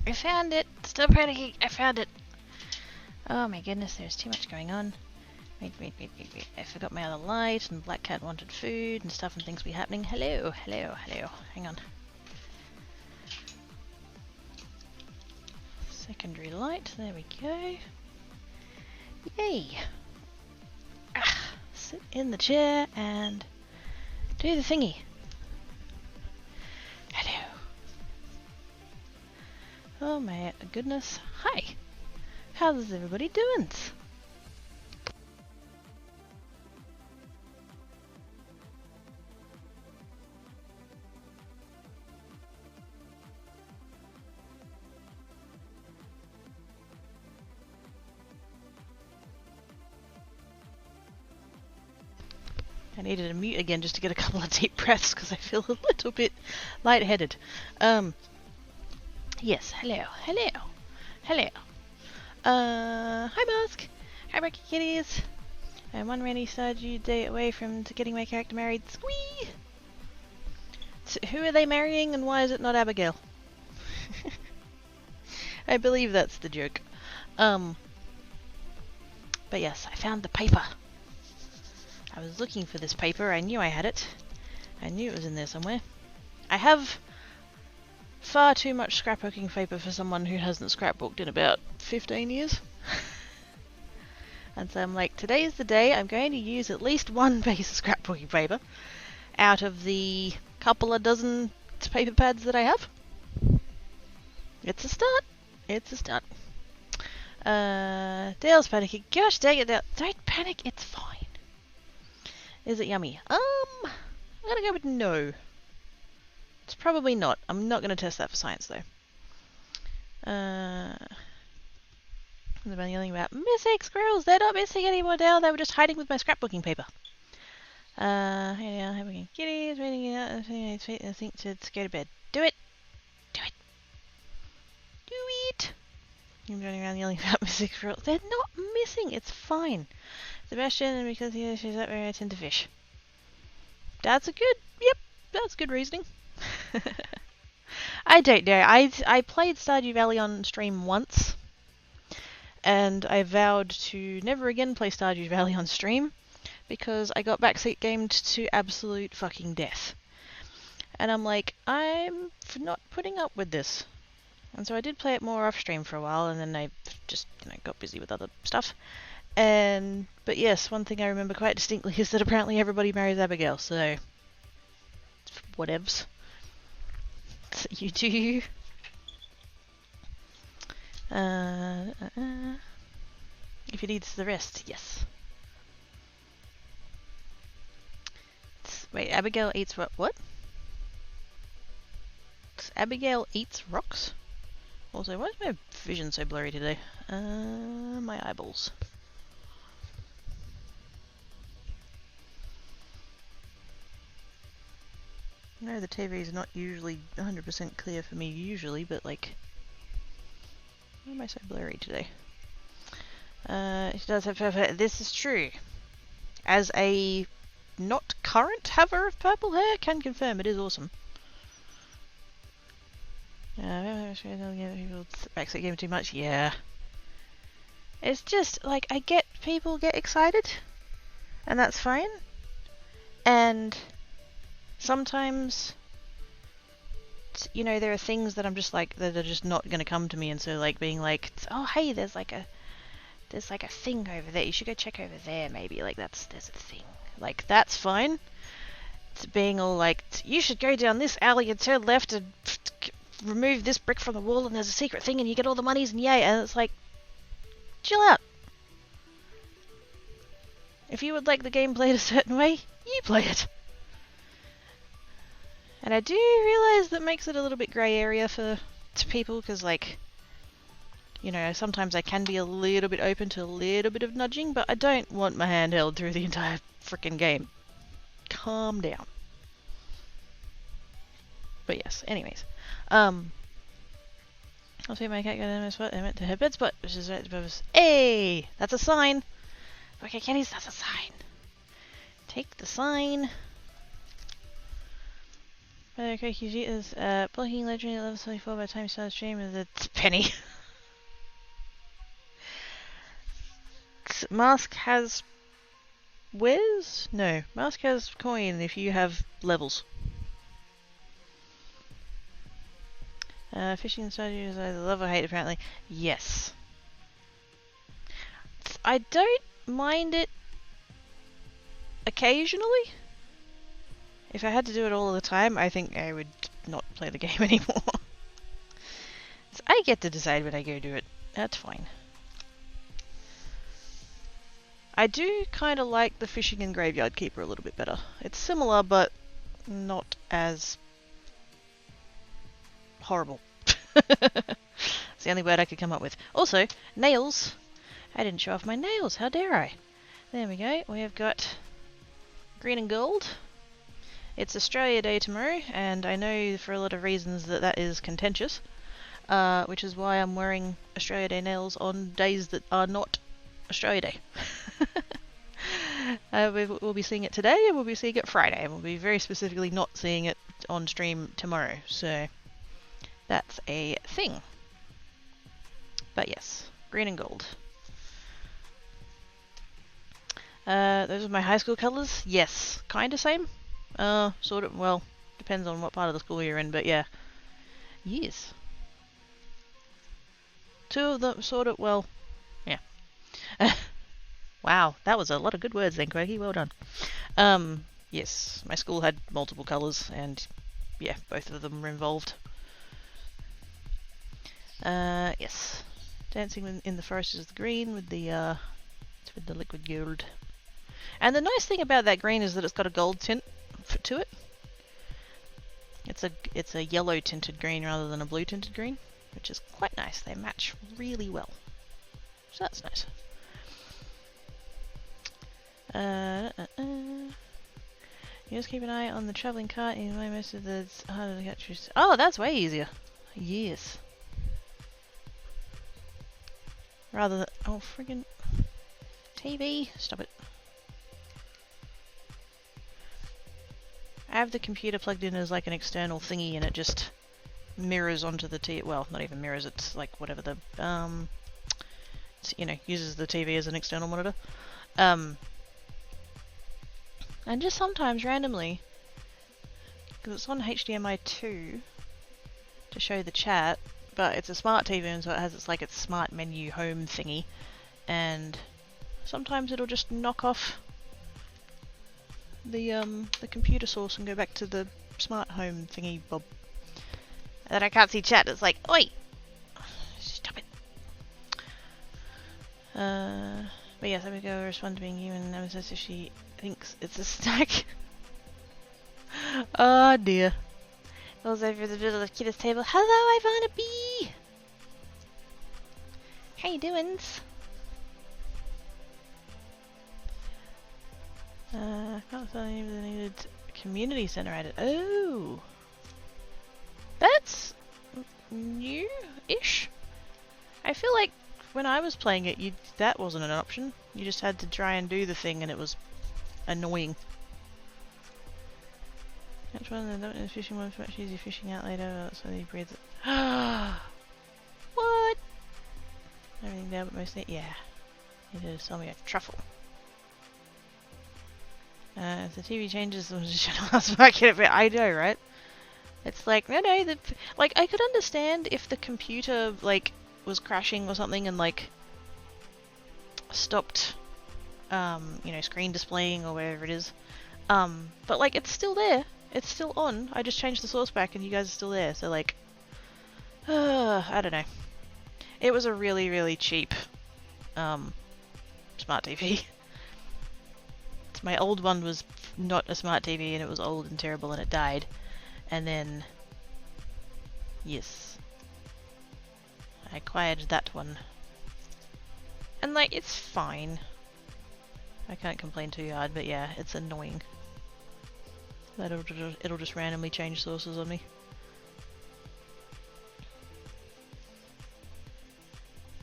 I found it! Still panicking! I found it! Oh my goodness, there's too much going on. Wait. I forgot my other light, and Black Cat wanted food, and stuff and things be happening. Hello. Hang on. Secondary light, there we go. Yay! Sit in the chair and do the thingy. Hello. Oh my goodness. Hi! How's everybody doing? I needed to mute again just to get a couple of deep breaths because I feel a little bit lightheaded. Yes, hello. Hi Mask! Hi Rocky Kitties! I'm one rainy Stardew day away from getting my character married. Squee! So who are they marrying and why is it not Abigail? I believe that's the joke. But yes, I found the paper. I was looking for this paper. I knew I had it. I knew it was in there somewhere. I have far too much scrapbooking paper for someone who hasn't scrapbooked in about 15 years. And so I'm like, today's the day I'm going to use at least one piece of scrapbooking paper out of the couple of dozen paper pads that I have. It's a start. Dale's panicking. Gosh dang it, Dale. Don't panic, it's fine. Is it yummy? I'm gonna go with no. It's probably not. I'm not gonna test that for science though. About yelling about missing squirrels. They're not missing anymore, Dale. They were just hiding with my scrapbooking paper. Having kitties, reading it out. I think to go to bed. Do it. I'm running around yelling about missing squirrels. They're not missing. It's fine. Sebastian, and because she's up where I tend to fish. That's good reasoning. I don't know. I played Stardew Valley on stream once, and I vowed to never again play Stardew Valley on stream because I got backseat gamed to absolute fucking death. And I'm like, I'm not putting up with this. And so I did play it more off stream for a while, and then I just got busy with other stuff. But yes, one thing I remember quite distinctly is that apparently everybody marries Abigail, so whatevs. So you do. If it eats the rest, yes. Wait, Abigail eats what? Abigail eats rocks? Also, why is my vision so blurry today? My eyeballs. No, the TV is not usually 100% clear for me usually, but like, why am I so blurry today? She does have purple. This is true. As a not current haver of purple hair, can confirm it is awesome. People backseat game too much. Yeah. It's just like I get people get excited, and that's fine. And sometimes, there are things that I'm just like that are just not going to come to me, and so like being like, oh hey, there's like a thing over there. You should go check over there. Maybe like there's a thing. Like that's fine. It's being all like, you should go down this alley and turn left and remove this brick from the wall, and there's a secret thing, and you get all the monies, and yay. And it's like, chill out. If you would like the game played a certain way, you play it. And I do realise that makes it a little bit grey area to people, because like, sometimes I can be a little bit open to a little bit of nudging, but I don't want my hand held through the entire frickin' game. Calm down. But yes, anyways. I'll see my cat go down my spot. I went to her bed spot, which is right at the purpose. Hey! That's a sign! Okay, Kenny's, that's a sign. Take the sign. Okay, QG is blocking legendary at level 74 by the time you start the stream is a penny. Mask has wares? No, Mask has coin if you have levels. Fishing strategy is either love or hate apparently. Yes. I don't mind it occasionally. If I had to do it all the time, I think I would not play the game anymore. So I get to decide when I go do it. That's fine. I do kind of like the Fishing and Graveyard Keeper a little bit better. It's similar, but not as horrible. It's the only word I could come up with. Also, nails. I didn't show off my nails. How dare I? There we go. We have got green and gold. It's Australia Day tomorrow, and I know for a lot of reasons that that is contentious, which is why I'm wearing Australia Day nails on days that are not Australia Day. We'll be seeing it today, and we'll be seeing it Friday, and we'll be very specifically not seeing it on stream tomorrow, so that's a thing. But yes, green and gold. Those are my high school colours? Yes, kinda same. Sort of, well, depends on what part of the school you're in, but yeah. Yes. Two of them sort of, well, yeah. Wow, that was a lot of good words then, Quaggy, well done. Yes, my school had multiple colours, and yeah, both of them were involved. Yes. Dancing in the forest is the green with the liquid gold. And the nice thing about that green is that it's got a gold tint to it. It's a yellow tinted green rather than a blue tinted green, which is quite nice. They match really well, so that's nice. You just keep an eye on the travelling cart and most of the harder to catch. Oh, that's way easier. Yes. Rather than friggin' TV, stop it. I have the computer plugged in as like an external thingy, and it just mirrors onto the TV. Well, not even mirrors. It's like whatever the uses the TV as an external monitor. And just sometimes randomly, because it's on HDMI 2 to show the chat, but it's a smart TV, and so it has its smart menu home thingy, and sometimes it'll just knock off the computer source and go back to the smart home thingy bob. And then I can't see chat. It's like, oi, stop it. But yes, I'm gonna go respond to being human. And Emma says if she thinks it's a snack. Oh dear. Goes over the middle of the kid's table. Hello, Ivana B. How you doing? I can't tell you the needed community center added. Oh, that's new-ish. I feel like when I was playing it, that wasn't an option. You just had to try and do the thing, and it was annoying. Which one? I don't know. Fishing one's much easier fishing out later. So you breathe it. What? Everything there, but mostly, yeah. You need to sell me a truffle. If the TV changes, the channel has market. I know, right? It's like, no, I could understand if the computer was crashing or something and stopped, screen displaying or whatever it is. But it's still there. It's still on. I just changed the source back and you guys are still there. So I don't know. It was a really, really cheap, smart TV. My old one was not a smart TV, and it was old and terrible, and it died. And then, yes, I acquired that one. And it's fine. I can't complain too hard, but yeah, it's annoying. It'll just randomly change sources on me.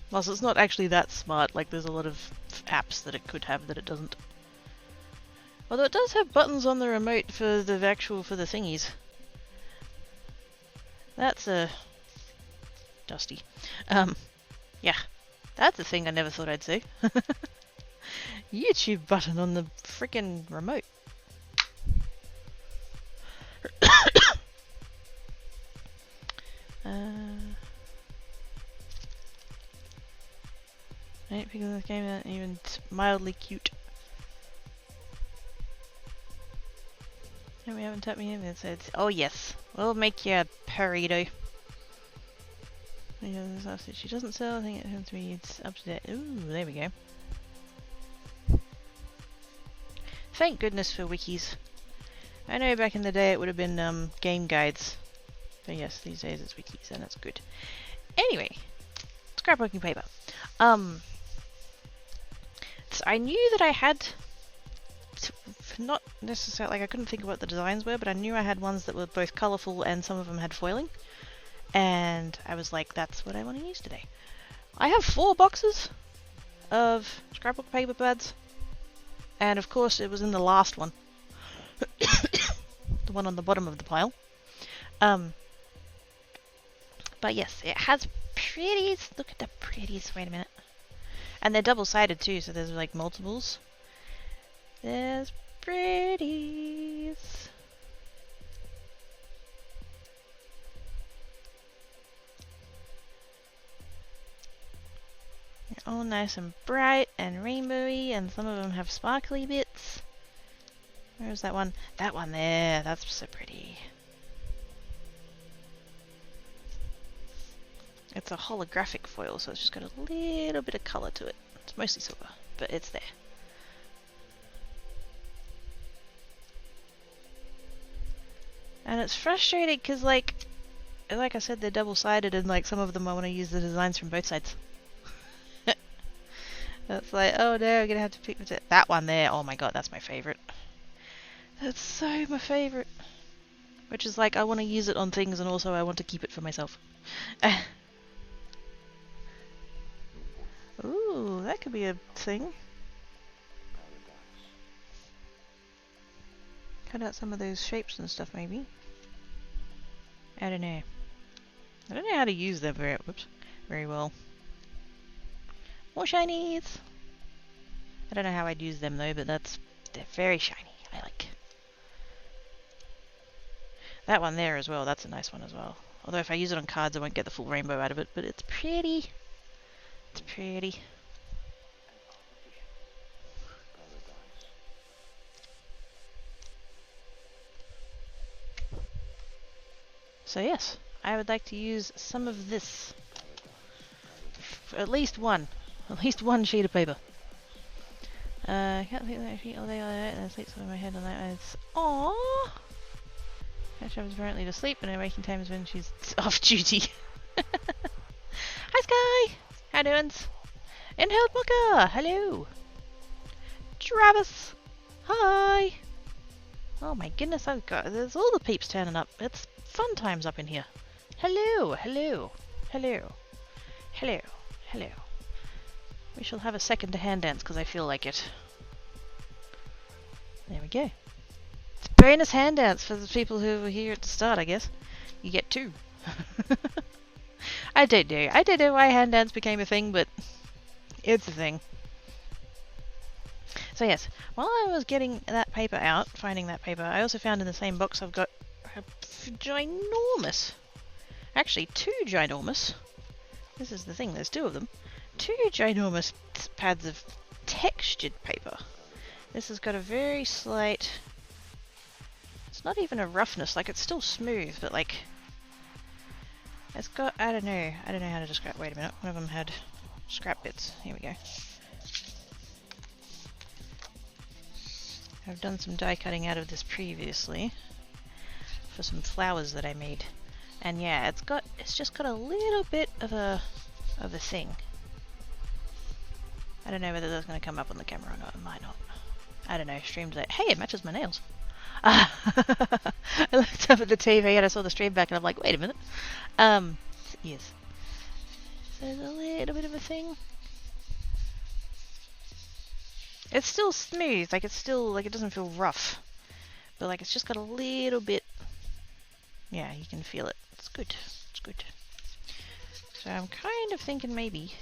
Plus, it's not actually that smart. There's a lot of apps that it could have that it doesn't. Although it does have buttons on the remote for the thingies. That's a dusty. Yeah, that's a thing I never thought I'd see. YouTube button on the freaking remote. I ain't picking this game out even mildly cute. No, we haven't tapped me in. It says, oh yes, we'll make you a burrito. She doesn't sell. I think it has to be. It's up to date. Ooh, there we go. Thank goodness for wikis. I know back in the day it would have been game guides. But yes, these days it's wikis and that's good. Anyway, scrapbooking paper. So I knew that I had, not necessarily, like I couldn't think of what the designs were, but I knew I had ones that were both colourful and some of them had foiling. And I was like, that's what I want to use today. I have 4 boxes of scrapbook paper pads. And of course it was in the last one. The one on the bottom of the pile. But yes, it has pretties. Look at the pretties. Wait a minute. And they're double-sided too, so there's like multiples. There's pretties. They're all nice and bright and rainbowy, and some of them have sparkly bits. Where's that one? That one there. That's so pretty. It's a holographic foil, so it's just got a little bit of colour to it. It's mostly silver, but it's there. And it's frustrating because, like I said, they're double-sided, and like some of them I want to use the designs from both sides. That's like, oh no, I'm gonna have to pick that one there. Oh my god, that's my favourite. That's so my favourite. Which is like, I want to use it on things, and also I want to keep it for myself. Ooh, that could be a thing. Cut out some of those shapes and stuff, maybe. I don't know. I don't know how to use them very well. More shinies! I don't know how I'd use them though, but they're very shiny. I like. That one there as well, that's a nice one as well. Although if I use it on cards I won't get the full rainbow out of it, but it's pretty. It's pretty. So yes, I would like to use some of this. At least one sheet of paper. I can't think that sheet all day, and it sleeps on my head on that. It's aww. Catch is apparently to sleep, and her waking time is when she's off duty. Hi Sky! How doing? Inhaled Mooka! Hello! Travis! Hi! Oh my goodness, there's all the peeps turning up. It's fun times up in here. Hello! Hello! Hello! Hello! Hello! We shall have a second to hand dance because I feel like it. There we go. It's bonus hand dance for the people who were here at the start, I guess. You get 2. I don't know. I don't know why hand dance became a thing, but it's a thing. So yes, while I was getting that paper out, finding that paper, I also found in the same box I've got a ginormous, actually 2 ginormous, this is the thing, there's 2 of them, 2 ginormous pads of textured paper. This has got a very slight, it's not even a roughness, like it's still smooth, but like, it's got, I don't know how to describe, wait a minute, one of them had scrap bits, here we go. I've done some die cutting out of this previously for some flowers that I made, and yeah, it's just got a little bit of a thing. I don't know whether that's going to come up on the camera or not. It might not. I don't know. Streamed that. Hey, it matches my nails. I looked up at the TV and I saw the stream back, and I'm like, wait a minute. Yes. So there's a little bit of a thing. It's still smooth, like it's still, like it doesn't feel rough. But like it's just got a little bit Yeah, you can feel it. It's good. It's good. So I'm kind of thinking maybe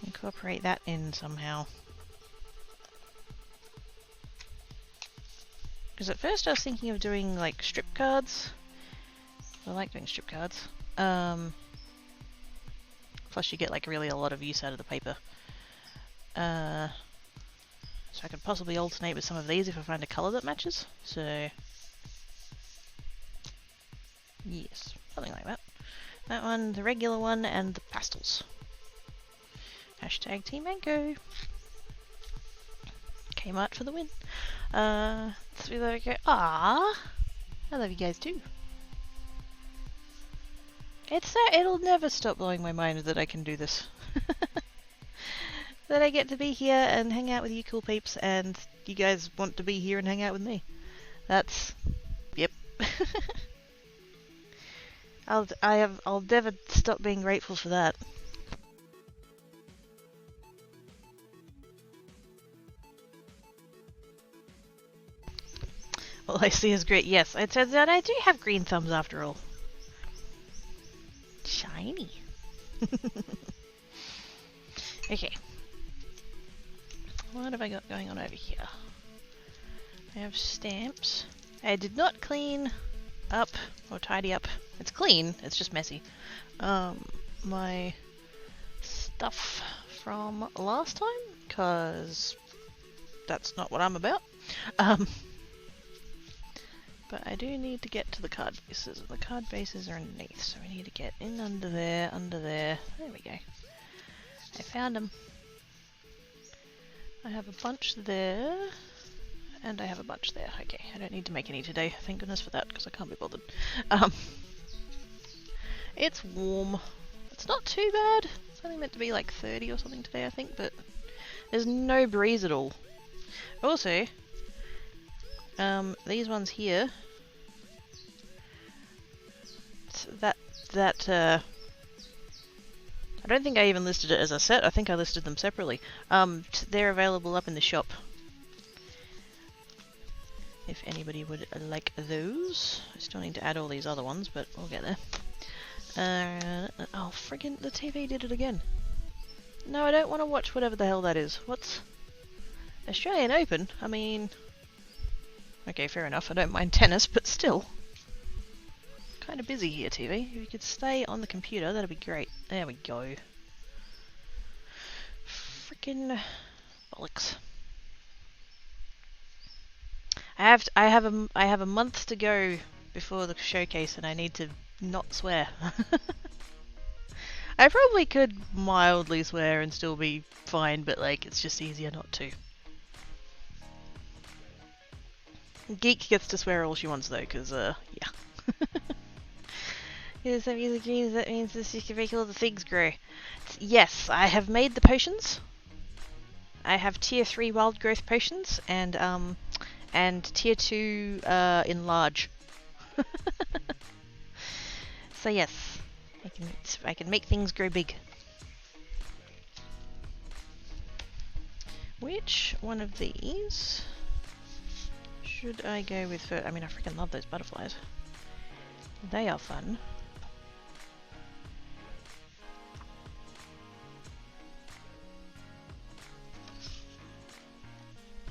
incorporate that in somehow. Because at first I was thinking of doing like strip cards. I like doing strip cards. Plus you get like really a lot of use out of the paper. So I could possibly alternate with some of these if I find a colour that matches. So yes, something like that. That one, the regular one, and the pastels. Hashtag Team Mango. Kmart for the win. So we go. Ah, I love you guys too. It'll never stop blowing my mind that I can do this. That I get to be here and hang out with you cool peeps, and you guys want to be here and hang out with me. That's, yep. I'll never stop being grateful for that. All I see is great. Yes, it turns out I do have green thumbs after all. Shiny. Okay. What have I got going on over here? I have stamps. I did not clean up or tidy up. It's clean, it's just messy. My stuff from last time, because that's not what I'm about. But I do need to get to the card bases. The card bases are underneath, so we need to get in under there, under there. There we go. I found them. I have a bunch there, and I have a bunch there. Okay, I don't need to make any today. Thank goodness for that, because I can't be bothered. It's warm. It's not too bad. It's only meant to be like 30 or something today, I think, but there's no breeze at all. Also, these ones here, I don't think I even listed it as a set. I think I listed them separately. They're available up in the shop if anybody would like those. I still need to add all these other ones, but we'll get there. Oh, friggin' the TV did it again. No, I don't want to watch whatever the hell that is. What's Australian Open? I mean, okay, fair enough. I don't mind tennis, but still. Kind of busy here, TV. If you could stay on the computer, that'd be great. There we go. Frickin' bollocks. I have a month to go before the showcase, and I need to not swear. I probably could mildly swear and still be fine, but like it's just easier not to. Geek gets to swear all she wants though, because yeah. Is that music green? That means this you can make all the things grow. Yes, I have made the potions. I have tier 3 wild growth potions and tier 2 enlarge. So yes, I can make things grow big. Which one of these should I go with first? I mean, I freaking love those butterflies. They are fun.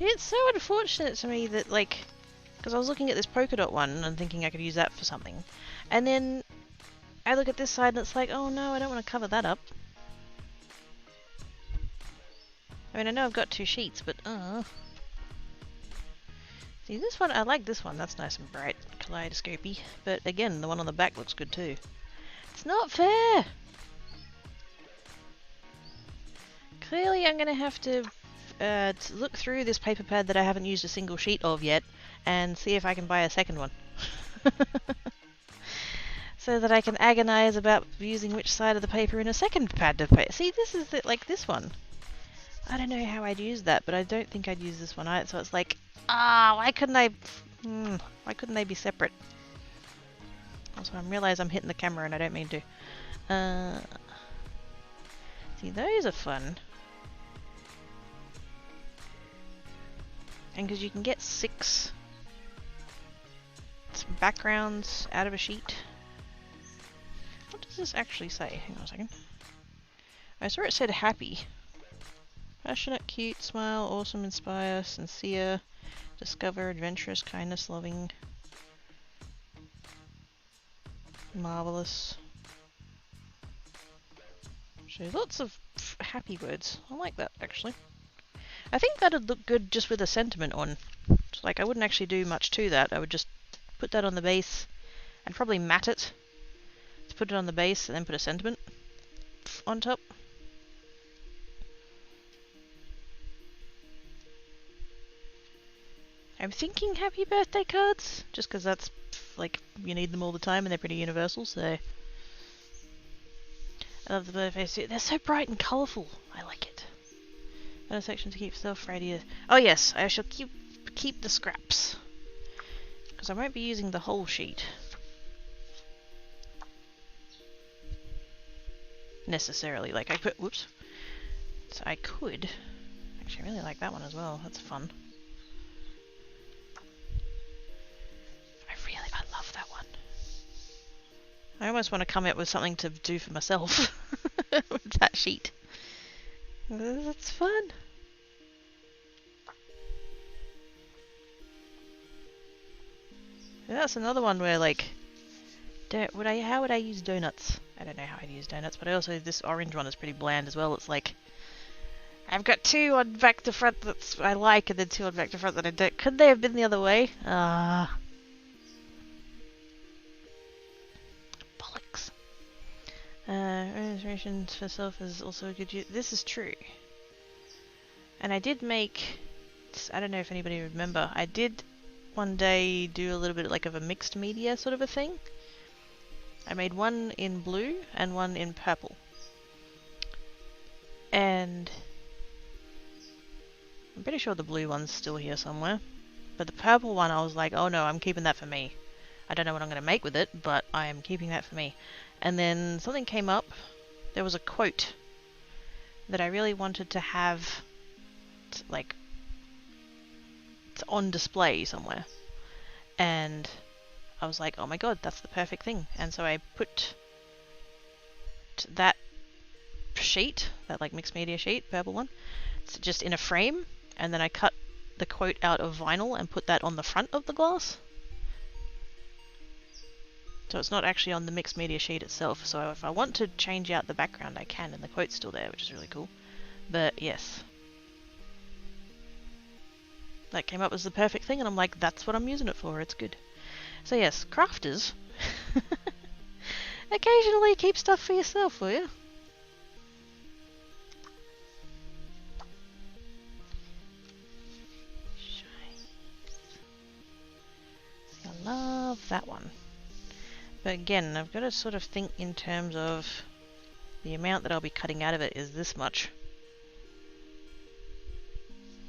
It's so unfortunate to me that, like, because I was looking at this polka dot one and thinking I could use that for something, and then I look at this side and it's like, oh no, I don't want to cover that up. I mean, I know I've got 2 sheets, but see, this one, I like this one. That's nice and bright, kaleidoscopy. But again, the one on the back looks good too. It's not fair! Clearly I'm going to have to look through this paper pad that I haven't used a single sheet of yet and see if I can buy a second one. So that I can agonize about using which side of the paper in a second pad of paper. See, this is like this one. I don't know how I'd use that, but I don't think I'd use this one either. So it's like, why couldn't they be separate? Also, I realize I'm hitting the camera and I don't mean to. See, those are fun. And because you can get 6 some backgrounds out of a sheet. What does this actually say? Hang on a second. I saw it said happy. Passionate, cute, smile, awesome, inspire, sincere, discover, adventurous, kindness, loving, marvelous. So lots of happy words. I like that, actually. I think that'd look good just with a sentiment on. Like, I wouldn't actually do much to that. I would just put that on the base and probably mat it to put it on the base and then put a sentiment on top. I'm thinking happy birthday cards, just because that's, like, you need them all the time and they're pretty universal, so. I love the birthday suit. They're so bright and colourful. I like it. Another section to keep stuff ready. Oh yes, I shall keep the scraps. Because I won't be using the whole sheet. Necessarily. Like, I put... Whoops. So I could... Actually, I really like that one as well. That's fun. I love that one. I almost want to come up with something to do for myself. With that sheet. That's fun. And that's another one where, like, how would I use donuts? I don't know how I'd use donuts, but I also, this orange one is pretty bland as well. It's like, I've got 2 on back to front that I like, and then 2 on back to front that I don't. Could they have been the other way? Bollocks. Reservations for self is also a good use. This is true. And I did make, I don't know if anybody remember, I did one day do a little bit like of a mixed media sort of a thing. I made one in blue and one in purple. And I'm pretty sure the blue one's still here somewhere. But the purple one I was like, oh no, I'm keeping that for me. I don't know what I'm going to make with it, but I am keeping that for me. And then something came up. There was a quote that I really wanted to have, like, on display somewhere. And I was like, oh my god, that's the perfect thing. And so I put that sheet, that like mixed media sheet, purple one, it's just in a frame, and then I cut the quote out of vinyl and put that on the front of the glass. So it's not actually on the mixed media sheet itself. So if I want to change out the background, I can, and the quote's still there, which is really cool. But yes. That came up as the perfect thing, and I'm like, that's what I'm using it for, it's good. So yes, crafters. Occasionally keep stuff for yourself, will you? See, I love that one. But again, I've got to sort of think in terms of the amount that I'll be cutting out of it is this much.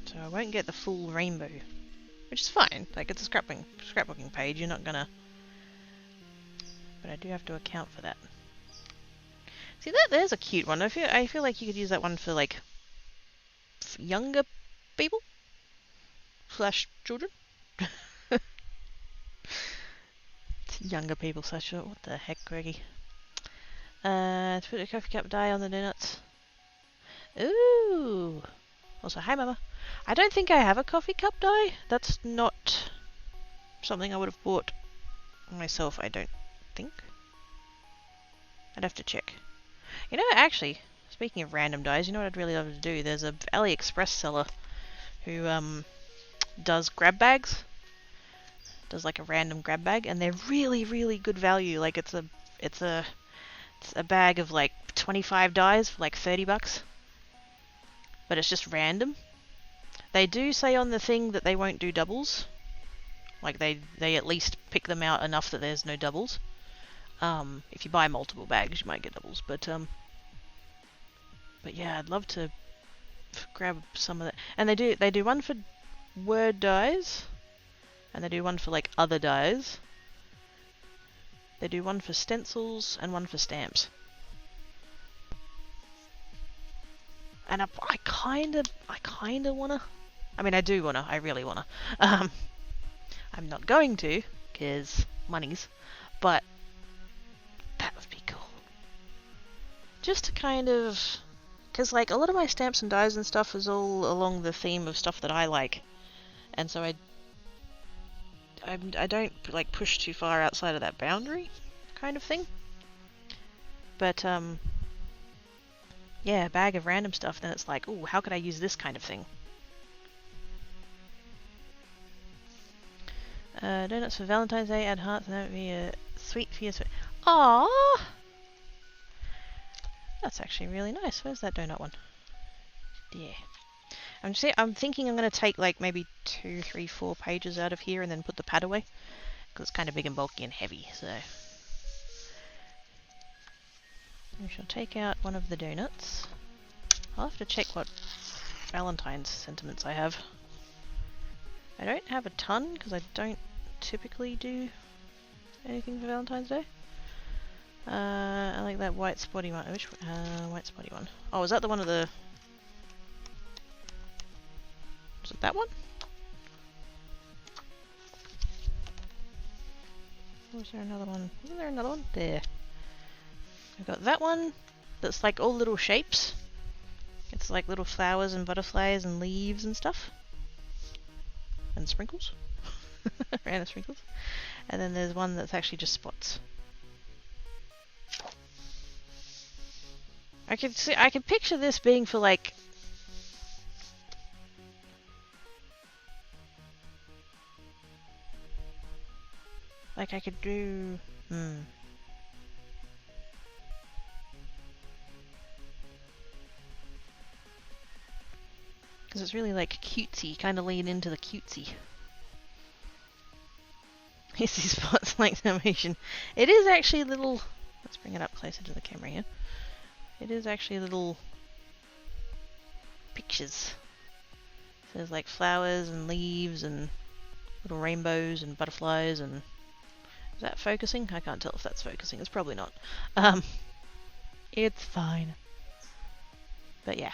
So I won't get the full rainbow, which is fine. Like, it's a scrapbooking page, you're not gonna... But I do have to account for that. See, there's a cute one. I feel like you could use that one for, like, younger people? / children? Younger people / what the heck, Greggy? To put a coffee cup die on the donuts. Ooh! Also, hi mama. I don't think I have a coffee cup die. That's not something I would have bought myself, I don't think. I'd have to check. You know, actually, speaking of random dies, you know what I'd really love to do? There's a AliExpress seller who does grab bags. Does like a random grab bag, and they're really, really good value. Like it's a bag of like 25 dies for like $30. But it's just random. They do say on the thing that they won't do doubles. Like they at least pick them out enough that there's no doubles. If you buy multiple bags, you might get doubles. But yeah, I'd love to grab some of that. And they do one for word dies, and they do one for like other dies. They do one for stencils and one for stamps. And I kinda wanna. I mean, I do wanna. I really wanna. I'm not going to, because monies, but that would be cool. Just to kind of, because like a lot of my stamps and dies and stuff is all along the theme of stuff that I like, and so I don't like push too far outside of that boundary kind of thing. But yeah, a bag of random stuff, then it's like, oh, how could I use this kind of thing? Donuts for Valentine's Day, add hearts, and that would be a sweet for your sweet. Aww! That's actually really nice. Where's that donut one? Yeah. I'm thinking I'm going to take like maybe 2, 3, 4 pages out of here and then put the pad away. Because it's kind of big and bulky and heavy, so... We shall take out one of the donuts. I'll have to check what Valentine's sentiments I have. I don't have a ton, because I don't typically do anything for Valentine's Day. I like that white spotty one. Which white spotty one? Oh, is that the one of the... Was it that one? Or was there another one? Wasn't there another one? There. I've got that one that's like all little shapes. It's like little flowers and butterflies and leaves and stuff. And sprinkles. Random sprinkles. And then there's one that's actually just spots. I could picture this being for like... Like I could do... Because it's really like cutesy, kind of lean into the cutesy. Hissy spots like animation. It is actually little... Let's bring it up closer to the camera here. It is actually little pictures. So there's like flowers and leaves and little rainbows and butterflies and... Is that focusing? I can't tell if that's focusing. It's probably not. It's fine. But yeah.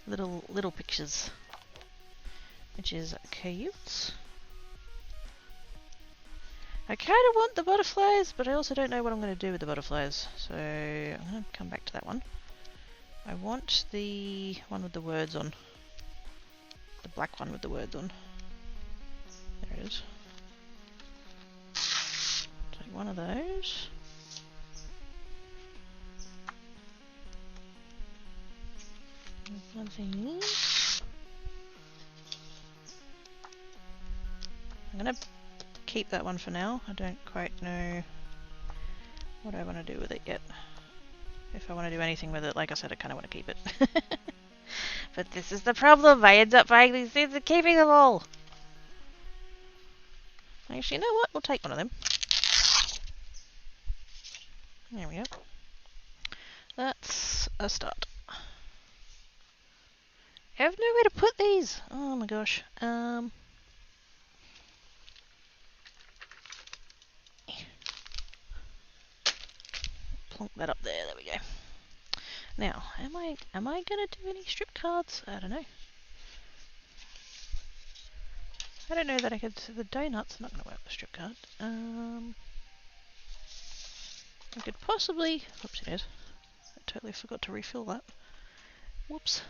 Little pictures. Which is cute. I kind of want the butterflies, but I also don't know what I'm going to do with the butterflies. So I'm going to come back to that one. I want the one with the words on. The black one with the words on. There it is. Take one of those. One thing. I'm going to keep that one for now. I don't quite know what I want to do with it yet. If I want to do anything with it, like I said, I kind of want to keep it. But this is the problem. I end up buying these things and keeping them all. Actually, you know what? We'll take one of them. There we go. That's a start. I have nowhere to put these. Oh my gosh. Plonk that up there. There we go. Now, am I gonna do any strip cards? I don't know. I don't know that I could. The donuts are not gonna work with strip card. I could possibly. Oops, it is. I totally forgot to refill that. Whoops.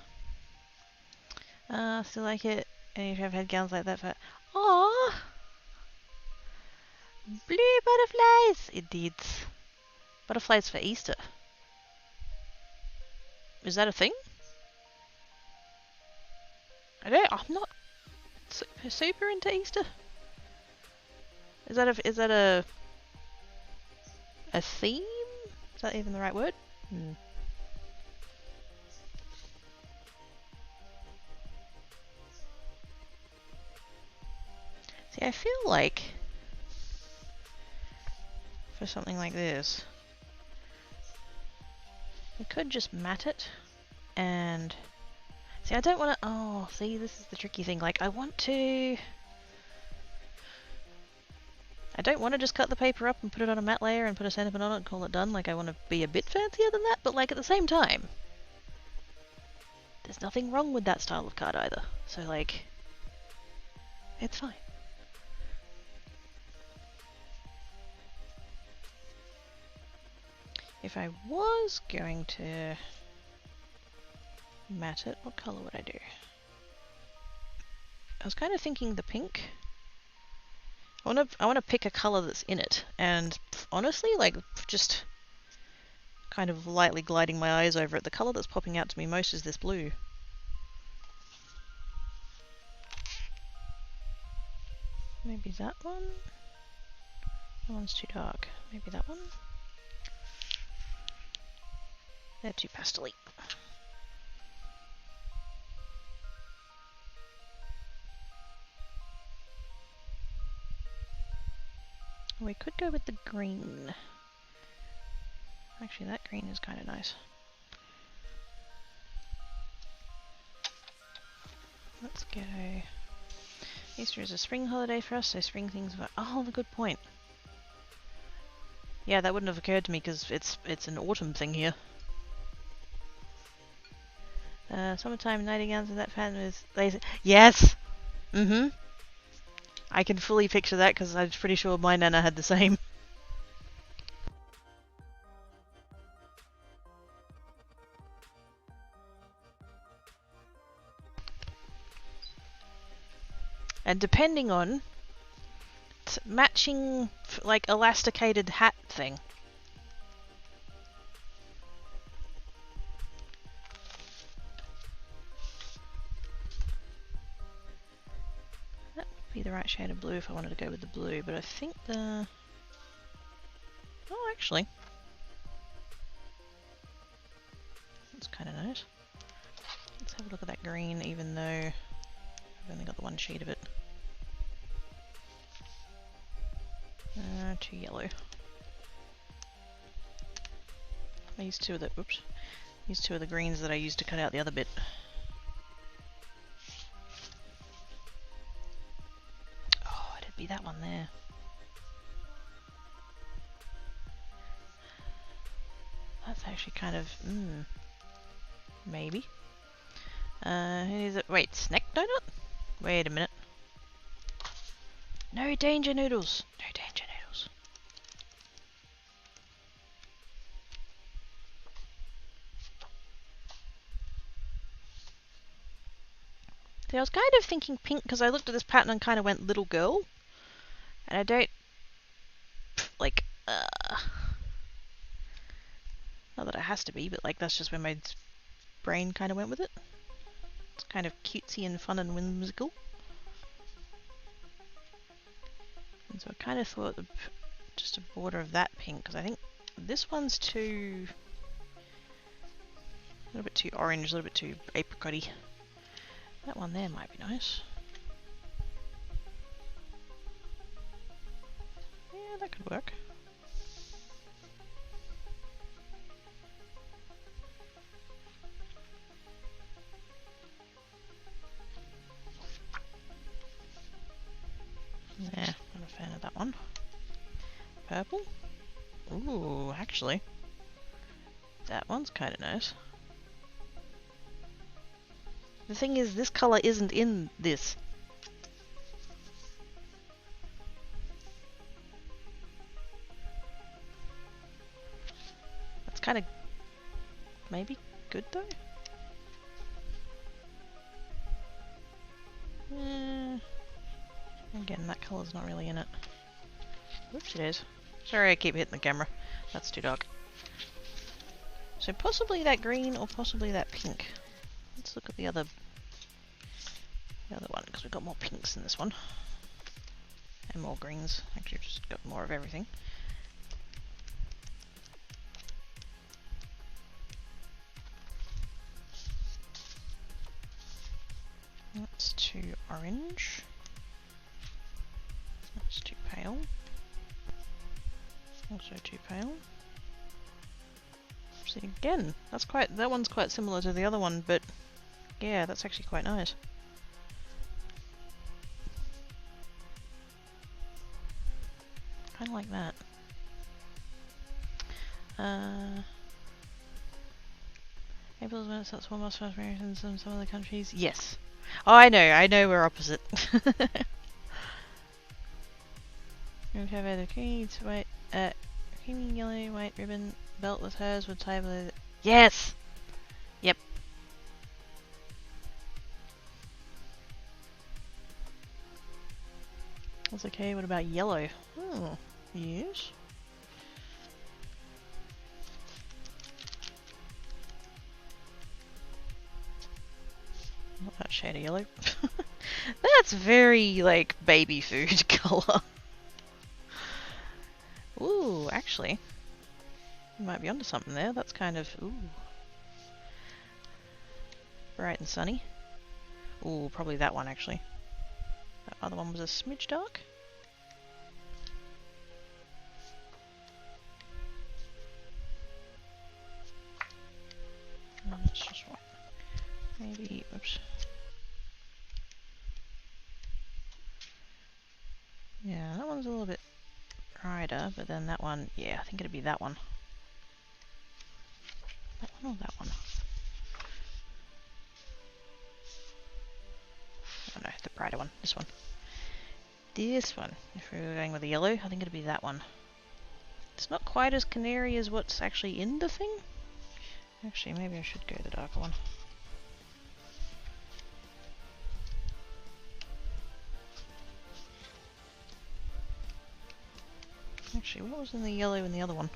Still like it. And if I've had gowns like that for... Aww! Blue butterflies! Indeed. Butterflies for Easter. Is that a thing? I'm not super into Easter. Is that a theme? Is that even the right word? See, I feel like for something like this, we could just mat it and see, I don't want to, oh, see, this is the tricky thing, like I don't want to just cut the paper up and put it on a matte layer and put a sentiment on it and call it done. Like I want to be a bit fancier than that, but like at the same time, there's nothing wrong with that style of card either. So like, it's fine. If I was going to matte it, what colour would I do? I was kind of thinking the pink. I wanna pick a colour that's in it, and honestly, like, just kind of lightly gliding my eyes over it, the colour that's popping out to me most is this blue. Maybe that one? That one's too dark. Maybe that one? They're too pastel-y. We could go with the green. Actually, that green is kind of nice. Let's go. Easter is a spring holiday for us, so spring things are... Oh, good point. Yeah, that wouldn't have occurred to me because it's an autumn thing here. Summertime nightgowns and that pattern is lazy. Yes! Mm-hmm. I can fully picture that because I'm pretty sure my nana had the same. And depending on matching like elasticated hat thing. That would be the right shade of blue if I wanted to go with the blue, but I think the... Oh, actually. That's kind of nice. Let's have a look at that green, even though I've only got the one sheet of it. Too yellow. I used two of the... Oops. Used two of the greens that I used to cut out the other bit. Oh, it'd be that one there. That's actually kind of... maybe. Is it... Wait, snack donut? Wait a minute. No danger noodles! No danger noodles. See, I was kind of thinking pink because I looked at this pattern and kind of went little girl. And I don't... like, not that it has to be, but like that's just where my brain kind of went with it. It's kind of cutesy and fun and whimsical. And so I kind of thought just a border of that pink, because I think this one's too... a little bit too orange, a little bit too apricot-y. That one there might be nice. Yeah, that could work. Nah, not a fan of that one. Purple? Ooh, actually. That one's kind of nice. The thing is, this colour isn't in this. That's kind of maybe good though? Again, that colour's not really in it. Whoops, it is. Sorry I keep hitting the camera. That's too dark. So possibly that green or possibly that pink. Let's look at the other one, because we've got more pinks in this one. And more greens. Actually, we've just got more of everything. That's too orange. That's too pale. Also too pale. See, again, that one's quite similar to the other one, but yeah, that's actually quite nice. Kind of like that. April's when it starts warm, most Americans in some other countries. Yes. Oh, I know we're opposite. You have either green, white, creamy yellow white ribbon belt with hers would tie below. Yes! Yep. That's okay. What about yellow? Oh, yes. Not that shade of yellow. That's very, like, baby food colour. Ooh, actually. You might be onto something there. That's kind of, ooh. Bright and sunny. Ooh, probably that one, actually. That other one was a smidge dark. That's just right. Maybe, oops. Yeah, that one's a little bit brighter, but then that one, yeah, I think it'd be that one. That one or that one? Oh no, the brighter one. This one. This one. If we were going with the yellow, I think it'd be that one. It's not quite as canary as what's actually in the thing. Actually, maybe I should go the darker one. Actually, what was in the yellow in the other one?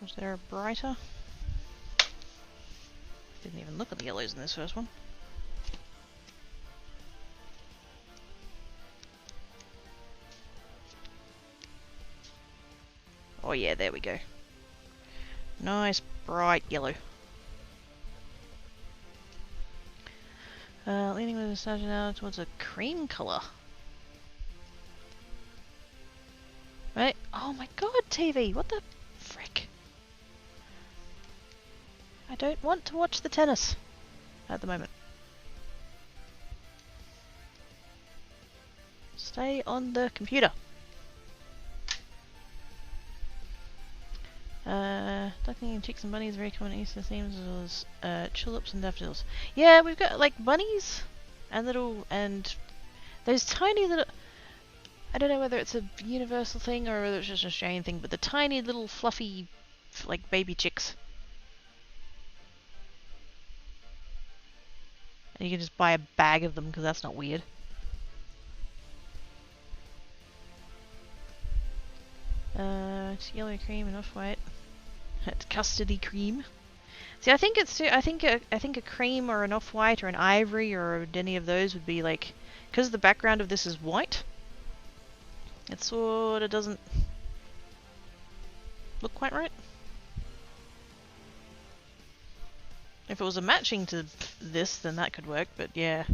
Was there a brighter? Didn't even look at the yellows in this first one. Oh yeah, there we go. Nice bright yellow. Leaning with the nostalgia now towards a cream colour. Right? Oh my god, TV! What the frick? I don't want to watch the tennis at the moment. Stay on the computer. Ducking and chicks and bunnies are very common Easter themes as well as tulips and daffodils. Yeah, we've got like bunnies and those tiny little. I don't know whether it's a universal thing or whether it's just an Australian thing, but the tiny little fluffy, like baby chicks. And you can just buy a bag of them because that's not weird. It's yellow cream and off-white. It's custardy cream. See, I think a cream or an off-white or an ivory or any of those would be like, because the background of this is white. It sort of doesn't look quite right. If it was a matching to this, then that could work, but yeah.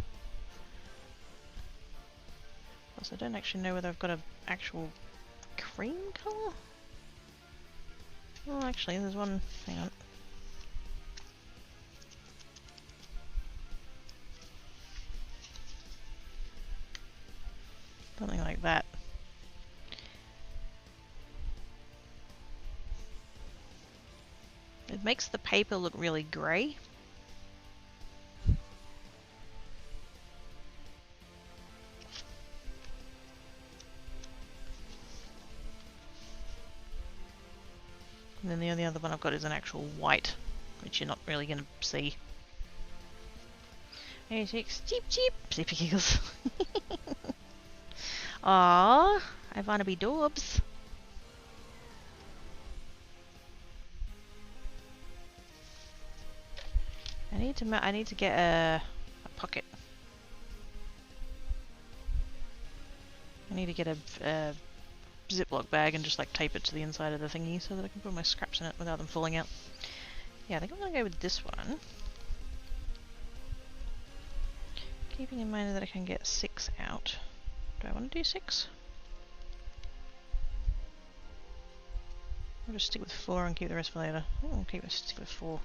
Also, I don't actually know whether I've got an actual cream colour. Well, actually, there's one. Hang on. Something like that. It makes the paper look really grey. And then the only other one I've got is an actual white, which you're not really going to see. 86, cheap, cheap, sleepy giggles. Aww, I wanna be Dorbs. I need to get a pocket. I need to get a Ziploc bag and just like tape it to the inside of the thingy so that I can put my scraps in it without them falling out. Yeah, I think I'm gonna go with this one. Keeping in mind that I can get 6 out. Do I want to do 6? I'll just stick with 4 and keep the rest for later. Oh, I'll stick with 4.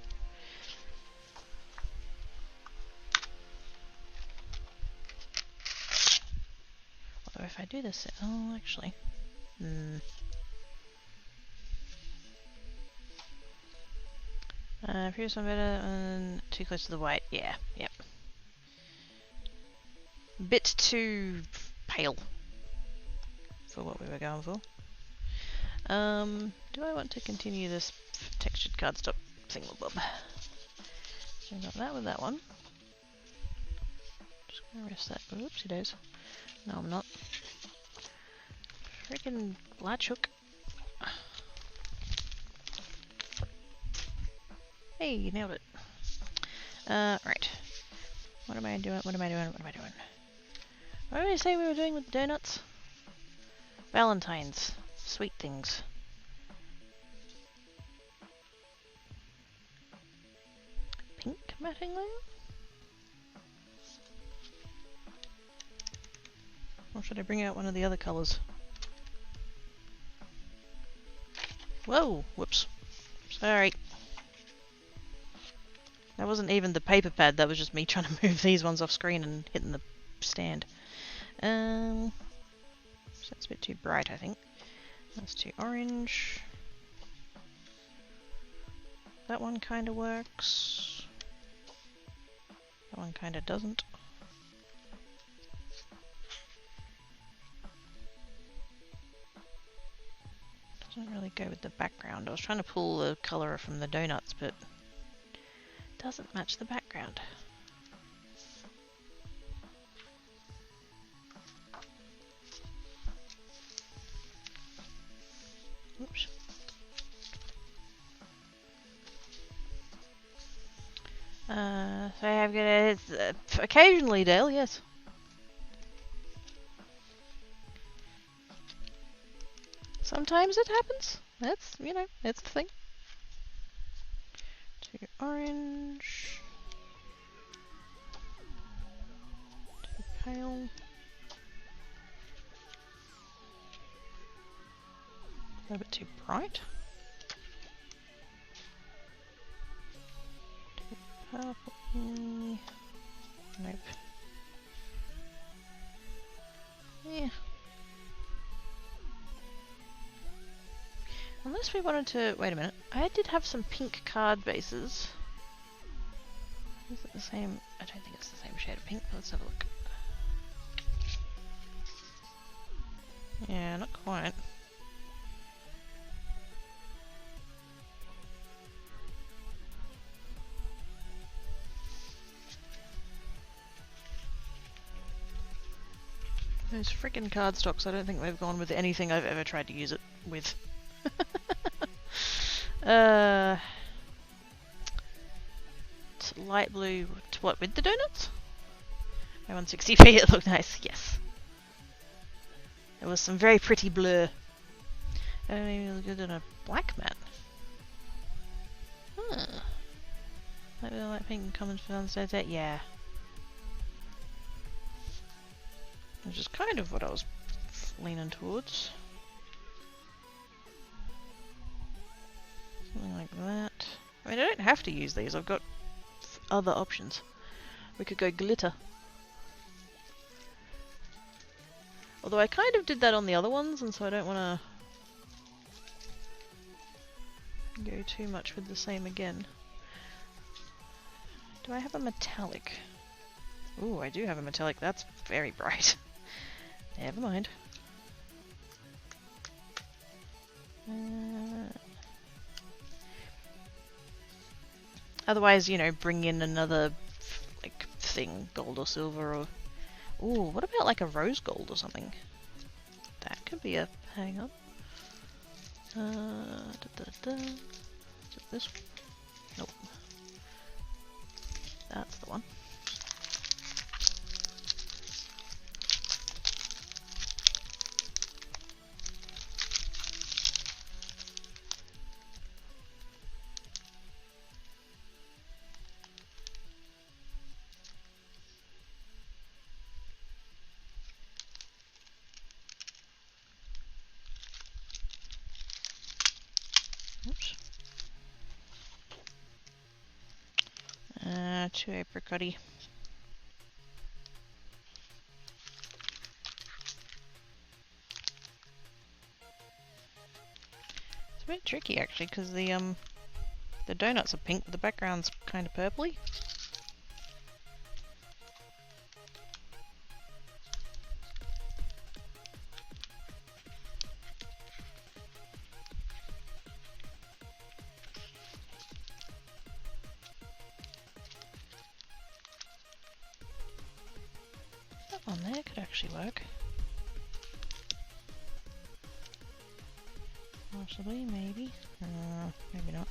Although if I do this, oh, actually, previous one better and too close to the white. Yeah, yep. Bit too pale for what we were going for. Do I want to continue this textured cardstock thingamabob? So I got that with that one. Just gonna rest that. Oopsie days. No, I'm not. Freaking latch hook. Hey, you nailed it. Right. What am I doing? What am I doing? What am I doing? What did I say we were doing with donuts? Valentine's. Sweet things. Pink matting layer? Or should I bring out one of the other colours? Whoa! Whoops. Sorry. That wasn't even the paper pad, that was just me trying to move these ones off screen and hitting the stand. So that's a bit too bright, I think. That's too orange. That one kind of works. That one kind of doesn't. Doesn't really go with the background. I was trying to pull the colour from the donuts, but it doesn't match the background. Oops. So I have got occasionally, Dale, yes. Sometimes it happens. That's, you know, that's the thing. Too orange. Too pale. A little bit too bright. Too purple. Nope. Yeah. Unless we wanted to... Wait a minute. I did have some pink card bases. Is it the same? I don't think it's the same shade of pink, but let's have a look. Yeah, not quite. Those frickin' cardstocks, I don't think they've gone with anything I've ever tried to use it with. Light blue, what, with the donuts? My 160p, it looked nice, yes. There was some very pretty blur. Maybe look good on a black mat. Huh. Like the light pink and common for downstairs there? Yeah. Which is kind of what I was leaning towards. Something like that. I mean, I don't have to use these. I've got other options. We could go glitter. Although I kind of did that on the other ones, and so I don't want to go too much with the same again. Do I have a metallic? Ooh, I do have a metallic. That's very bright. Never mind. Otherwise, you know, bring in another like thing, gold or silver, or ooh, what about like a rose gold or something? That could be a hang up. Is it this one? Nope. That's the one. Oops. Too apricot-y. It's a bit tricky actually, because the donuts are pink, but the background's kind of purpley. there could actually work. Possibly, maybe. Maybe not.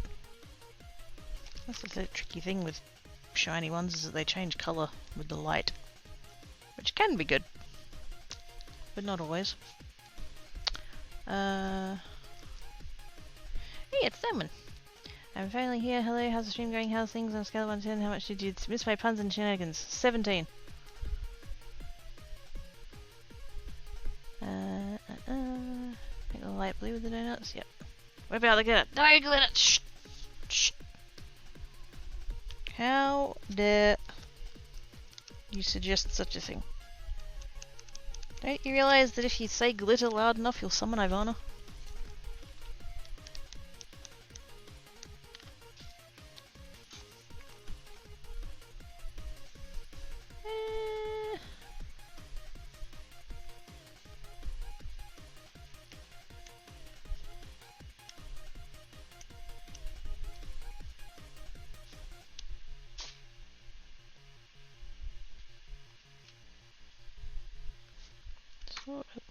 That's the tricky thing with shiny ones, is that they change colour with the light. Which can be good. But not always. Hey, it's Simon! I'm finally here. Hello, how's the stream going? How's things on a scale of 1 to 10? How much did you miss my puns and shenanigans? 17. Make the light blue with the donuts? Yep. Whip out the glitter. No glitter! Shh! Shh! How dare you suggest such a thing? Don't you realise that if you say glitter loud enough, you'll summon Ivana?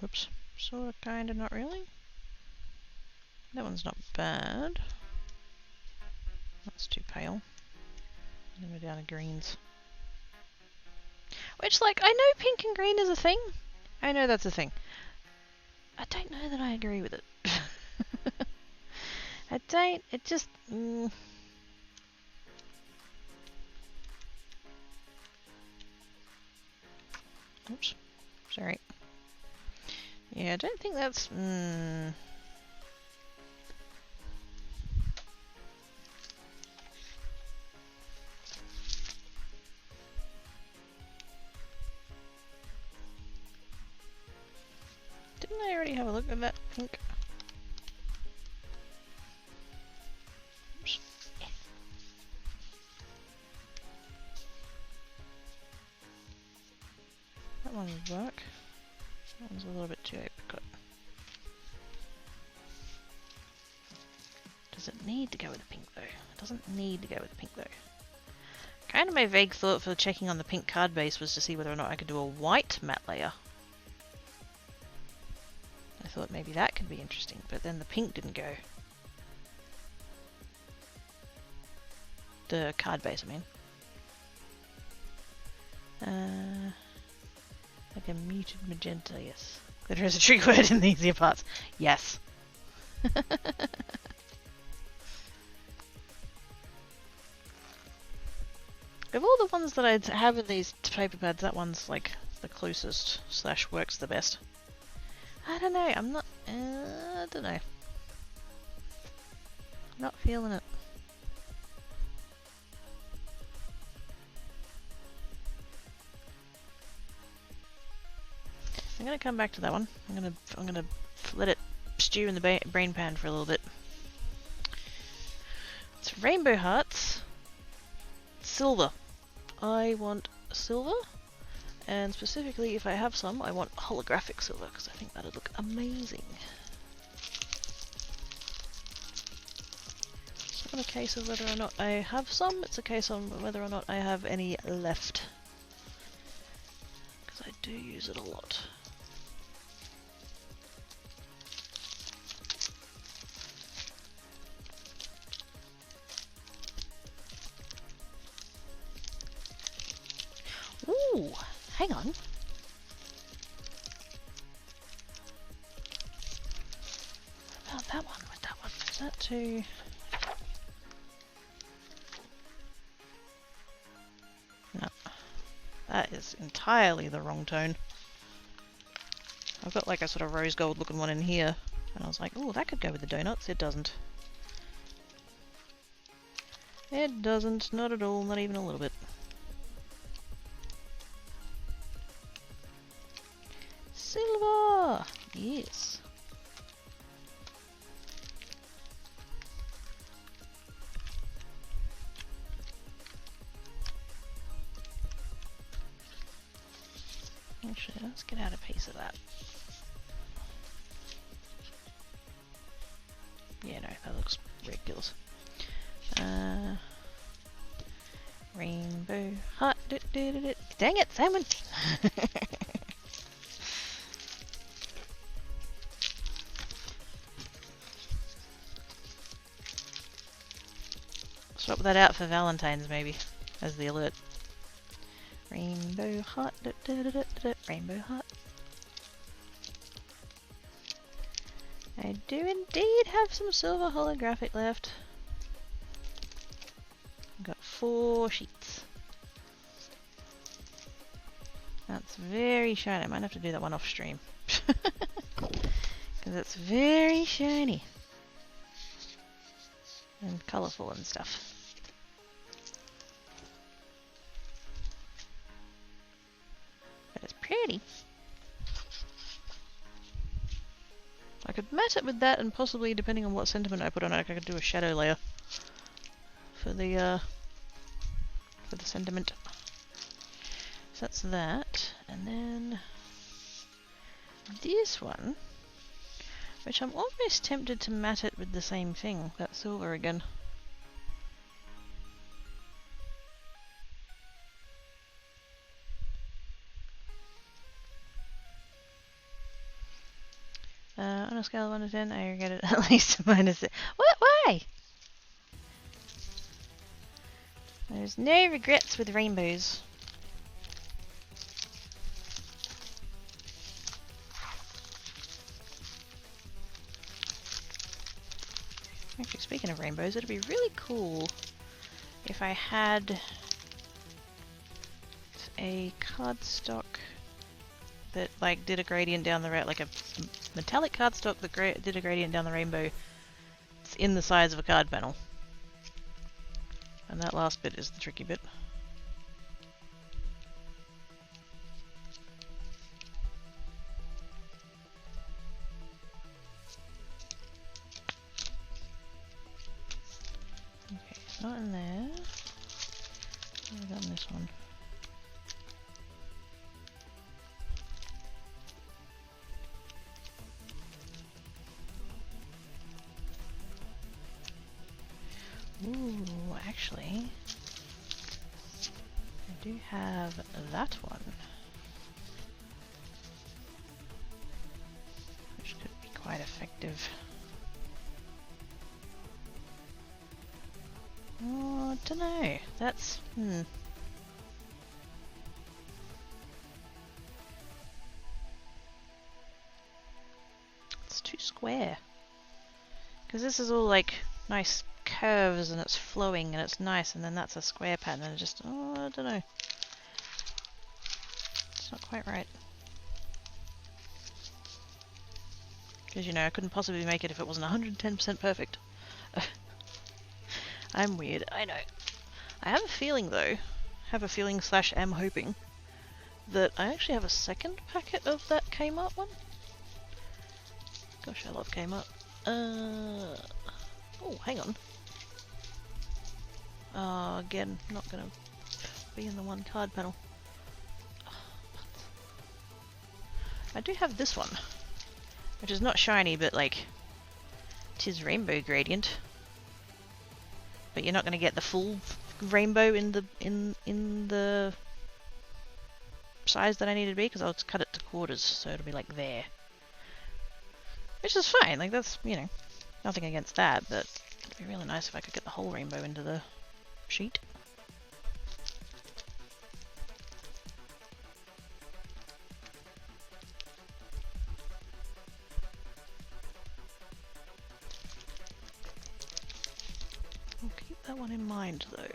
Whoops. Sorta, kinda, not really. That one's not bad. That's too pale. Then we're down to greens. Which, like, I know pink and green is a thing. I know that's a thing. I don't know that I agree with it. I don't, it just... Oops. Sorry. Yeah, I don't think that's... Didn't I already have a look at that pink? Oops. That one would work. That one's a little bit too apricot. Does it need to go with the pink though? It doesn't need to go with the pink though. Kind of my vague thought for checking on the pink card base was to see whether or not I could do a white matte layer. I thought maybe that could be interesting, but then the pink didn't go. The card base, I mean. Like a muted magenta, yes. Glitter is a trick word in the easier parts. Yes. Of all the ones that I have in these paper pads, that one's like the closest / works the best. I don't know, I'm not... I don't know. Not feeling it. I'm gonna come back to that one. I'm gonna let it stew in the brain pan for a little bit. It's rainbow hearts. Silver. I want silver, and specifically, if I have some, I want holographic silver because I think that'd look amazing. It's not a case of whether or not I have some. It's a case of whether or not I have any left, because I do use it a lot. Ooh, hang on. What about that one with that one? Is that too... No. That is entirely the wrong tone. I've got like a sort of rose gold looking one in here. And I was like, oh, that could go with the donuts. It doesn't. It doesn't. Not at all. Not even a little bit. Silver! Yes. Actually, let's get out a piece of that. Yeah, no, that looks ridiculous. Rainbow heart. Dang it, Simon! Swap that out for Valentine's maybe, as the alert. Rainbow heart, rainbow heart. I do indeed have some silver holographic left. I've got 4 sheets. That's very shiny. I might have to do that one off stream. Because it's very shiny. And colourful and stuff. But it's pretty. I could matte it with that, and possibly, depending on what sentiment I put on it, I could do a shadow layer for the sentiment. So that's that, and then this one, which I'm almost tempted to matte it with the same thing, that silver again. On a scale of 1 to 10, I regret it at least minus it. What? Why? There's no regrets with rainbows. Actually, speaking of rainbows, it'd be really cool if I had a cardstock that like did a gradient down the like a metallic cardstock that did a gradient down the rainbow. It's in the size of a card panel. And that last bit is the tricky bit. Okay, it's not in there. What have I got in this one? Ooh, actually, I do have that one, which could be quite effective. Oh, I don't know. That's It's too square. Because this is all like nice curves and it's flowing and it's nice, and then that's a square pattern and just, oh, I don't know. It's not quite right. Because, you know, I couldn't possibly make it if it wasn't 110% perfect. I'm weird, I know. I have a feeling though, / am hoping, that I actually have a second packet of that Kmart one. Gosh, I love Kmart. Oh, hang on. Again, not gonna be in the one card panel. I do have this one, which is not shiny, but like, it is rainbow gradient. But you're not gonna get the full rainbow in the size that I need it to be, because I'll just cut it to quarters, so it'll be like there. Which is fine, like that's, you know, nothing against that, but it'd be really nice if I could get the whole rainbow into the sheet. I'll keep that one in mind though.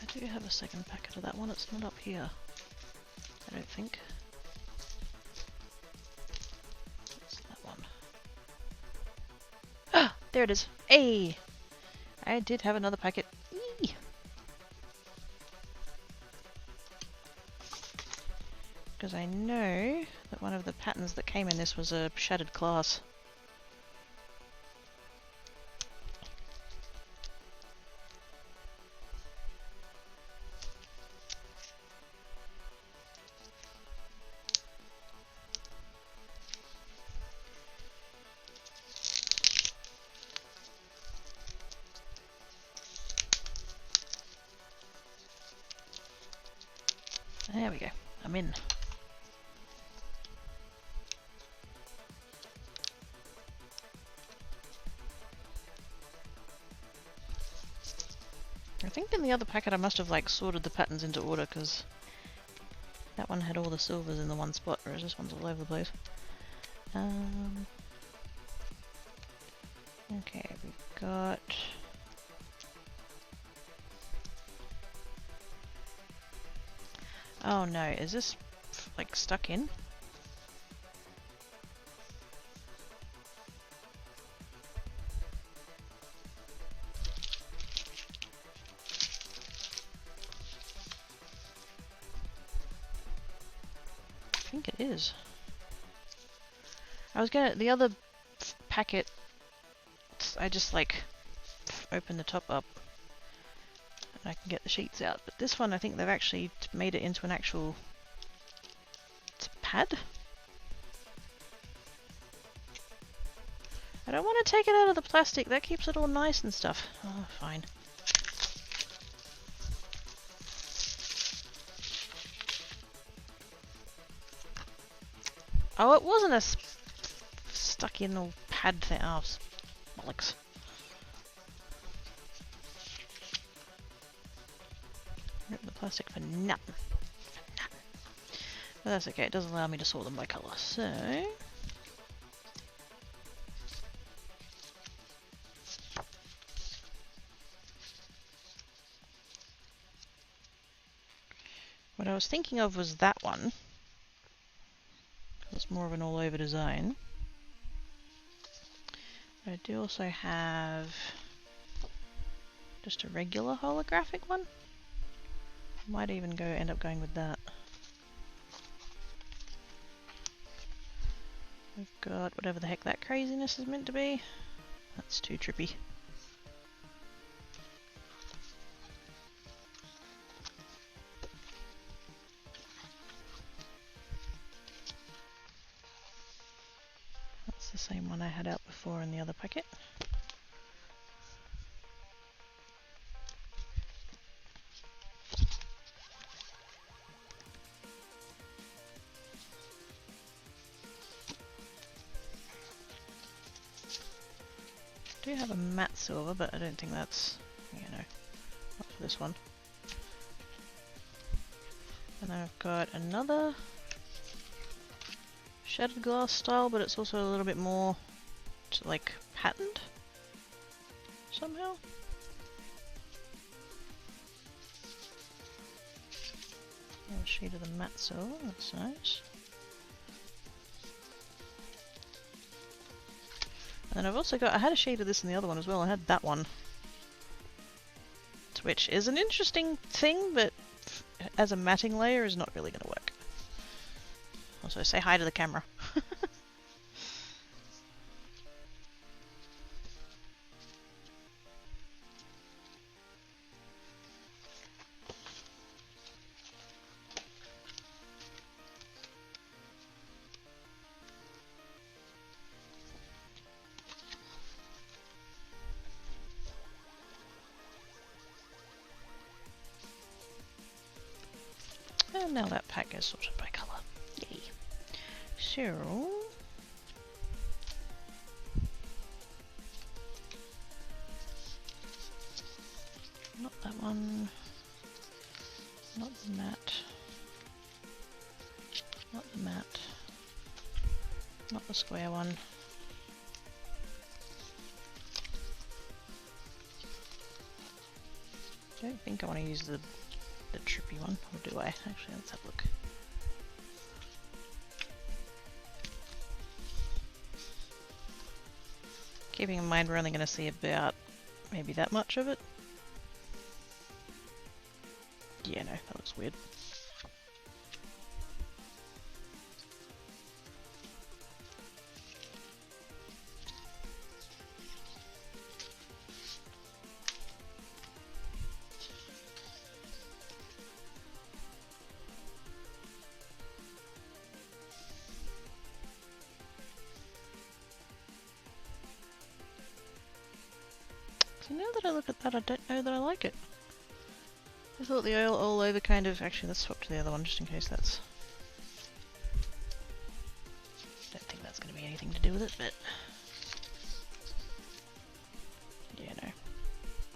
I do have a second packet of that one, it's not up here, I don't think. What's that one? Ah! There it is! Hey! I did have another packet. Eee! Because I know that one of the patterns that came in this was a shattered glass. There we go. I'm in. in the other packet I must have like sorted the patterns into order, because that one had all the silvers in the one spot, whereas this one's all over the place. Okay, we've got... Oh no, is this like stuck in? I think it is. I was gonna... the other packet, I just like open the top up and I can get the sheets out, but this one I think they've actually made it into an actual... it's a pad? I don't want to take it out of the plastic, that keeps it all nice and stuff. Oh, fine. Oh, it wasn't a stuck in little pad thing. Oh, bollocks. Rip the plastic for nothing. But that's okay, it does allow me to sort them by colour, so... what I was thinking of was that one. It's more of an all-over design. But I do also have just a regular holographic one. Might even end up going with that. We've got whatever the heck that craziness is meant to be. That's too trippy. That's the same one I had out before in the other packet. I do have a matte silver, but I don't think that's, you know, not for this one. And then I've got another shattered glass style, but it's also a little bit more like patterned somehow. A sheet of the matte silver, that's nice. And then I've also got, I had a sheet of this in the other one as well, I had that one. Which is an interesting thing, but as a matting layer is not really going to work. Also, say hi to the camera. And now that pack is sorted by colour. Yay. So... not that one. Not the matte. Not the matte. Not the square one. I don't think I want to use the trippy one, or do I? Actually, let's have a look. Keeping in mind we're only going to see about maybe that much of it. Yeah, no, that looks weird. So now that I look at that, I don't know that I like it. I thought the all over kind of... actually, let's swap to the other one just in case that's... don't think that's going to be anything to do with it, but... yeah, no.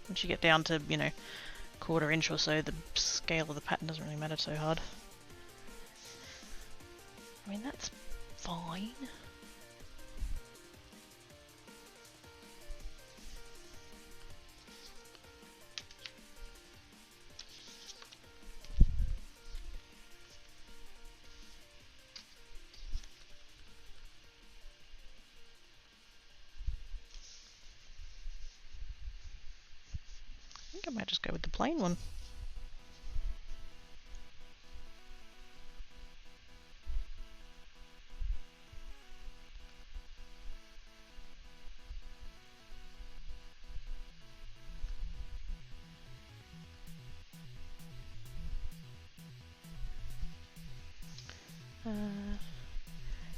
Once you get down to, you know, 1/4 inch or so, the scale of the pattern doesn't really matter so hard. I mean, that's fine. I think I might just go with the plain one.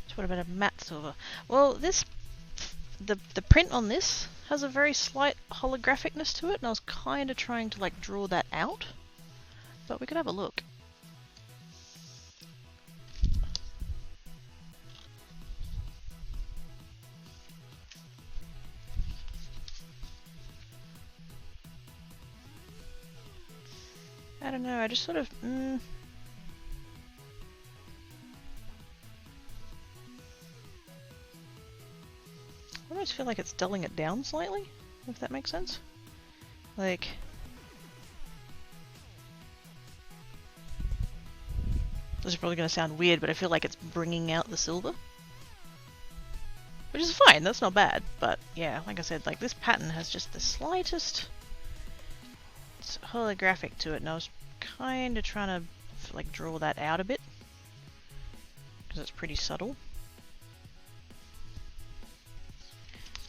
So what about a matte silver? Well, the print on this has a very slight holographicness to it, and I was kind of trying to like draw that out, but we could have a look. I don't know, I just sort of... I almost feel like it's dulling it down slightly, if that makes sense. Like... This is probably going to sound weird, but I feel like it's bringing out the silver. Which is fine, that's not bad, but yeah, like I said, like this pattern has just the slightest holographic to it, and I was kind of trying to like draw that out a bit, because it's pretty subtle.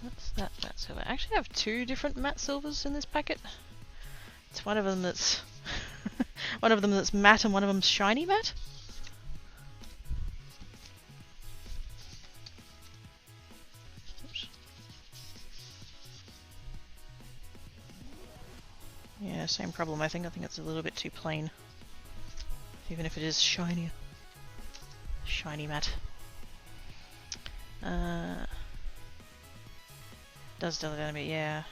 That's that matte silver. I actually have 2 different matte silvers in this packet. It's one of them that's one of them that's matte and one of them's shiny matte. Oops. Yeah, same problem. I think it's a little bit too plain, even if it is shinier. Shiny matte. Does dull it down a bit, yeah.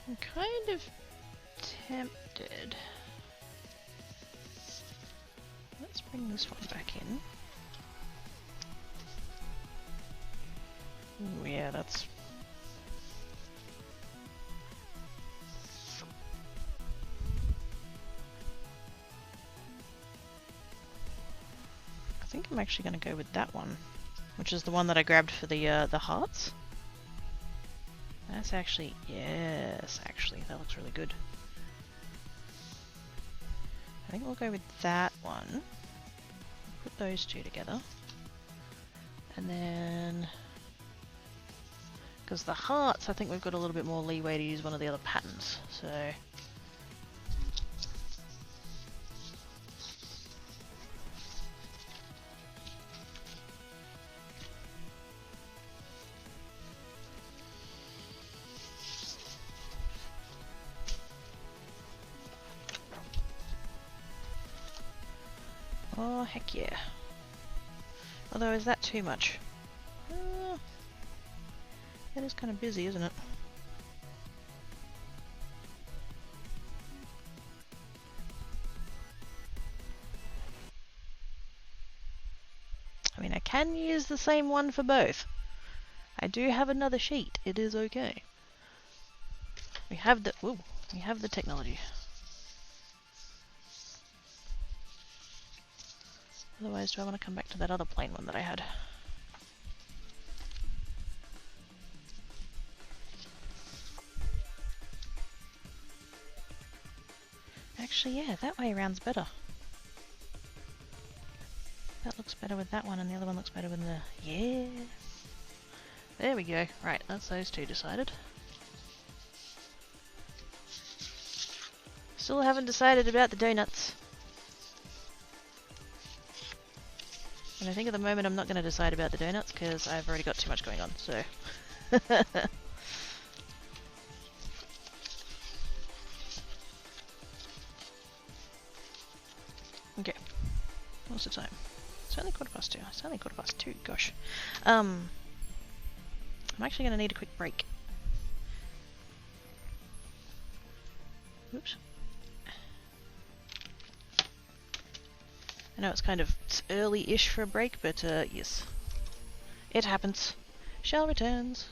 I'm kind of tempted. Let's bring this one back in. Ooh, yeah, that's... I think I'm actually going to go with that one, which is the one that I grabbed for the hearts. That's actually, yes, actually, that looks really good. I think we'll go with that one. Put those 2 together. And then, because the hearts, I think we've got a little bit more leeway to use one of the other patterns, so... Oh, heck yeah. Although, is that too much? It is kind of busy, isn't it? I mean, I can use the same one for both. I do have another sheet. It is okay. We have the technology. Otherwise, do I want to come back to that other plain one that I had? Actually, yeah, that way around's better. That looks better with that one, and the other one looks better with the... Yeah! There we go. Right, that's those 2 decided. Still haven't decided about the donuts. And I think at the moment I'm not going to decide about the donuts because I've already got too much going on, so... Okay. What's the time? It's It's only 2:15. It's only 2:15. Gosh. I'm actually going to need a quick break. Oops. I know it's early-ish for a break, but yes. It happens. Shell returns.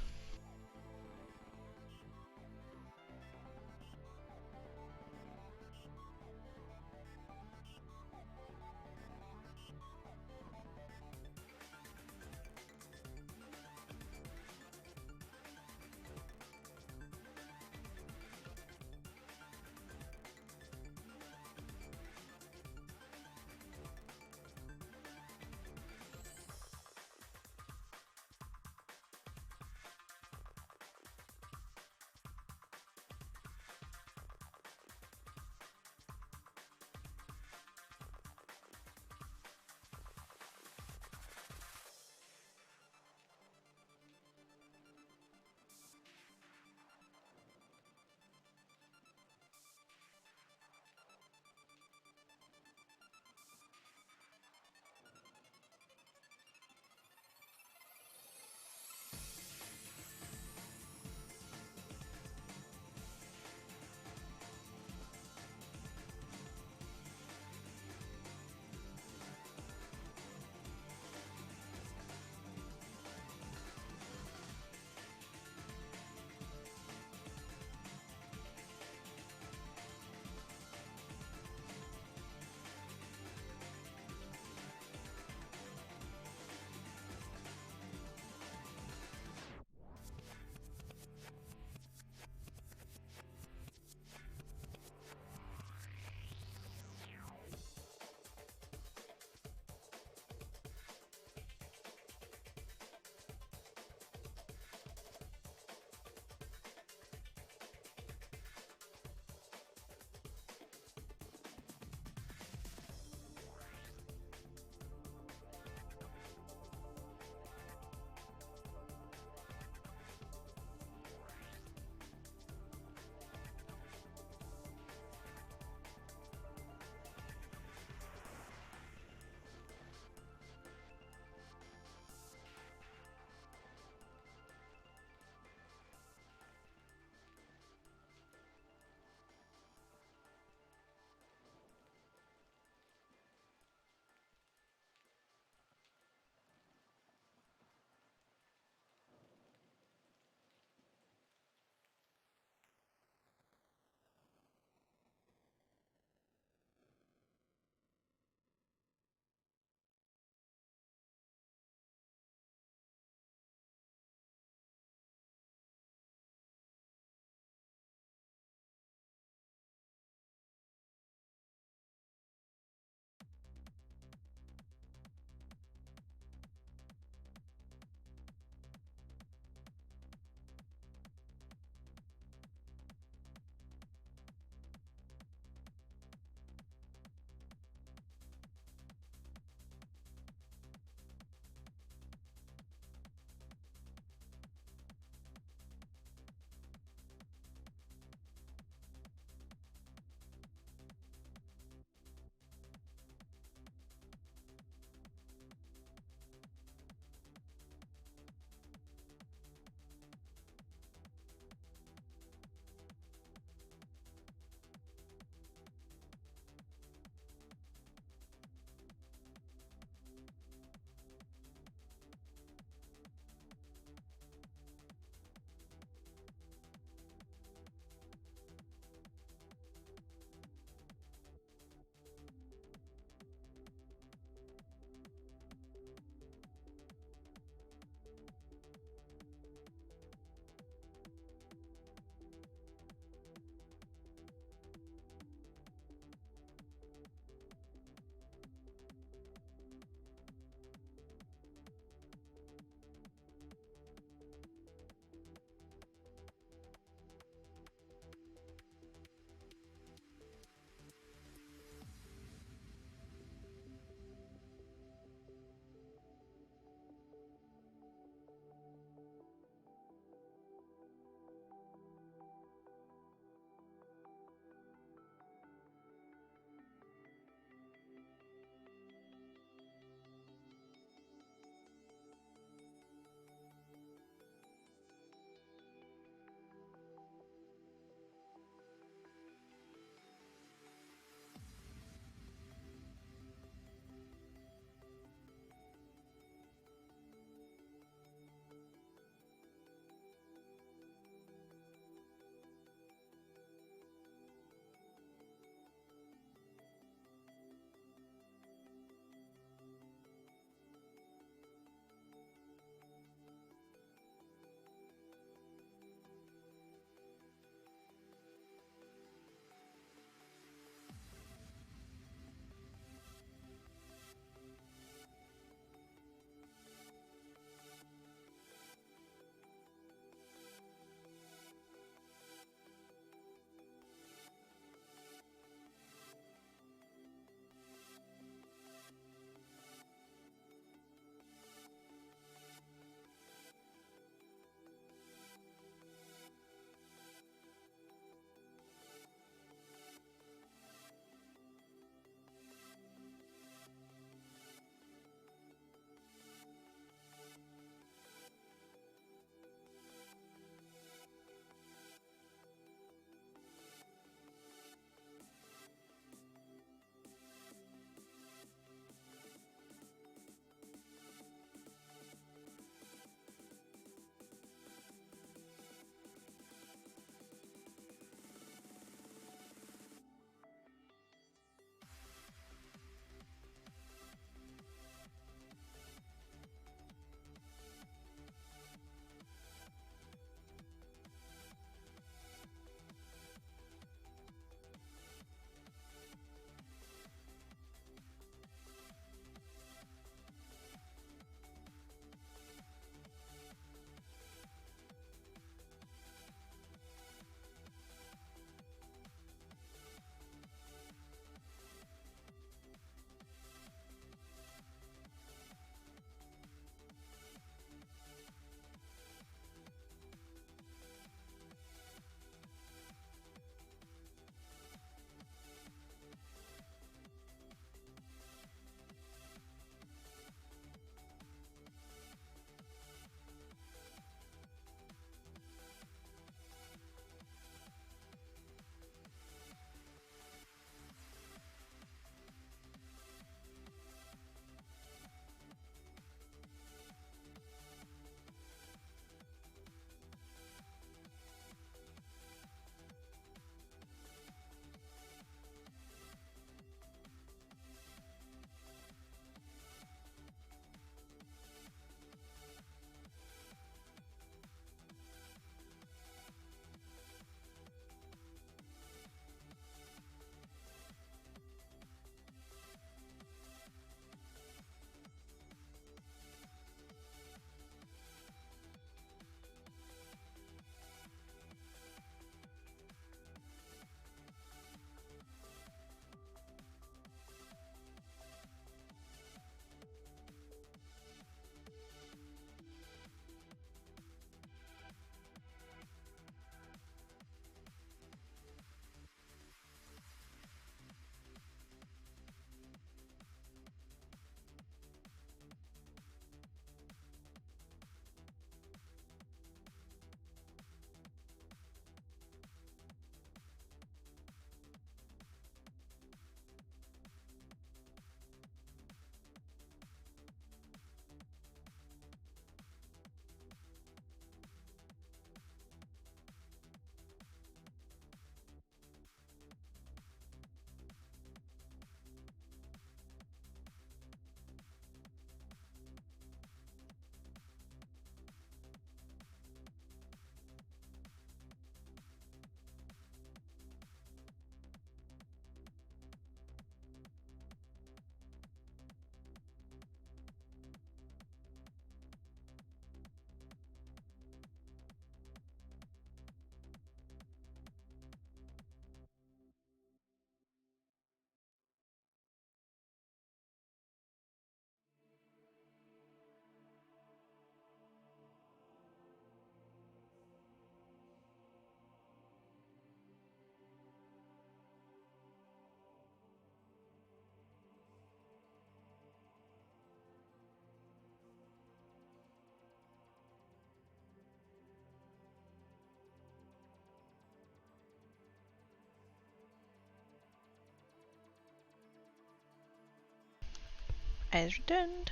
as returned.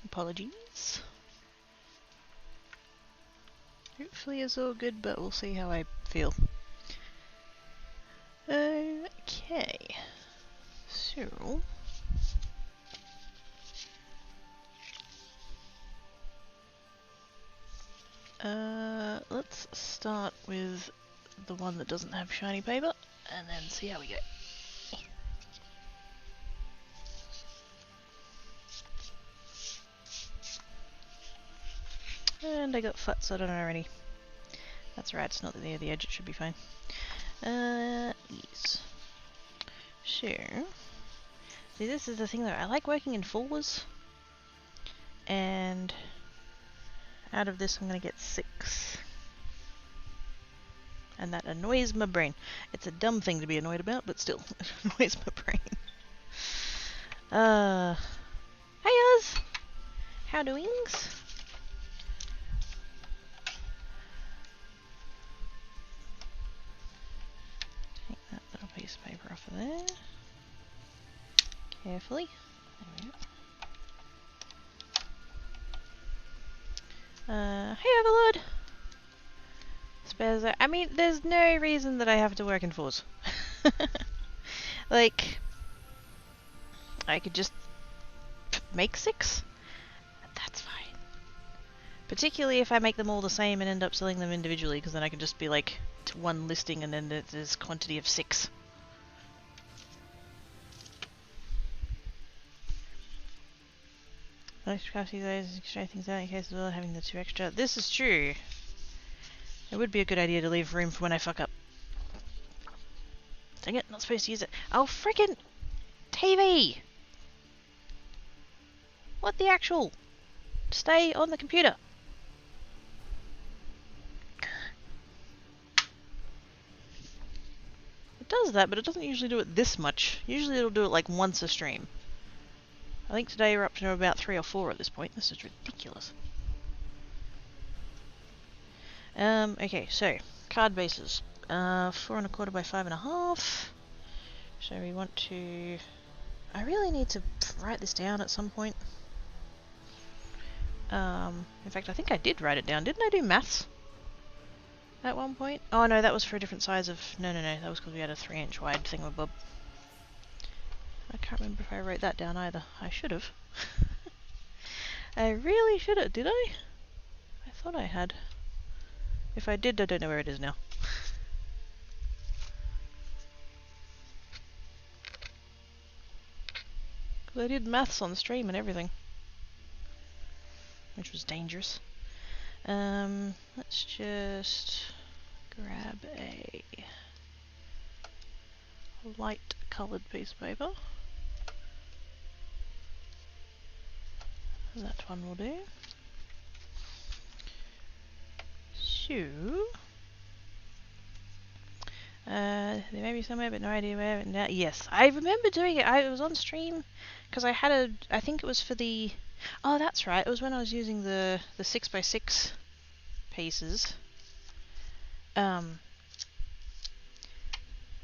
Apologies. Hopefully it's all good, but we'll see how I feel. Okay. So... let's start with the one that doesn't have shiny paper, and then see how we go. And I got futs I don't know already. That's right, it's not near the edge, it should be fine. Yes. So, see, this is the thing though, I like working in fours, and out of this I'm gonna get 6. And that annoys my brain. It's a dumb thing to be annoyed about, but still, it annoys my brain. Hey Oz! How doings? Take that little piece of paper off of there. Carefully. There we go. Hey Overlord! Spares are, I mean, there's no reason that I have to work in fours. Like, I could just make 6. That's fine. Particularly if I make them all the same and end up selling them individually, because then I can just be like, one listing and then there's quantity of 6. Let's try things out in case of having the 2 extra. This is true. It would be a good idea to leave room for when I fuck up. Dang it, not supposed to use it. Oh, frickin' TV! What the actual? Stay on the computer. It does that, but it doesn't usually do it this much. Usually it'll do it like once a stream. I think today we're up to about 3 or 4 at this point. This is ridiculous. Okay, so, card bases. 4 1/4 by 5.5. So we want to... I really need to write this down at some point. In fact, I think I did write it down. Didn't I do maths at one point? Oh no, that was for a different size of... No, that was because we had a 3-inch wide thingamabob. I can't remember if I wrote that down either. I should have. I really should have, did I? I thought I had. If I did, I don't know where it is now. Because I did maths on stream and everything. Which was dangerous. Let's just grab a light coloured piece of paper. That one will do. So, there may be somewhere, but no idea where. Now, yes, I remember doing it. I was on stream because I had a. I think it was for the. Oh, that's right. It was when I was using the 6x6 pieces. And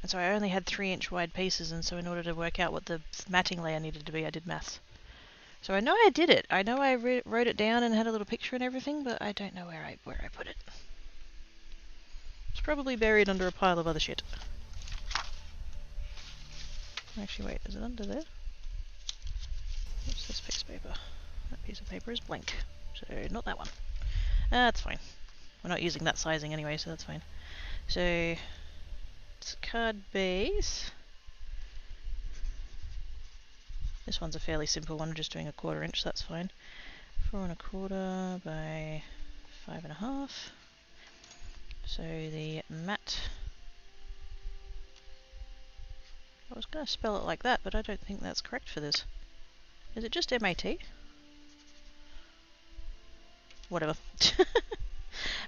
so I only had 3-inch wide pieces, and so in order to work out what the matting layer needed to be, I did maths. So I know I did it. I know I wrote it down and had a little picture and everything, but I don't know where I put it. It's probably buried under a pile of other shit. Actually, wait, is it under there? What's this piece of paper? That piece of paper is blank, so not that one. That's fine. We're not using that sizing anyway, so that's fine. So, it's card base. This one's a fairly simple one, I'm just doing a 1/4 inch, so that's fine. 4 1/4 by 5.5. So the mat. I was going to spell it like that, but I don't think that's correct for this. Is it just MAT? Whatever.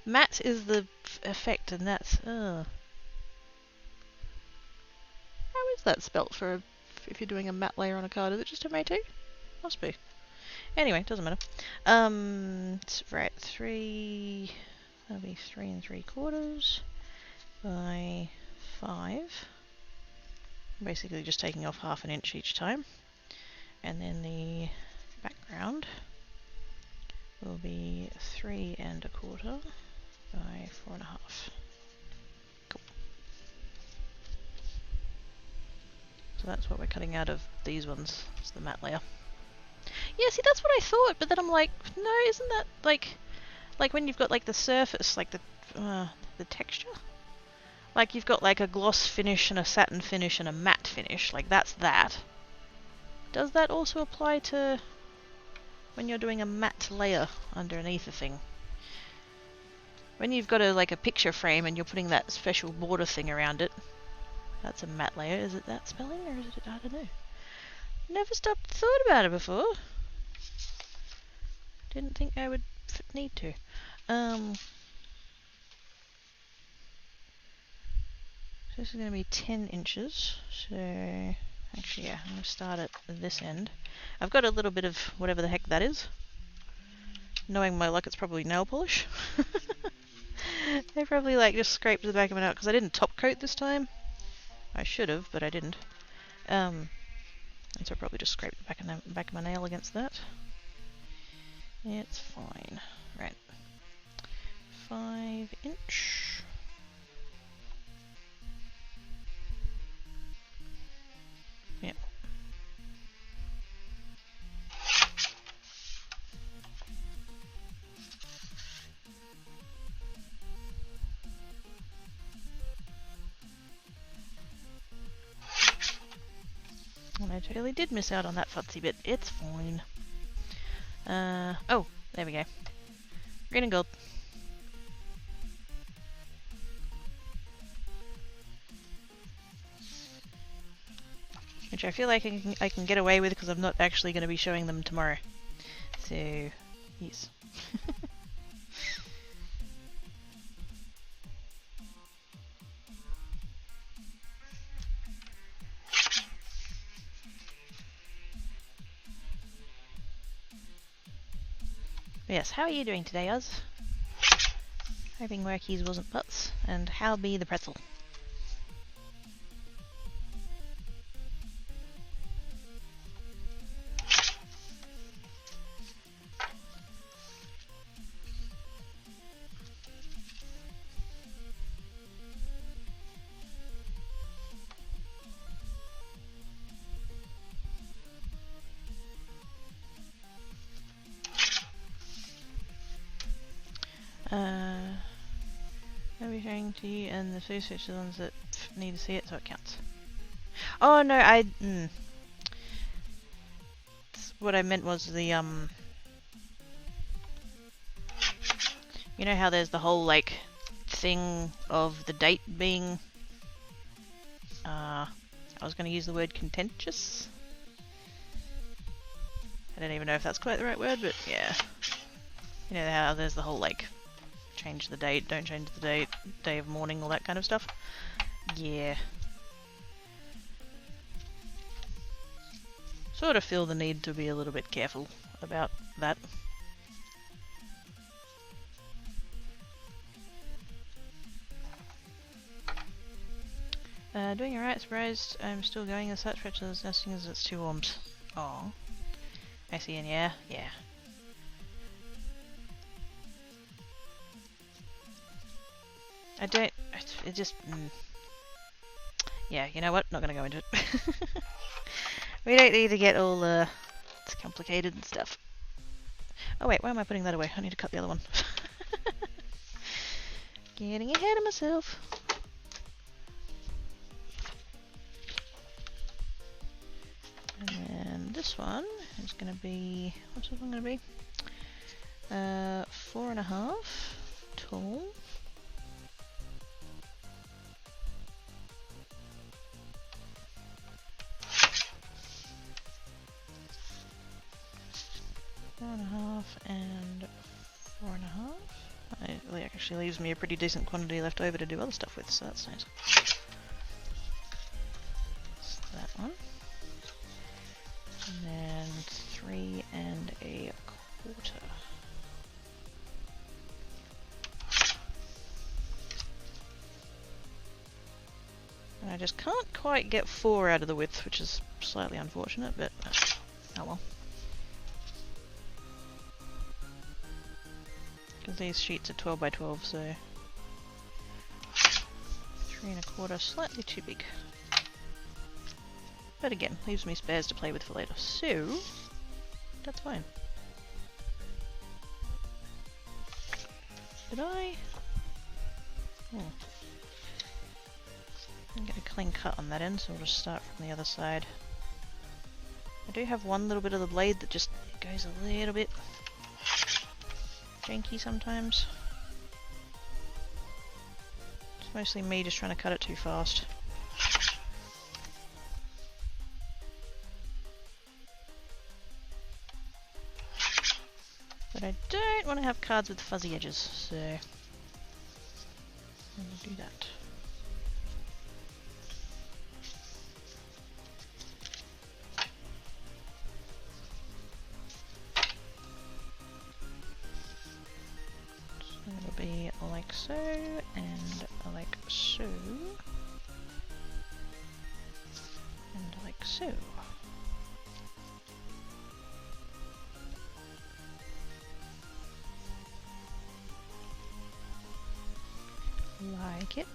Mat is the effect, and that's... How is that spelt for if you're doing a matte layer on a card? Is it just MAT? Must be. Anyway, doesn't matter. Right, 3... That'll be 3 3/4 by 5. Basically just taking off 1/2 inch each time. And then the background will be 3 1/4 by 4 1/2. Cool. So that's what we're cutting out of these ones, is the matte layer. Yeah, see, that's what I thought, but then I'm like, no, isn't that like when you've got like the surface, like the texture? Like you've got like a gloss finish and a satin finish and a matte finish, like that's that. Does that also apply to when you're doing a matte layer underneath a thing? When you've got like a picture frame and you're putting that special border thing around it, that's a matte layer. Is it that spelling or is it, I don't know. Never stopped thought about it before. Didn't think I would need to. So this is going to be 10 inches. So actually, yeah, I'm going to start at this end. I've got a little bit of whatever the heck that is. Knowing my luck, it's probably nail polish. I probably like just scraped the back of it out because I didn't top coat this time. I should have, but I didn't. And so I probably just scraped the back of my nail against that. It's fine. Right. 5 inch. Yep. And I totally did miss out on that futsy bit. It's fine. Oh, there we go. Green and gold. Which I feel like I can get away with because I'm not actually going to be showing them tomorrow. So, yes. Yes, how are you doing today, Oz? Hoping workies wasn't butts. And how be the pretzel? I'll be showing to you and the food switch are the ones that need to see it so it counts. Oh no, what I meant was the you know how there's the whole like thing of the date being I was going to use the word contentious. I don't even know if that's quite the right word, but yeah. You know how there's the whole like change the date, don't change the date, day of mourning, all that kind of stuff. Yeah. Sort of feel the need to be a little bit careful about that. Doing alright, surprised I'm still going as such, which is nesting as it's too warm. Oh. I see, and yeah. It just, yeah, you know what, not gonna go into it. We don't need to get all, it's complicated and stuff. Oh wait, why am I putting that away? I need to cut the other one. Getting ahead of myself. And then this one is gonna be, what's this one gonna be? 4 1/2 tall. And 4 1/2. It really actually leaves me a pretty decent quantity left over to do other stuff with, so that's nice. That's that one. And then 3 1/4. And I just can't quite get 4 out of the width, which is slightly unfortunate, but Oh well. Because these sheets are 12 by 12, so 3 1/4, slightly too big. But again, leaves me spares to play with for later, so that's fine. Did I? Oh. I'm get a clean cut on that end, so we'll just start from the other side. I do have one little bit of the blade that just goes a little bit janky sometimes. It's mostly me just trying to cut it too fast. But I don't want to have cards with fuzzy edges, so I'm going to do that. So it'll be like so, and like so, and like so. Like it.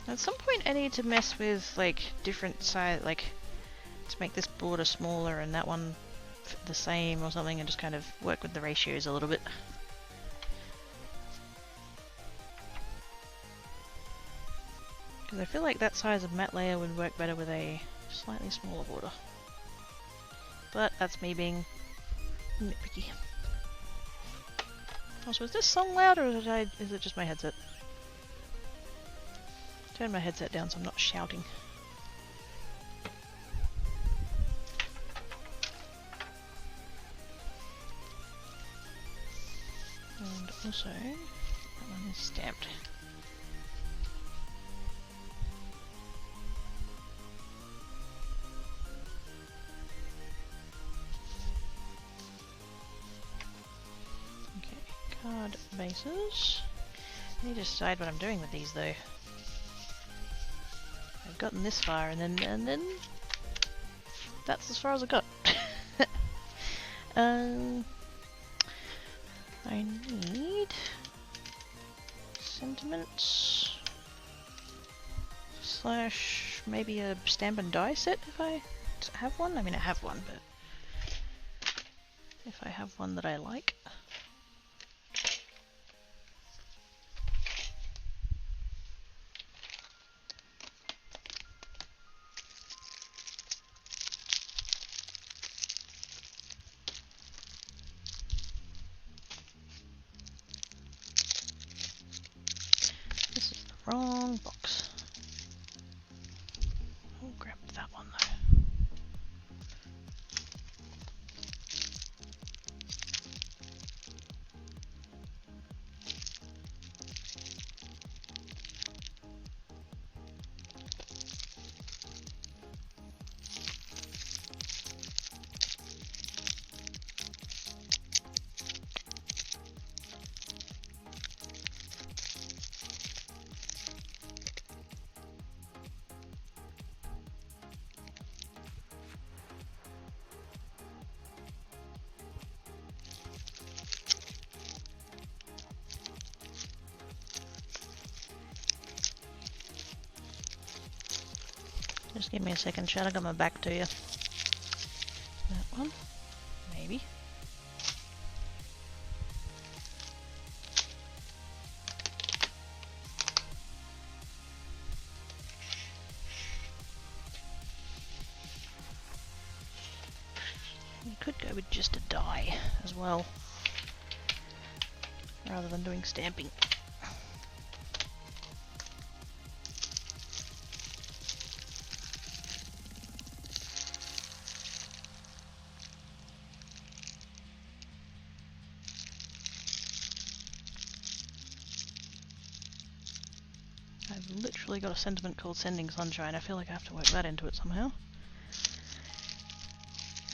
At some point I need to mess with like different size, like to make this border smaller and that one the same or something, and just kind of work with the ratios a little bit. Because I feel like that size of matte layer would work better with a slightly smaller border. But that's me being nitpicky. Also, is this song loud, or is it just my headset? Turn my headset down so I'm not shouting. And also, that one is stamped. Okay, card bases. I need to decide what I'm doing with these though. I've gotten this far, and then that's as far as I got. I need sentiments slash maybe a stamp and die set if I have one. I mean, I have one, but if I have one that I like. Wrong box. I'll grab that one though. Just give me a second, chat. I got my back to you. That one, maybe. You could go with just a die as well, rather than doing stamping. I've literally got a sentiment called Sending Sunshine. I feel like I have to work that into it somehow.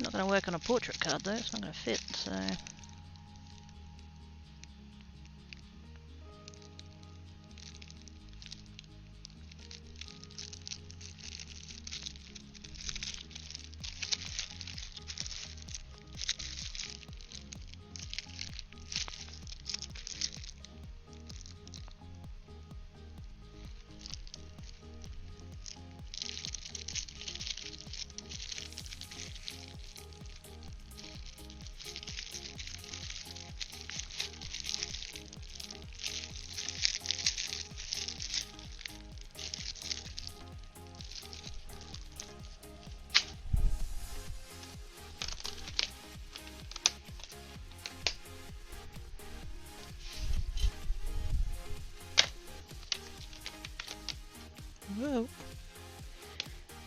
Not going to work on a portrait card though, it's not going to fit, so...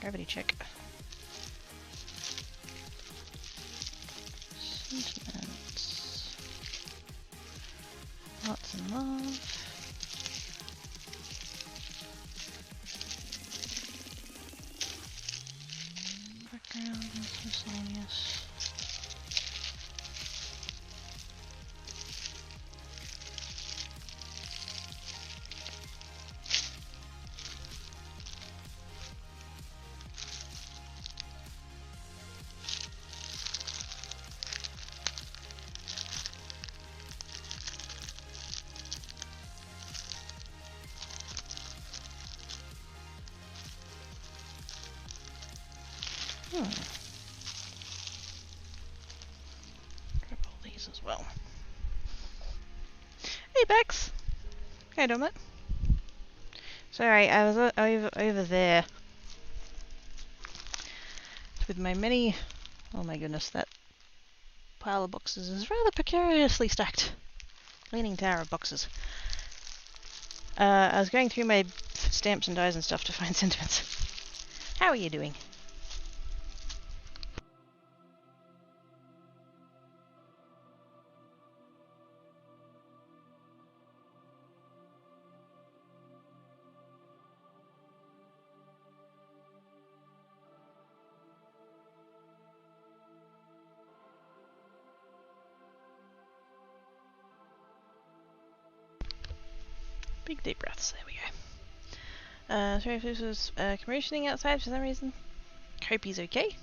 Gravity check. Sentiments. Lots and love. Background miscellaneous. Grab all these as well. Hey Bex! How you doing, mate? Sorry, I was over there with my many... Oh my goodness, that pile of boxes is rather precariously stacked. Leaning tower of boxes. I was going through my stamps and dies and stuff to find sentiments. How are you doing? Big deep breaths, there we go. Sorry if this was commotioning outside for some reason. Hope he's okay.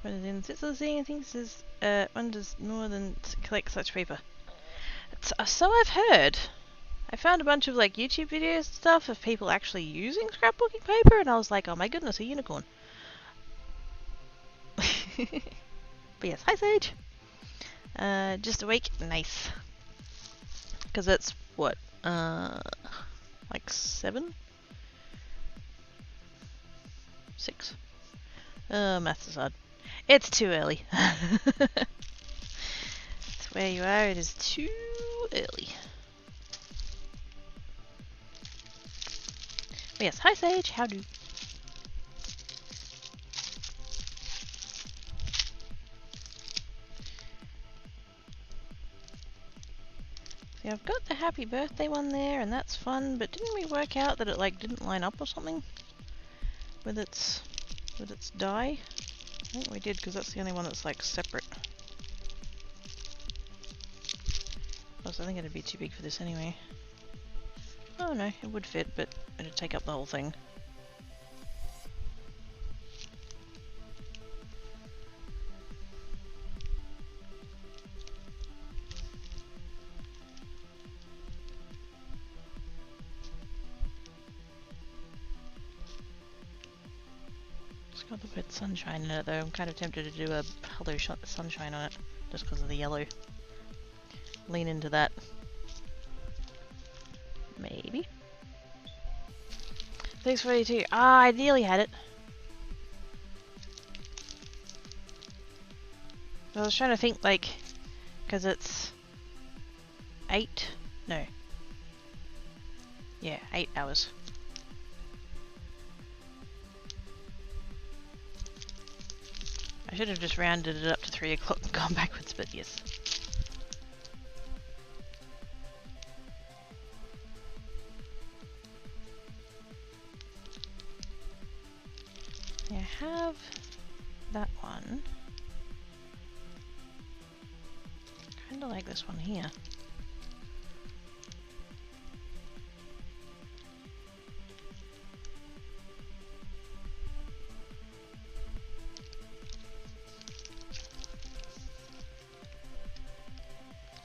Rather than Sitzler seeing anything, this is one does more than collect such paper. So I've heard. I found a bunch of like YouTube videos and stuff of people actually using scrapbooking paper, and I was like, oh my goodness, a unicorn. But yes, hi Sage. Just awake, nice. Because it's what, like 7? 6? Maths is hard. It's too early. It's where you are, it is too early. But yes, hi Sage, how do? See, I've got the happy birthday one there, and that's fun, but didn't we work out that it like didn't line up or something with its die? I think we did, because that's the only one that's like separate. Plus, I think it'd be too big for this anyway. Oh no, it would fit, but it'd take up the whole thing. It's got a bit of sunshine in it though. I'm kind of tempted to do a hello sunshine on it, just because of the yellow. Lean into that. Maybe. Thanks for you too. Ah, I nearly had it. I was trying to think like, because it's 8, no. Yeah, 8 hours. I should have just rounded it up to 3 o'clock and gone backwards, but yes. I have that one. Kinda like this one here.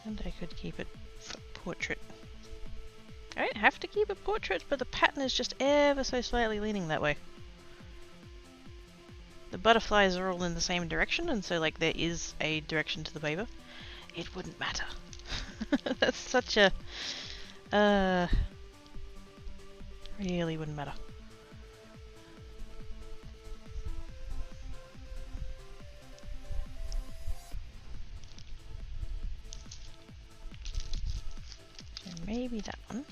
And I could keep it for portrait. I don't have to keep it portrait, but the pattern is just ever so slightly leaning that way. The butterflies are all in the same direction, and so like there is a direction to the paper. It wouldn't matter. That's such a... really wouldn't matter. So maybe that one.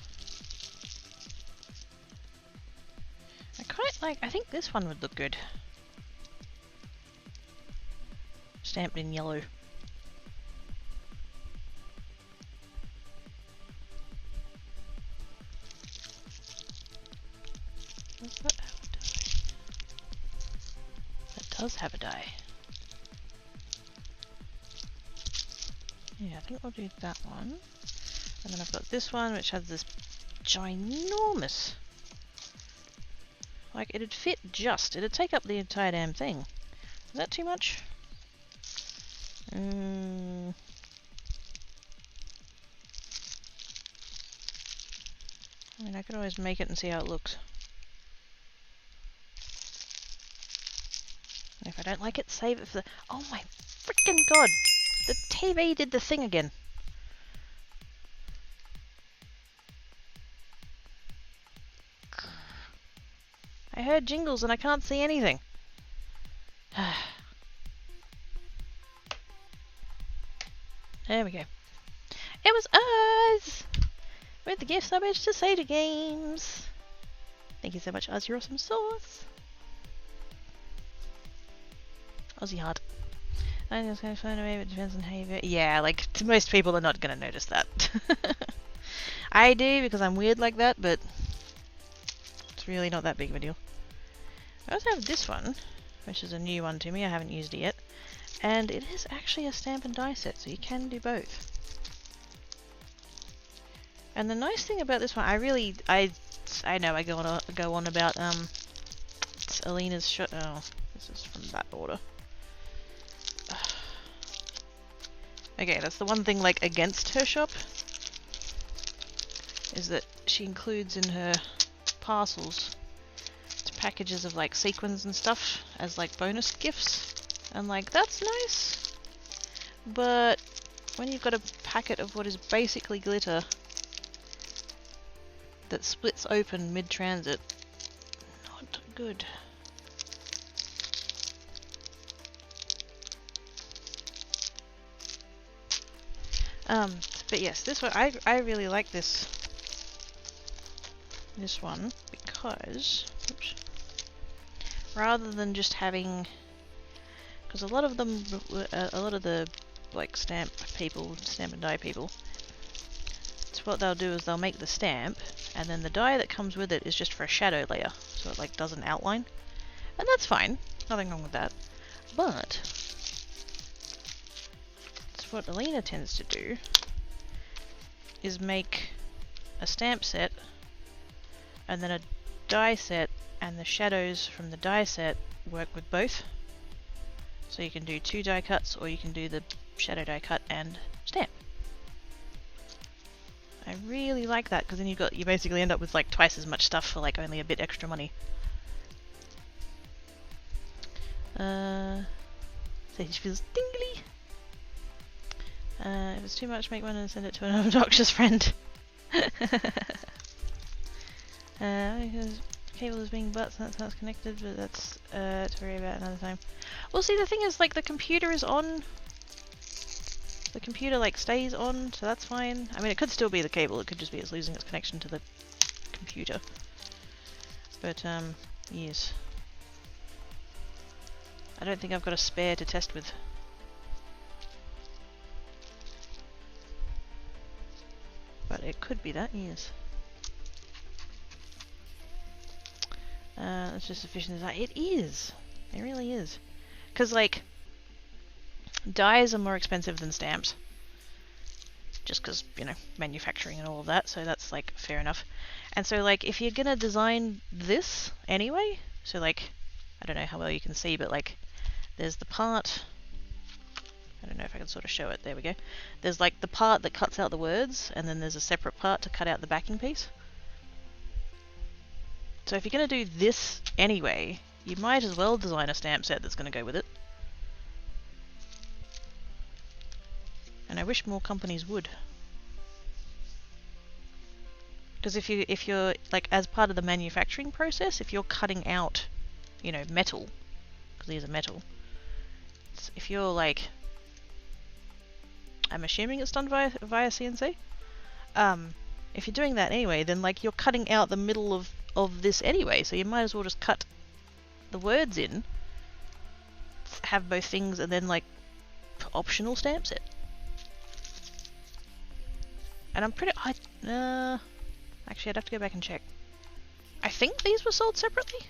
I quite like, I think this one would look good. Stamped in yellow. Does that have a die? That does have a die. Yeah, I think we'll do that one. And then I've got this one, which has this ginormous... Like, it'd fit just. It'd take up the entire damn thing. Is that too much? I mean, I could always make it and see how it looks. And if I don't like it, save it for the... Oh my freaking god! The TV did the thing again. I heard jingles and I can't see anything. There we go. It was us! With the gift subbage to Sage Games. Thank you so much, Oz. You're awesome sauce. Aussie heart. I'm just going to find a way, but it depends on how you... Yeah, like, most people are not going to notice that. I do, because I'm weird like that, but... It's really not that big of a deal. I also have this one, which is a new one to me. I haven't used it yet. And it is actually a stamp and die set, so you can do both. And the nice thing about this one, I know I go on about Alina's shop. Oh, this is from that order. Okay, that's the one thing like against her shop, is that she includes in her parcels packages of like sequins and stuff as like bonus gifts, and like that's nice, but when you've got a packet of what is basically glitter that splits open mid-transit, not good. But yes, this one I really like this one because, oops, rather than just having, because a lot of the like stamp and die people, it's what they'll do is they'll make the stamp and then the die that comes with it is just for a shadow layer, so it like does an outline, and that's fine, nothing wrong with that. But it's what Alina tends to do is make a stamp set and then a die set, and the shadows from the die set work with both. So you can do 2 die cuts, or you can do the shadow die cut and stamp. I really like that, because then you basically end up with like twice as much stuff for like only a bit extra money. Sage feels tingly. If it's too much, make one and send it to an obnoxious friend. Because cable is being butts, that's how it's connected, but that's to worry about another time. Well, see, the thing is, like, the computer is on. The computer, like, stays on, so that's fine. I mean, it could still be the cable, it could just be it's losing its connection to the computer. But, yes. I don't think I've got a spare to test with. But it could be that, yes. It's just efficient as that. It is! It really is. Because, like, dies are more expensive than stamps. Just because, you know, manufacturing and all of that, so that's, like, fair enough. And so, like, if you're gonna design this anyway, so, like, I don't know how well you can see, but, like, there's the part... I don't know if I can sort of show it. There we go. There's like the part that cuts out the words, and then there's a separate part to cut out the backing piece. So if you're going to do this anyway, you might as well design a stamp set that's going to go with it. And I wish more companies would. Because if you're like, as part of the manufacturing process, if you're cutting out, you know, metal, because these are metal, if you're like, I'm assuming it's done via CNC. If you're doing that anyway, then like you're cutting out the middle of this anyway, so you might as well just cut the words in, have both things, and then like optional stamp set. And I'm pretty... actually, I'd have to go back and check. I think these were sold separately.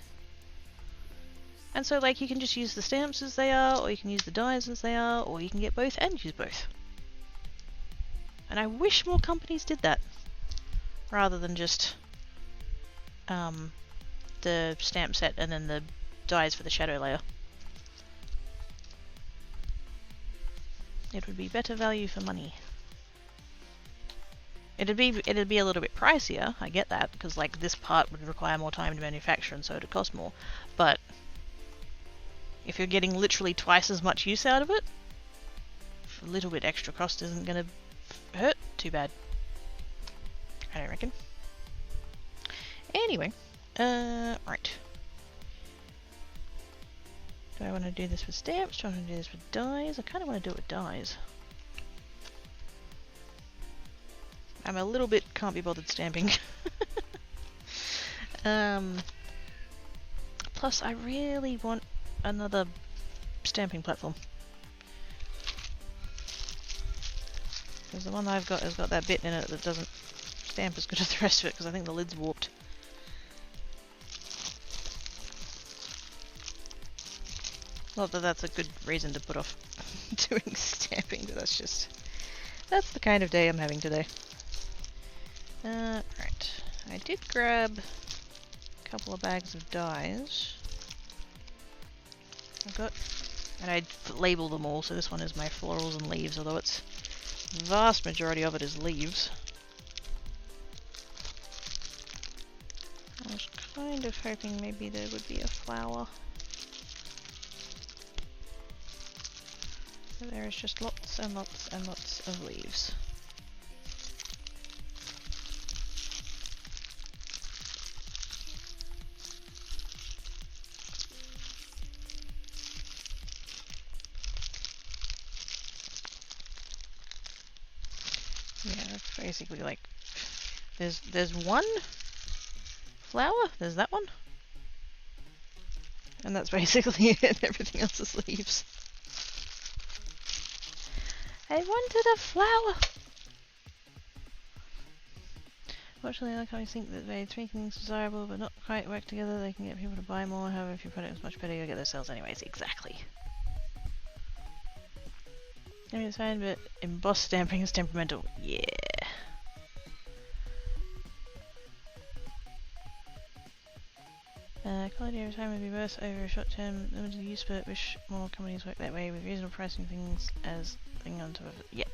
And so, like, you can just use the stamps as they are, or you can use the dies as they are, or you can get both and use both. And I wish more companies did that, rather than just the stamp set and then the dies for the shadow layer. It would be better value for money. It'd be a little bit pricier, I get that, because like this part would require more time to manufacture and so it'd cost more. But if you're getting literally twice as much use out of it, a little bit extra cost isn't going to hurt too bad, I don't reckon. Anyway, right. Do I want to do this with stamps? Do I want to do this with dies? I kind of want to do it with dies. I'm a little bit can't be bothered stamping. Plus, I really want another stamping platform. Because the one I've got has got that bit in it that doesn't stamp as good as the rest of it, because I think the lid's warped. Not that that's a good reason to put off doing stamping, but that's the kind of day I'm having today. Right. I did grab a couple of bags of dies. And I labeled them all, so this one is my florals and leaves, although the vast majority of it is leaves. I was kind of hoping maybe there would be a flower. But there is just lots and lots and lots of leaves. Yeah, that's basically like there's one flower, there's that one. And that's basically it, everything else is leaves. I wanted a flower! Fortunately, I always think that they make things desirable but not quite work together. They can get people to buy more, however if your product is much better you'll get those sales anyways. Exactly. I mean, it's fine, but embossed stamping is temperamental. Yeah. Quality over time would be worse over a short term limited use, but wish more companies work that way with reasonable pricing things as thing on top of it. Yep.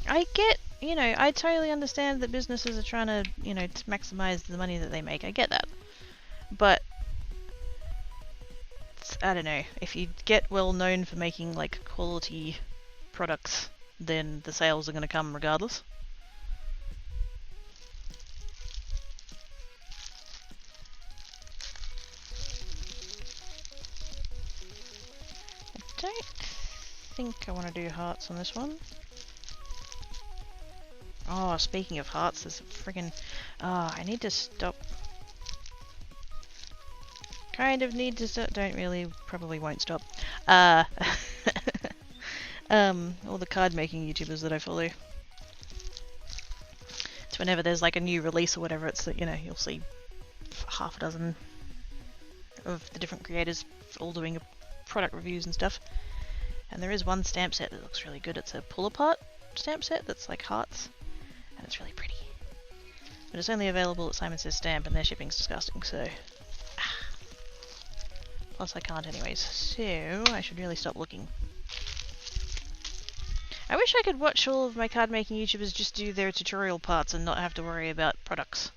I get, I totally understand that businesses are trying to, to maximize the money that they make. I get that. But I don't know, if you get well known for making like quality products, then the sales are going to come regardless. I don't think I want to do hearts on this one. Oh, speaking of hearts, there's a friggin'... I need to stop. Kind of need to stop. Don't really, probably won't stop. All the card making YouTubers that I follow. It's whenever there's like a new release or whatever, it's that, you'll see half a dozen of the different creators all doing product reviews and stuff. And there is one stamp set that looks really good. It's a pull-apart stamp set that's like hearts. And it's really pretty. But it's only available at Simon Says Stamp and their shipping's disgusting, so... Plus I can't anyways, so I should really stop looking. I wish I could watch all of my card making YouTubers just do their tutorial parts and not have to worry about products.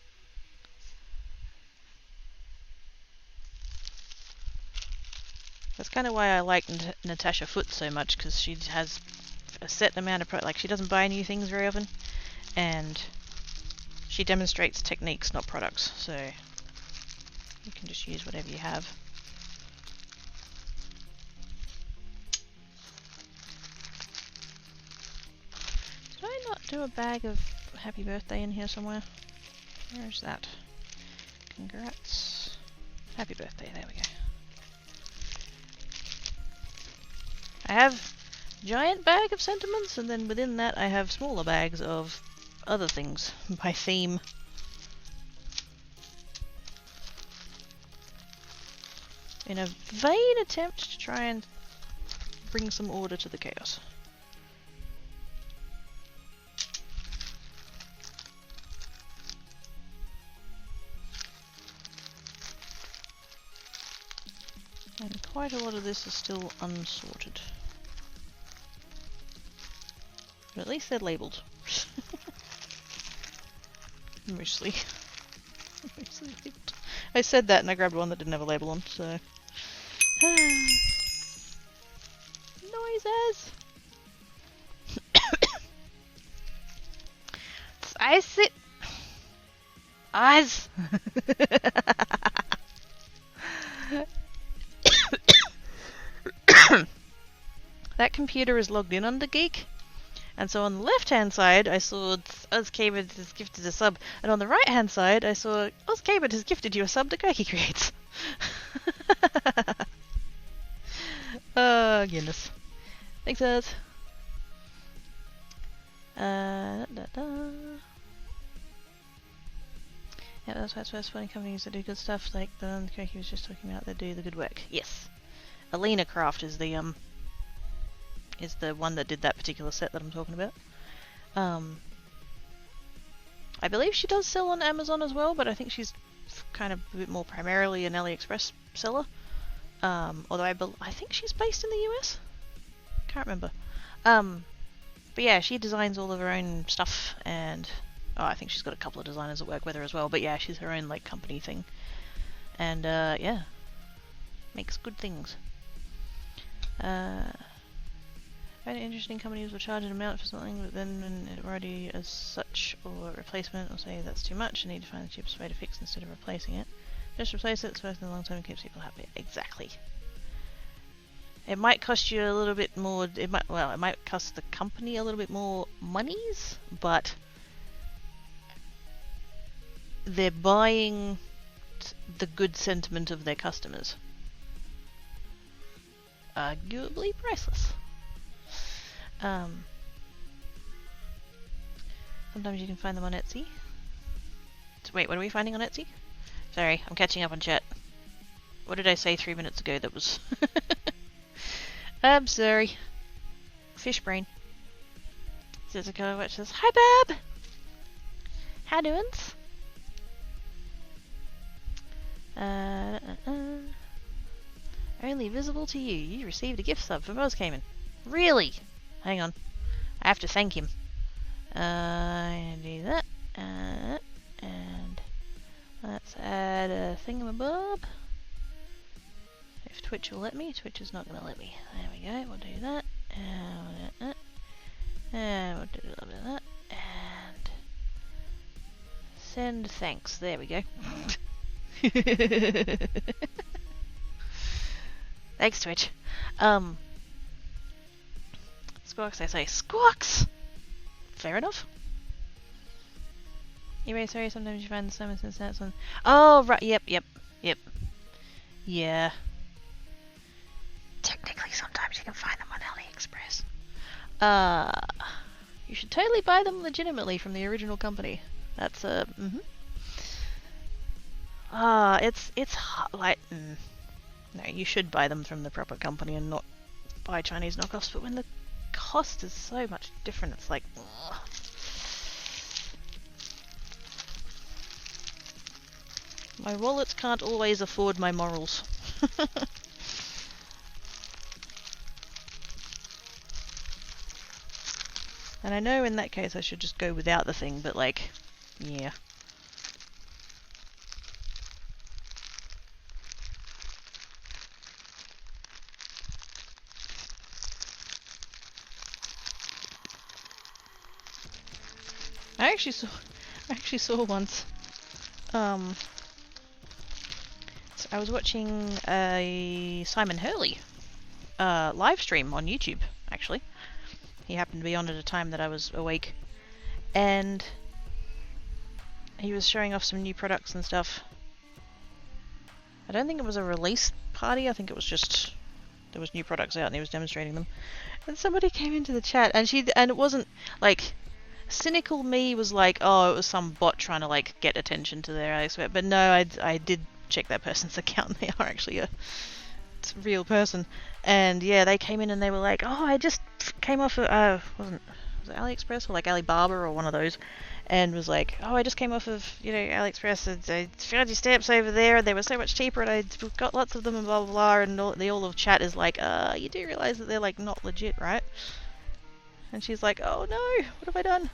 That's kind of why I like Natasha Foote so much, because she has a set amount of like she doesn't buy new things very often, and she demonstrates techniques, not products, so you can just use whatever you have. Did I not do a bag of Happy Birthday in here somewhere? Where is that? Congrats. Happy birthday, there we go. I have a giant bag of sentiments, and then within that I have smaller bags of other things by theme. In a vain attempt to try and bring some order to the chaos. And quite a lot of this is still unsorted. But at least they're labelled. Mostly. Mostly labelled. I said that and I grabbed one that didn't have a label on, so... Noises! I sit... Eyes! That computer is logged in under Geek, and so on the left-hand side I saw Ozcabert has gifted a sub, and on the right-hand side I saw Ozcabert has gifted you a sub to Geki Creates. Oh goodness. Thanks, Oz. Yeah, that's why it's first funny companies that do good stuff like the one Geki was just talking about that do the good work. Yes. Alina Craft is the one that did that particular set that I'm talking about. I believe she does sell on Amazon as well, but I think she's kind of a bit more primarily an AliExpress seller. Although I think she's based in the US. Can't remember. But yeah, she designs all of her own stuff, and I think she's got a couple of designers that work with her as well. But yeah, she's her own like company thing, and yeah, makes good things. Find it interesting companies will charge an amount for something, but then when it already as such or replacement will say that's too much, you need to find the cheapest way to fix instead of replacing it. Just replace it, it's worth in the long term and keeps people happy. Exactly. It might cost you a little bit more, it might cost the company a little bit more monies, but they're buying the good sentiment of their customers. Arguably priceless. Sometimes you can find them on Etsy. So wait, what are we finding on Etsy? Sorry, I'm catching up on chat. What did I say 3 minutes ago that was... I'm sorry. Fish brain. Says a girl which says, "Hi Bab! How doin's?" Only visible to you. You received a gift sub from Ozcayman. Really? Hang on. I have to thank him. I do that. And let's add a thingamabob. If Twitch will let me. Twitch is not going to let me. There we go. We'll do that. And we'll do a little bit of that. And send thanks. There we go. Thanks, Twitch. Squawks, I say. Squawks! Fair enough. Anyway, sorry, sometimes you find the summons and stats on... Oh, right, yep. Yeah. Technically, sometimes you can find them on AliExpress. You should totally buy them legitimately from the original company. That's, it's like... No, you should buy them from the proper company and not buy Chinese knockoffs, but when the cost is so much different, it's like... Ugh. My wallet can't always afford my morals. And I know in that case I should just go without the thing, but like, yeah. I actually saw once. So I was watching a Simon Hurley live stream on YouTube, actually. He happened to be on at a time that I was awake. And he was showing off some new products and stuff. I don't think it was a release party. I think it was just there was new products out and he was demonstrating them. And somebody came into the chat and it wasn't like cynical me was like, oh, it was some bot trying to like get attention to their AliExpress. But no, I did check that person's account. They are actually a real person. And yeah, they came in and they were like, oh, I just came off of was it AliExpress or like Alibaba or one of those, and was like, oh, I just came off of AliExpress and I found your stamps over there and they were so much cheaper and I got lots of them and blah blah blah. And all of chat is like, you do realize that they're like not legit, right? And she's like, oh no, what have I done?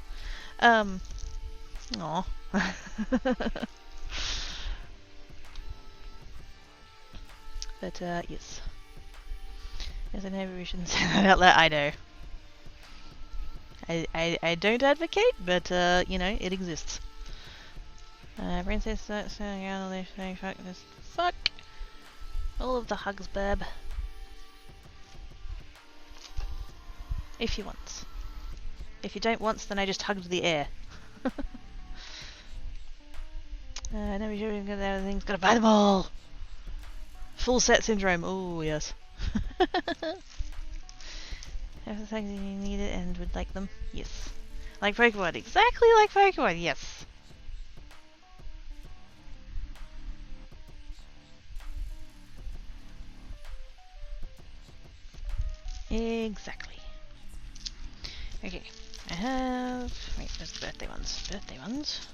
Aw. But yes. Yes, I know we shouldn't say that out loud. I know. I don't advocate, but it exists. Princess saying out there saying fuck this. Fuck all of the hugs, bab. If you want. If you don't want, then I just hugged the air. Never sure we've got everything's gotta buy them all. Full set syndrome. Oh yes. Everything you need it and would like them. Yes. Like Pokemon. Exactly like Pokemon. Yes. Exactly. Okay. I have... Wait, there's the birthday ones. Birthday ones.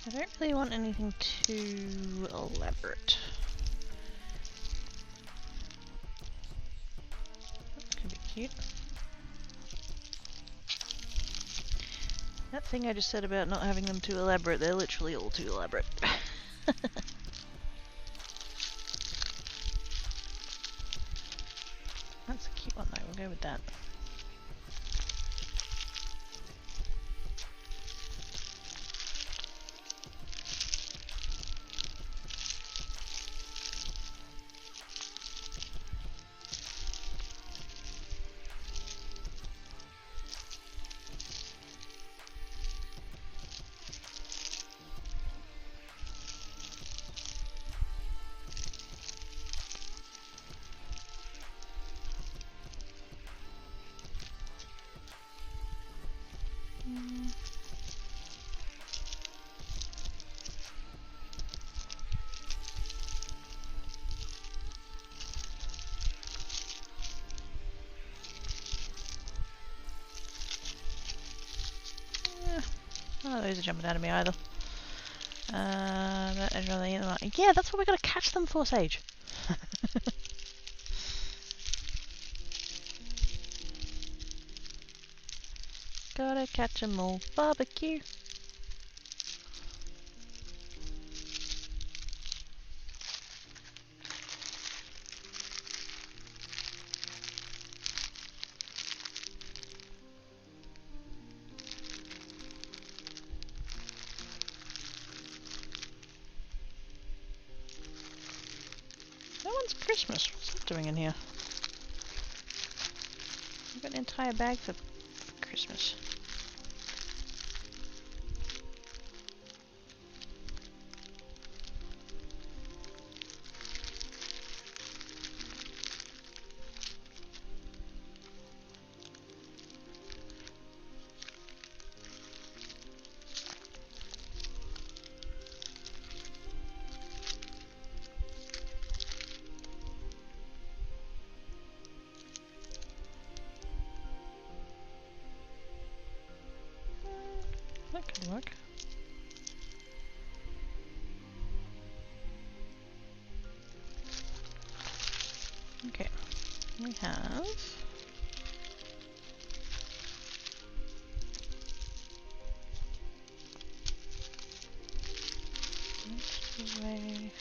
I don't really want anything too elaborate. That could be cute. That thing I just said about not having them too elaborate, they're literally all too elaborate. That's a cute one though, we'll go with that. None of those are jumping out of me either. But I'd rather eat them. Yeah, that's what we gotta catch them for, Sage. Gotta catch 'em all. Barbecue. That one's Christmas. What's that doing in here? I've got an entire bag for Christmas. That could work. Okay, we have this way.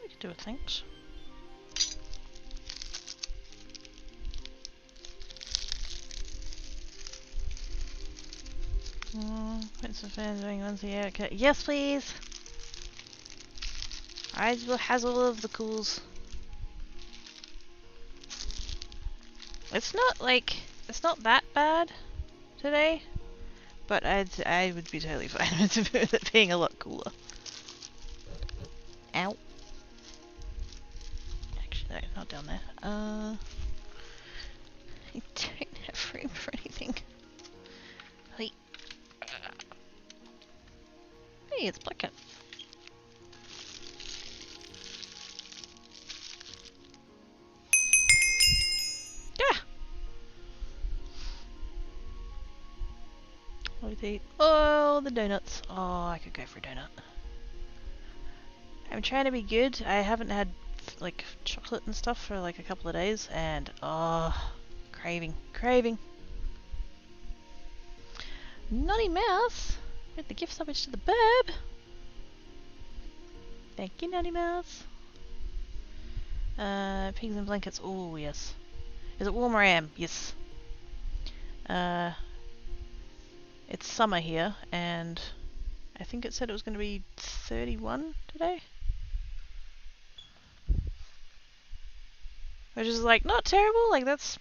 We could do it, thanks. Prince of fans doing once a year. Okay. Yes, please. I will hassle of the cools. It's not like it's not that bad today, but I would be totally fine with it being a lot cooler. Ow. Actually, no, not down there. I don't have room for anything. Hey, hey, it's Black Cat. Yeah. What to eat? Oh, the donuts. Oh, I could go for a donut. I'm trying to be good. I haven't had like chocolate and stuff for like a couple of days, and oh, craving. Naughty Mouse with the gift sandwich to the burb. Thank you, Naughty Mouse. Pigs and blankets. Oh yes. Is it warm where I am? Yes. It's summer here, and I think it said it was going to be 31 today. Which is like not terrible, like that's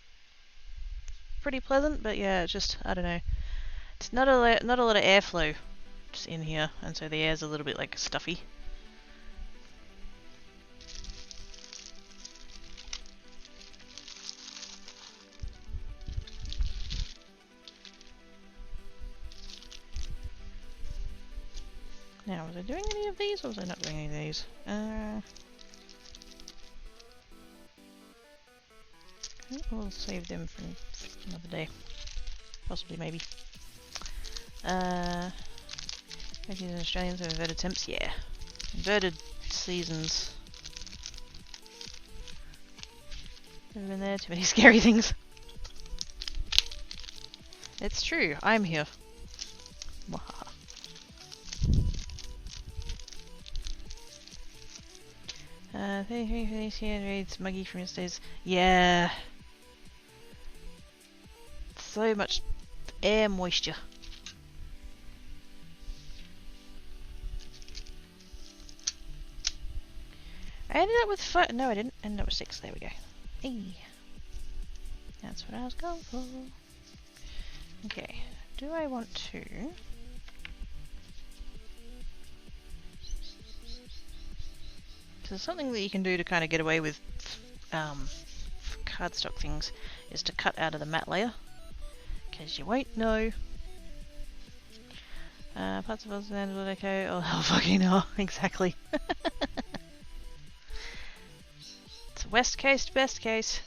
pretty pleasant, but yeah, it's just, I don't know. It's not a lot of airflow just in here, and so the air's a little bit like stuffy. Now, was I doing any of these, or was I not doing any of these? We'll save them for another day. Possibly, maybe. Maybe the Australians have inverted temps? Yeah. Inverted seasons. Never been there, too many scary things. It's true, I'm here. Wahaha. It's muggy from yesterday's. Yeah. So much air moisture. I ended up with 5. No, I didn't. I ended up with 6. There we go. Hey. That's what I was going for. Okay. Do I want to... So something that you can do to kind of get away with cardstock things is to cut out of the matte layer, because you won't know. Parts of us and will okay. Oh hell fucking hell, exactly. It's west coast, best case.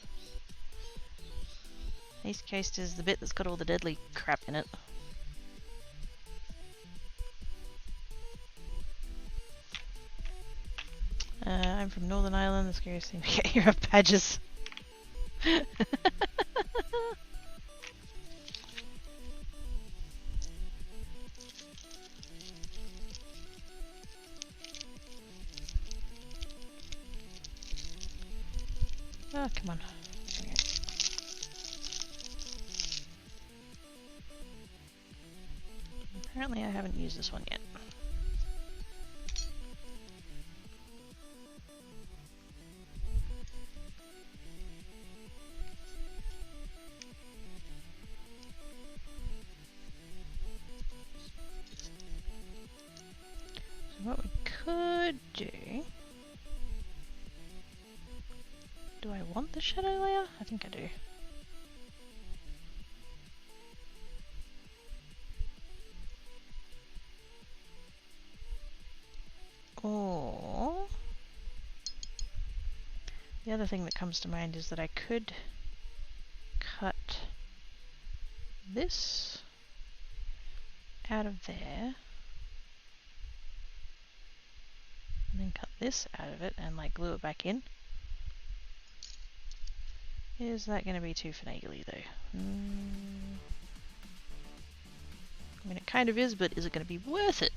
East coast is the bit that's got all the deadly crap in it. I'm from Northern Ireland, the scariest thing we get here are badgers. Oh, come on. Okay. Apparently I haven't used this one yet. What we could do... Do I want the shadow layer? I think I do. Or... The other thing that comes to mind is that I could cut this out of there. And then cut this out of it and like glue it back in. Is that going to be too finagly though? I mean it kind of is, but is it going to be worth it?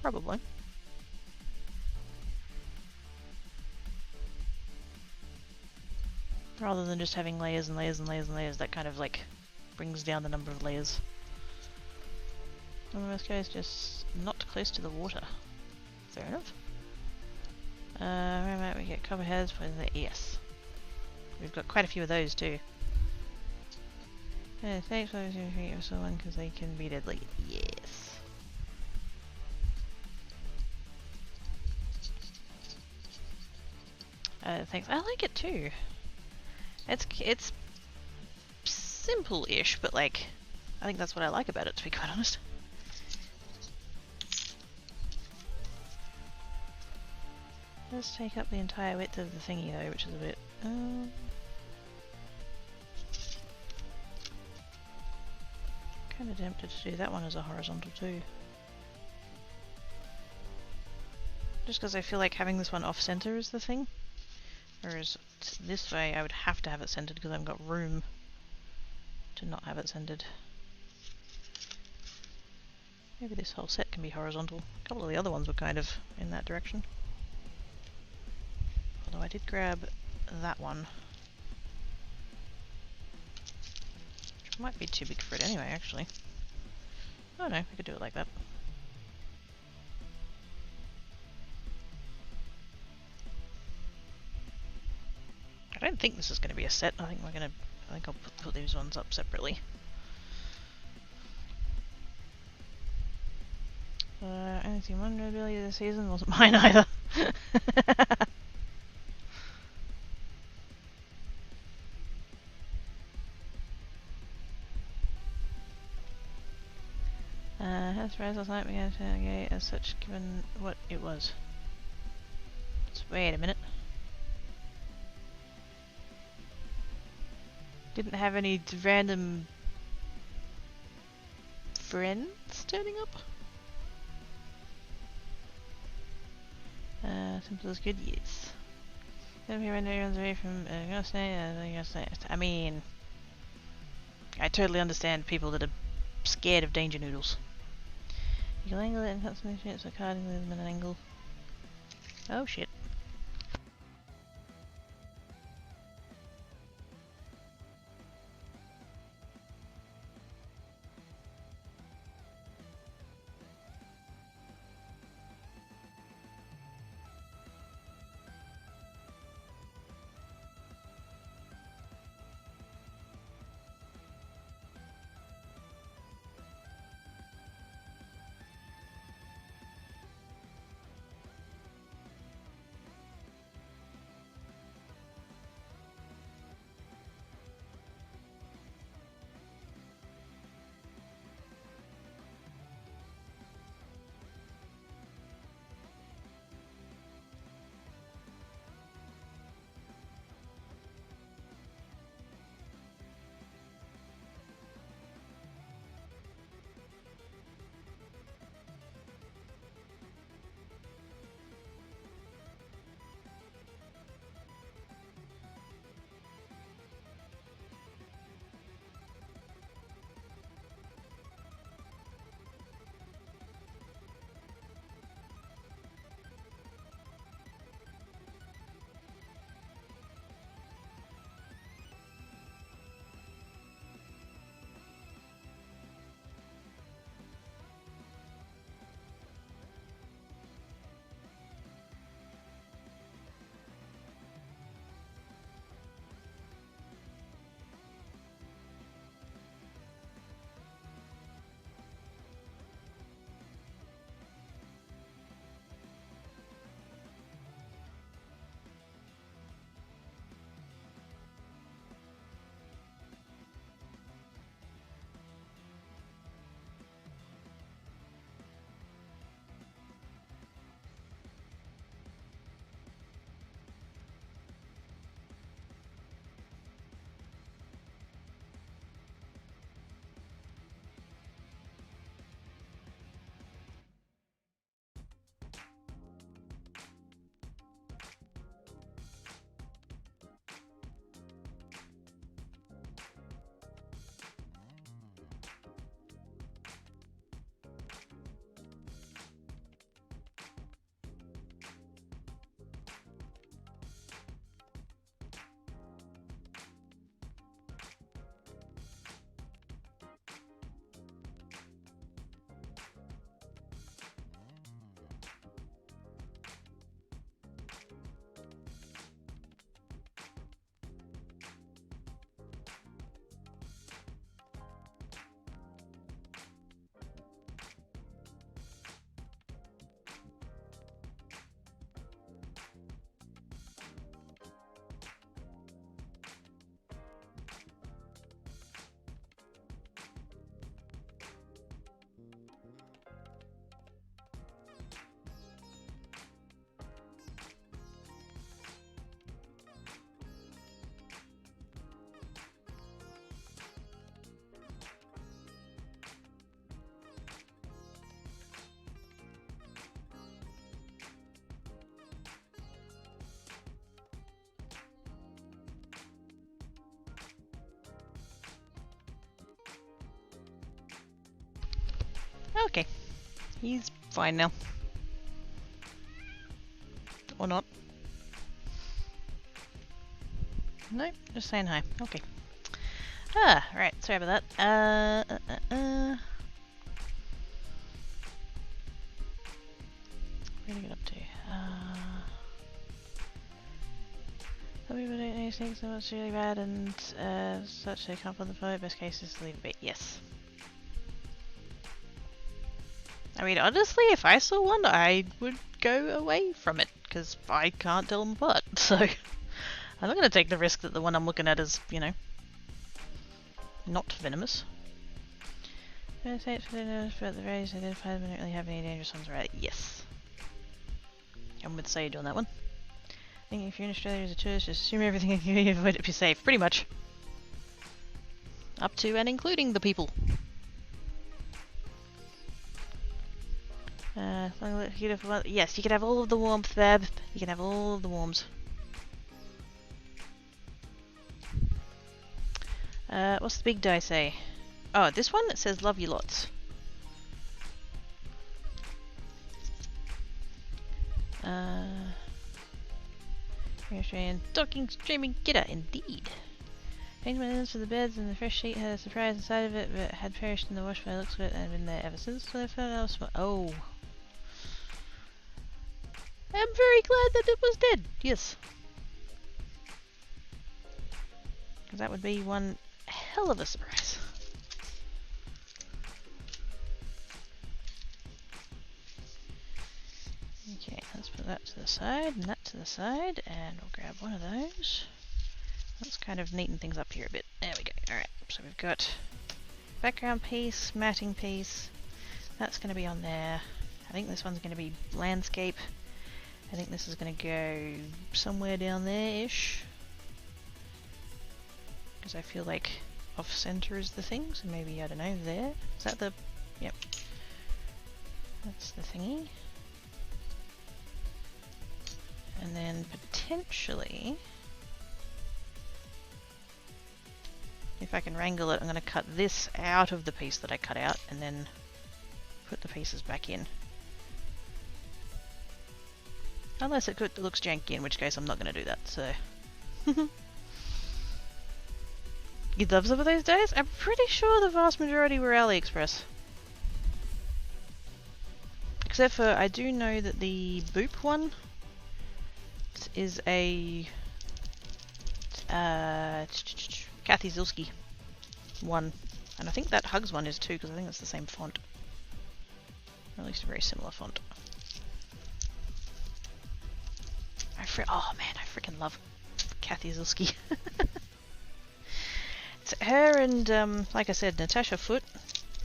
Probably. Rather than just having layers and layers and layers and layers, that kind of like brings down the number of layers. Well, this guy's just not close to the water. Fair enough. Where might we get copperheads for the yes. We've got quite a few of those too. Thanks for your someone because they can be deadly. Yes. Thanks. I like it too. It's simple-ish, but like I think that's what I like about it, to be quite honest. Let's take up the entire width of the thingy though, which is a bit... kind of tempted to do that one as a horizontal too. Just because I feel like having this one off-center is the thing. Whereas this way I would have to have it centered because I haven't got room to not have it centered. Maybe this whole set can be horizontal. A couple of the other ones were kind of in that direction. Although I did grab that one. Which might be too big for it anyway, actually. Oh no, I could do it like that. I don't think this is going to be a set. I think I'll put these ones up separately. Anything wonder ability this season wasn't mine either. Has rise last night began to navigate as such given what it was. Let's wait a minute. Didn't have any random friends turning up? Simple as good, yes. Then we run everyone's away from I mean, I totally understand people that are scared of danger noodles. You can angle it and cut some shit so card and move them at an angle. Oh shit. Okay. He's fine now. Or not. Nope, just saying hi. Okay. Ah, right, sorry about that. Where did I get up to? Some people don't know things so much really bad and such they can't put the flow. Best case is to leave a bit. Yes. I mean, honestly, if I saw one, I would go away from it, because I can't tell them apart, so I'm not going to take the risk that the one I'm looking at is, you know, not venomous. But the rays identified we don't really have any dangerous ones, right? Yes. I'm with Sage on that one. I think if you're in Australia as a tourist, just assume everything you can avoid it if you're safe, pretty much. Up to and including the people. Yes, you can have all of the warmth, Beb. You can have all of the warms. What's the big die say? Oh, this one? It says love you lots. Australian docking streaming getter, indeed. Changed my lens for the beds and the fresh sheet had a surprise inside of it, but had perished in the wash by the looks of it and been there ever since. So I found out oh. I'm very glad that it was dead, yes. Because that would be one hell of a surprise. Okay, let's put that to the side and that to the side, and we'll grab one of those. Let's kind of neaten things up here a bit. There we go. Alright, so we've got background piece, matting piece. That's going to be on there. I think this one's going to be landscape. I think this is going to go somewhere down there-ish. Because I feel like off-center is the thing, so maybe, I don't know, there? Is that the... Yep. That's the thingy. And then potentially... if I can wrangle it, I'm going to cut this out of the piece that I cut out and then put the pieces back in. Unless it looks janky, in which case I'm not going to do that, so... You'd love some of those days? I'm pretty sure the vast majority were AliExpress. Except for, I do know that the Boop one is a... Kathy Zilski one. And I think that Hugs one is too, because I think it's the same font. Or at least a very similar font. Oh man, I freaking love Kathy Zilski. It's her and, like I said, Natasha Foote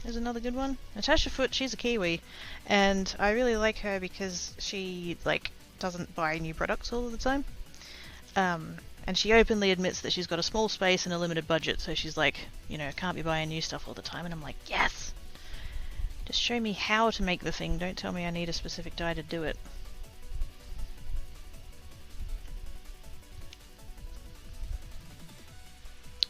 is another good one. Natasha Foote, she's a Kiwi, and I really like her because she, like, doesn't buy new products all of the time. And she openly admits that she's got a small space and a limited budget, so she's like, you know, can't be buying new stuff all the time, and I'm like, yes! Just show me how to make the thing, don't tell me I need a specific dye to do it.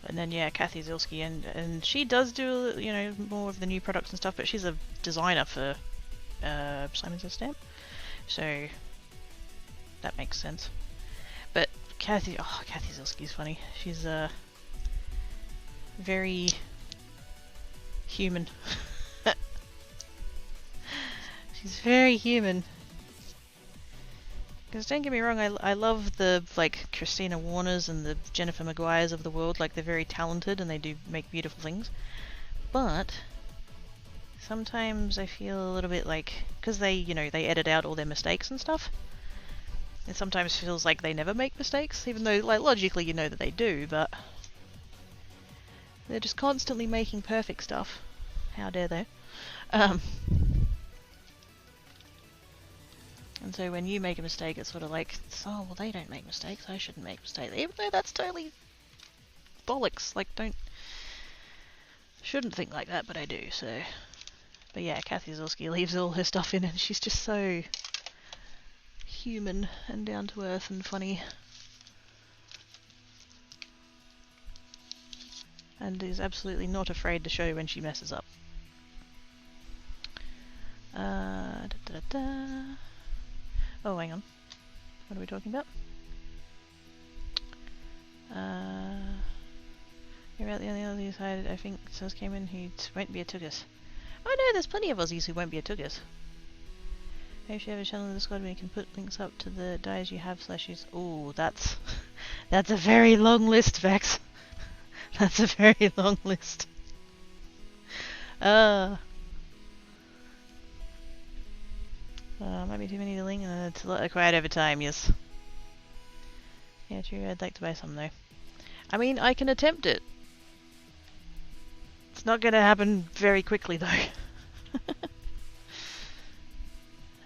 And then yeah, Kathy Zilski, and she does do, you know, more of the new products and stuff, but she's a designer for Simon Says Stamp, so that makes sense. But Kathy Zilski's funny. She's very human. She's very human. Because don't get me wrong, I love the, like, Christina Warners and the Jennifer Maguires of the world, like, they're very talented and they do make beautiful things. But sometimes I feel a little bit like, because they, you know, they edit out all their mistakes and stuff, it sometimes feels like they never make mistakes, even though, like, logically you know that they do, but they're just constantly making perfect stuff. How dare they? And so when you make a mistake, it's sort of like, oh, well, they don't make mistakes, I shouldn't make mistakes. Even though that's totally bollocks. Like, shouldn't think like that, but I do, so. But yeah, Kathy Zilski leaves all her stuff in, and she's just so human and down to earth and funny. And is absolutely not afraid to show when she messes up. Oh, hang on. What are we talking about? You're about the only Aussie side I think Sus came in who won't be a Tugas. Oh no, there's plenty of Aussies who won't be a Tugas. Maybe you should have a channel in the squad where you can put links up to the dies you have /use. Oh, that's a very long list, Vex. That's a very long list. Might be too many to link and it's a lot acquired over time, yes. Yeah, true, I'd like to buy some though. I mean, I can attempt it. It's not going to happen very quickly though.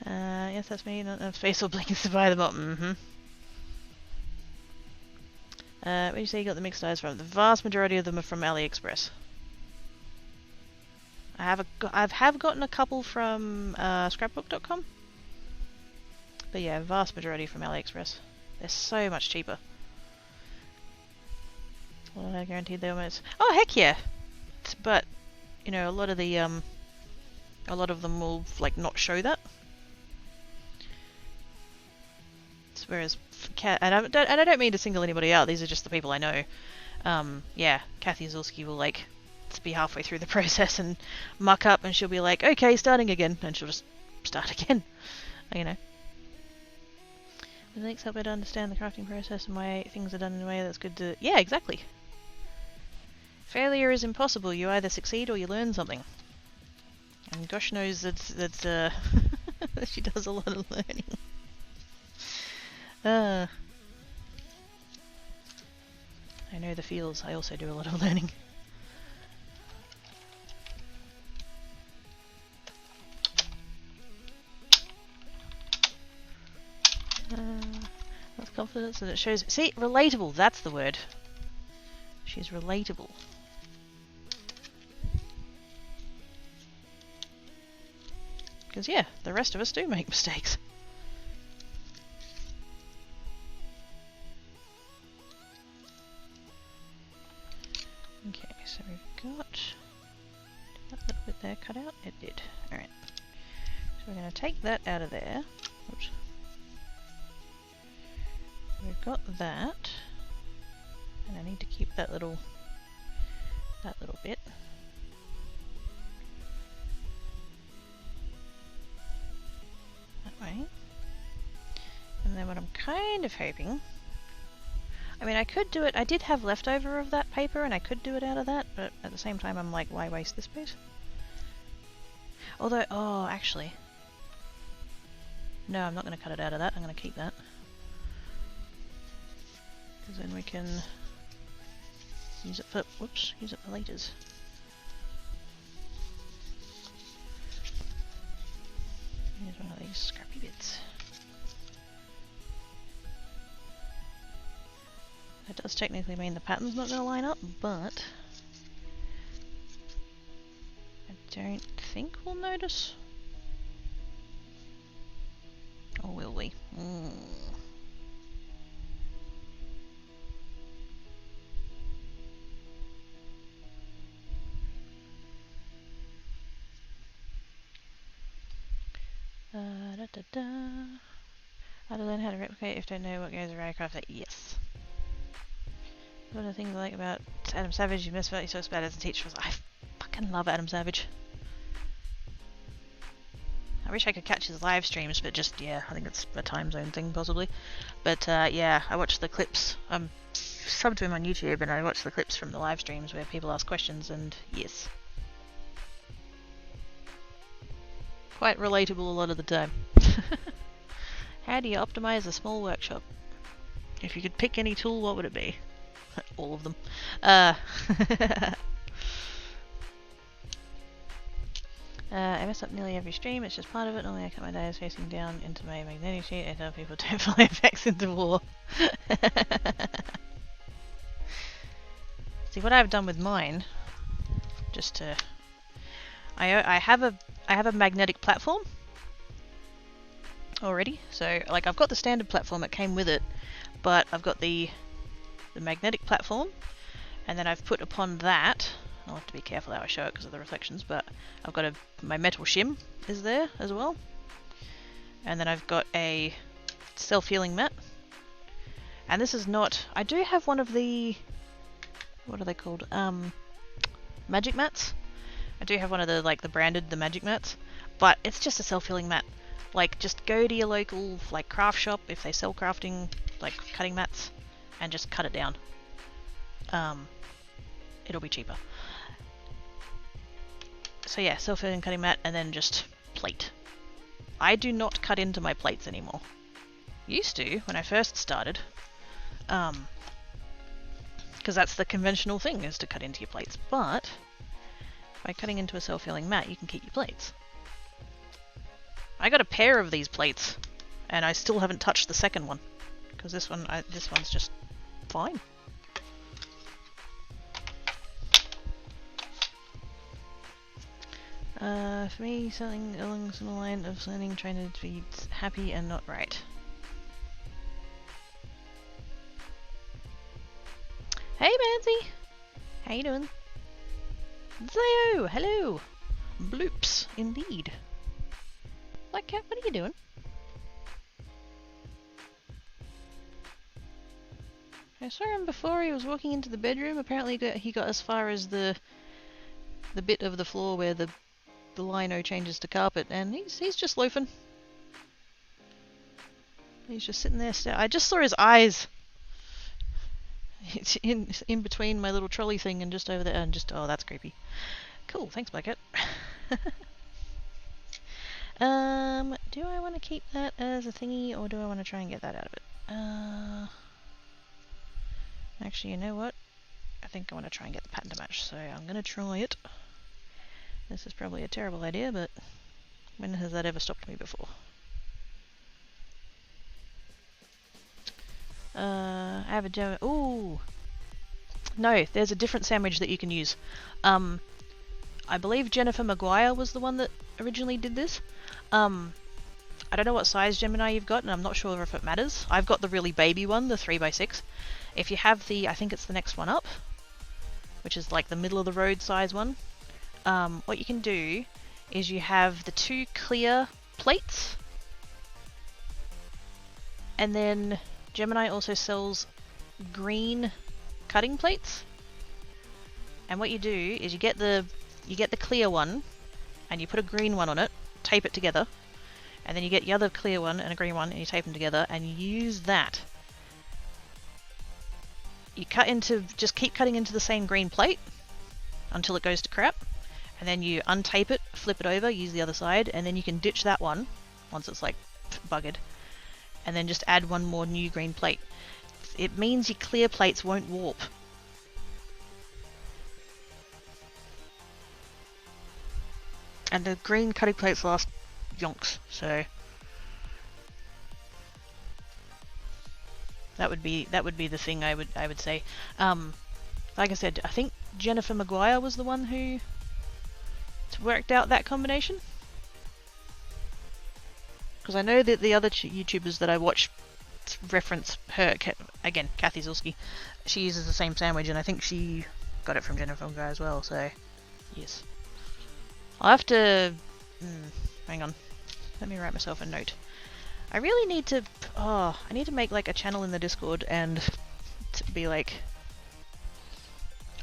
Yes, that's me, not enough space or blinkers to buy them up. Where do you say you got the mixed dyes from? The vast majority of them are from AliExpress. I have gotten a couple from scrapbook.com. But yeah, vast majority from AliExpress. They're so much cheaper. Well, I guaranteed they almost... Oh, heck yeah! But, you know, a lot of them will, like, not show that. Whereas, and I don't mean to single anybody out, these are just the people I know. Yeah, Kathy Zulski will, like, be halfway through the process and muck up, and she'll be like, okay, starting again, and she'll just start again, you know. The links help her to understand the crafting process and why things are done in a way that's good to... Yeah, exactly. Failure is impossible, you either succeed or you learn something. And gosh knows that she does a lot of learning. I know the feels, I also do a lot of learning. That's confidence and it shows... See, relatable, that's the word. She's relatable. Because yeah, the rest of us do make mistakes. Okay, so we've got that little bit there cut out. It did. Alright. So we're going to take that out of there. Oops. We've got that. And I need to keep that little bit. That way. And then what I'm kind of hoping... I mean, I could do it, I did have leftover of that paper and I could do it out of that, but at the same time I'm like, why waste this space? Although, oh, actually. No, I'm not going to cut it out of that, I'm going to keep that. Because then we can use it for, whoops, use it for laters. Here's one of these scrappy bits. That does technically mean the pattern's not going to line up, but I don't think we'll notice. Or will we? How to learn how to replicate if don't know what goes around craft. Yes. One of the things I like about Adam Savage, you miss what he talks about as a teacher, was I fucking love Adam Savage. I wish I could catch his live streams, but just, yeah, I think it's a time zone thing, possibly. But, yeah, I watched the clips. I'm subbed to him on YouTube, and I watched the clips from the live streams where people ask questions, and yes. Quite relatable a lot of the time. How do you optimize a small workshop? If you could pick any tool, what would it be? All of them. I mess up nearly every stream, it's just part of it. Normally I cut my dials facing down into my magnetic sheet and tell people don't follow effects into war. See, what I've done with mine, just to... I have a magnetic platform already, so like I've got the standard platform that came with it, but I've got the magnetic platform, and then I've put upon that, I'll have to be careful how I show it because of the reflections, but I've got my metal shim is there as well. And then I've got a self-healing mat. And this is not... I do have one of the... What are they called? Magic mats. I do have one of the, like, the branded, the magic mats. But it's just a self-healing mat. Like, just go to your local, like, craft shop if they sell crafting, like, cutting mats, and just cut it down. It'll be cheaper. So yeah, self-healing cutting mat, and then just plate. I do not cut into my plates anymore. Used to, when I first started. Because that's the conventional thing, is to cut into your plates. But, by cutting into a self-healing mat, you can keep your plates. I got a pair of these plates, and I still haven't touched the second one. Because this one's just fine. For me, something along the line of learning, trying to be happy and not right. Hey, Mancy! How you doing? Zeo! Hello! Bloops, indeed. Black Cat, what are you doing? I saw him before. He was walking into the bedroom. Apparently he got as far as the bit of the floor where the lino changes to carpet, and he's just loafing. He's just sitting there. I just saw his eyes. It's in between my little trolley thing and just over there, and just, oh, that's creepy. Cool, thanks, Black Cat. Do I want to keep that as a thingy, or do I want to try and get that out of it? Actually, you know what? I think I want to try and get the pattern to match, so I'm going to try it. This is probably a terrible idea, but when has that ever stopped me before? I have a gem. Ooh! No, there's a different sandwich that you can use. I believe Jennifer Maguire was the one that originally did this. I don't know what size Gemini you've got, and I'm not sure if it matters. I've got the really baby one, the 3x6. If you have the, I think it's the next one up, which is like the middle of the road size one, what you can do is you have the 2 clear plates, and then Gemini also sells green cutting plates. And what you do is you get the clear one, and you put a green one on it, tape it together, and then you get the other clear one and a green one, and you tape them together, and you use that. You just keep cutting into the same green plate until it goes to crap, and then you untape it, flip it over, use the other side, and then you can ditch that one once it's like buggered, and then just add one more new green plate. It means your clear plates won't warp. And the green cutting plates last yonks, so that would be the thing I would say. Like I said, I think Jennifer Maguire was the one who worked out that combination. Because I know that the other YouTubers that I watch reference her, again, Kathy Zilski, she uses the same sandwich, and I think she got it from Jennifer Maguire as well, so yes. I'll have to... hang on. Let me write myself a note. I really need to... I need to make like a channel in the Discord and to be like...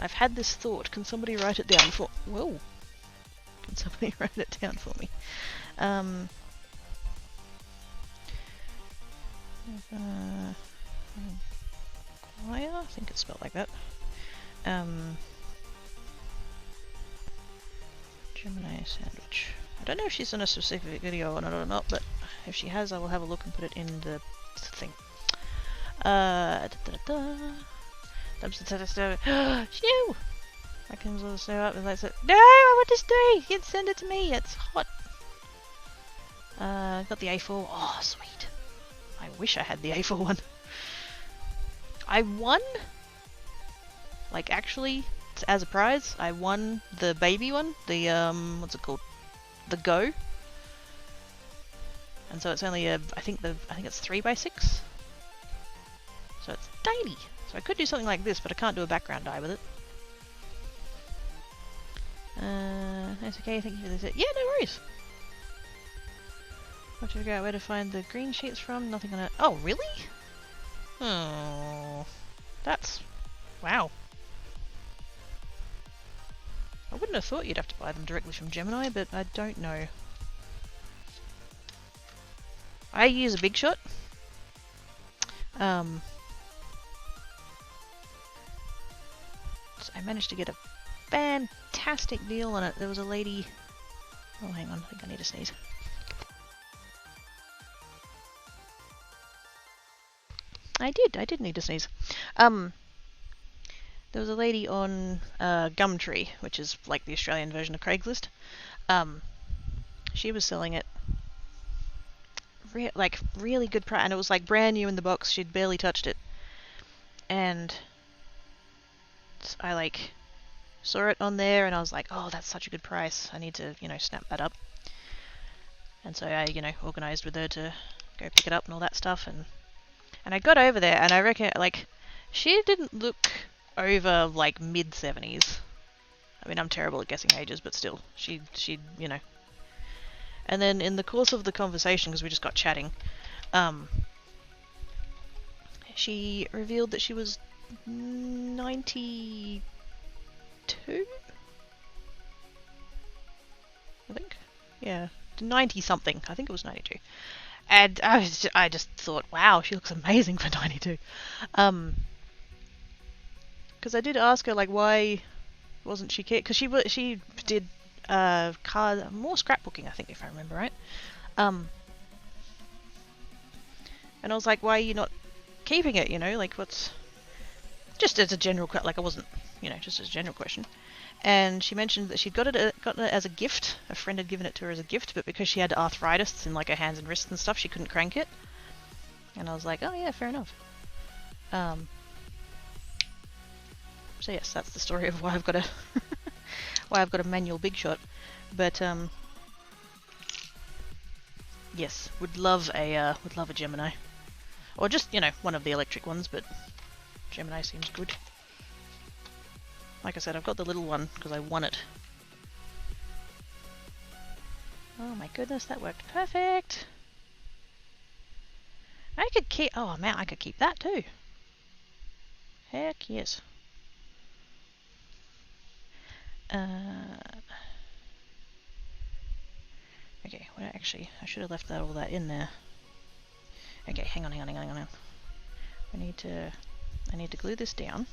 I've had this thought. Can somebody write it down for... Whoa! Can somebody write it down for me? I think it's spelled like that. Gemini sandwich. I don't know if she's done a specific video on it or not, but if she has, I will have a look and put it in the thing. Shoo! I can sort of stay up and like, no, I want to stay! You can send it to me, it's hot. Got the A4. Oh, sweet. I wish I had the A4 one. I won? Like, actually, as a prize, I won the baby one. The, what's it called? The Go. And so it's only a, I think it's 3x6. So it's tiny. So I could do something like this, but I can't do a background eye with it. That's okay, thank you for this. Yeah, no worries. Have to figure out where to find the green sheets from. Nothing on it. Oh, really? Oh, that's... wow. I wouldn't have thought you'd have to buy them directly from Gemini, but I don't know. I use a Big Shot. So I managed to get a fantastic deal on it. There was a lady... oh, hang on, I think I need to sneeze. I did need to sneeze. There was a lady on Gumtree, which is like the Australian version of Craigslist. She was selling it really good price, and it was like brand new in the box. She'd barely touched it, and I like saw it on there, and I was like, oh, that's such a good price. I need to, snap that up. And so I, organised with her to go pick it up and all that stuff, and I got over there, and I reckon like she didn't look over like mid-70s. I mean, I'm terrible at guessing ages, but still, she. And then in the course of the conversation, because we just got chatting, she revealed that she was 92, I think. Yeah, 90 something. I think it was 92. And I just thought, wow, she looks amazing for 92. Because I did ask her, like, why wasn't she because she did more scrapbooking, I think, if I remember right. And I was like, why are you not keeping it? Like, what's just as a general like I wasn't, just as a general question. And she mentioned that she'd gotten it as a gift. A friend had given it to her as a gift, but because she had arthritis in like her hands and wrists and stuff, she couldn't crank it. And I was like, oh yeah, fair enough. So yes, that's the story of why I've got a a manual Big Shot. But yes, would love a Gemini, or just one of the electric ones. But Gemini seems good. Like I said, I've got the little one because I won it. Oh my goodness, that worked perfect. I could keep... oh man, I could keep that too. Heck yes. Okay, well actually, I should have left all that in there. Okay, hang on. I need to glue this down.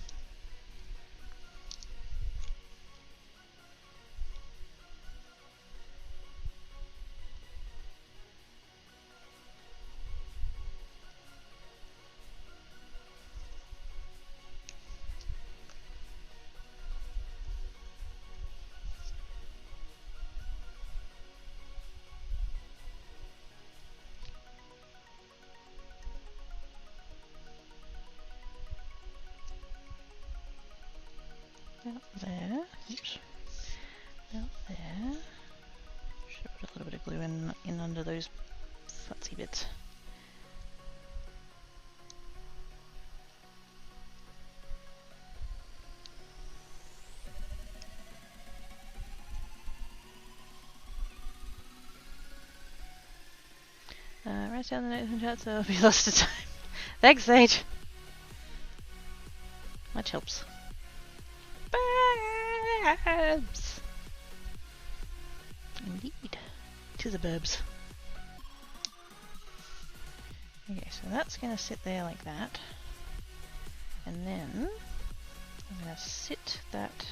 Out there. Oops. Out there. Should put a little bit of glue in under those futsy bits. Write down the notes and chat so I'll be lost to time. Thanks, Sage. Much helps. Burbs! Indeed. To the burbs. Okay, so that's going to sit there like that. And then I'm going to sit that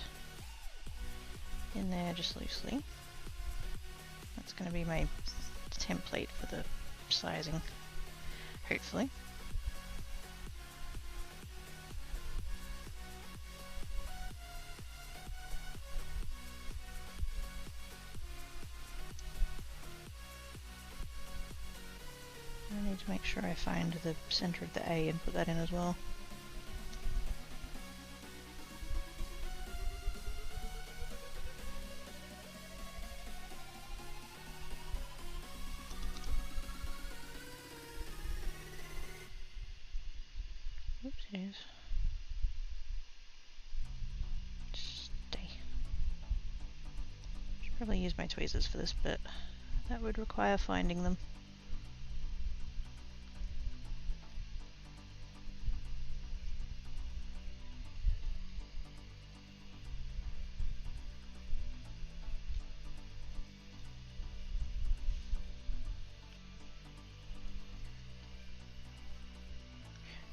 in there just loosely. That's going to be my template for the sizing, hopefully. I need to make sure I find the center of the A and put that in as well. Oopsies. Stay. probably use my tweezers for this bit. That would require finding them.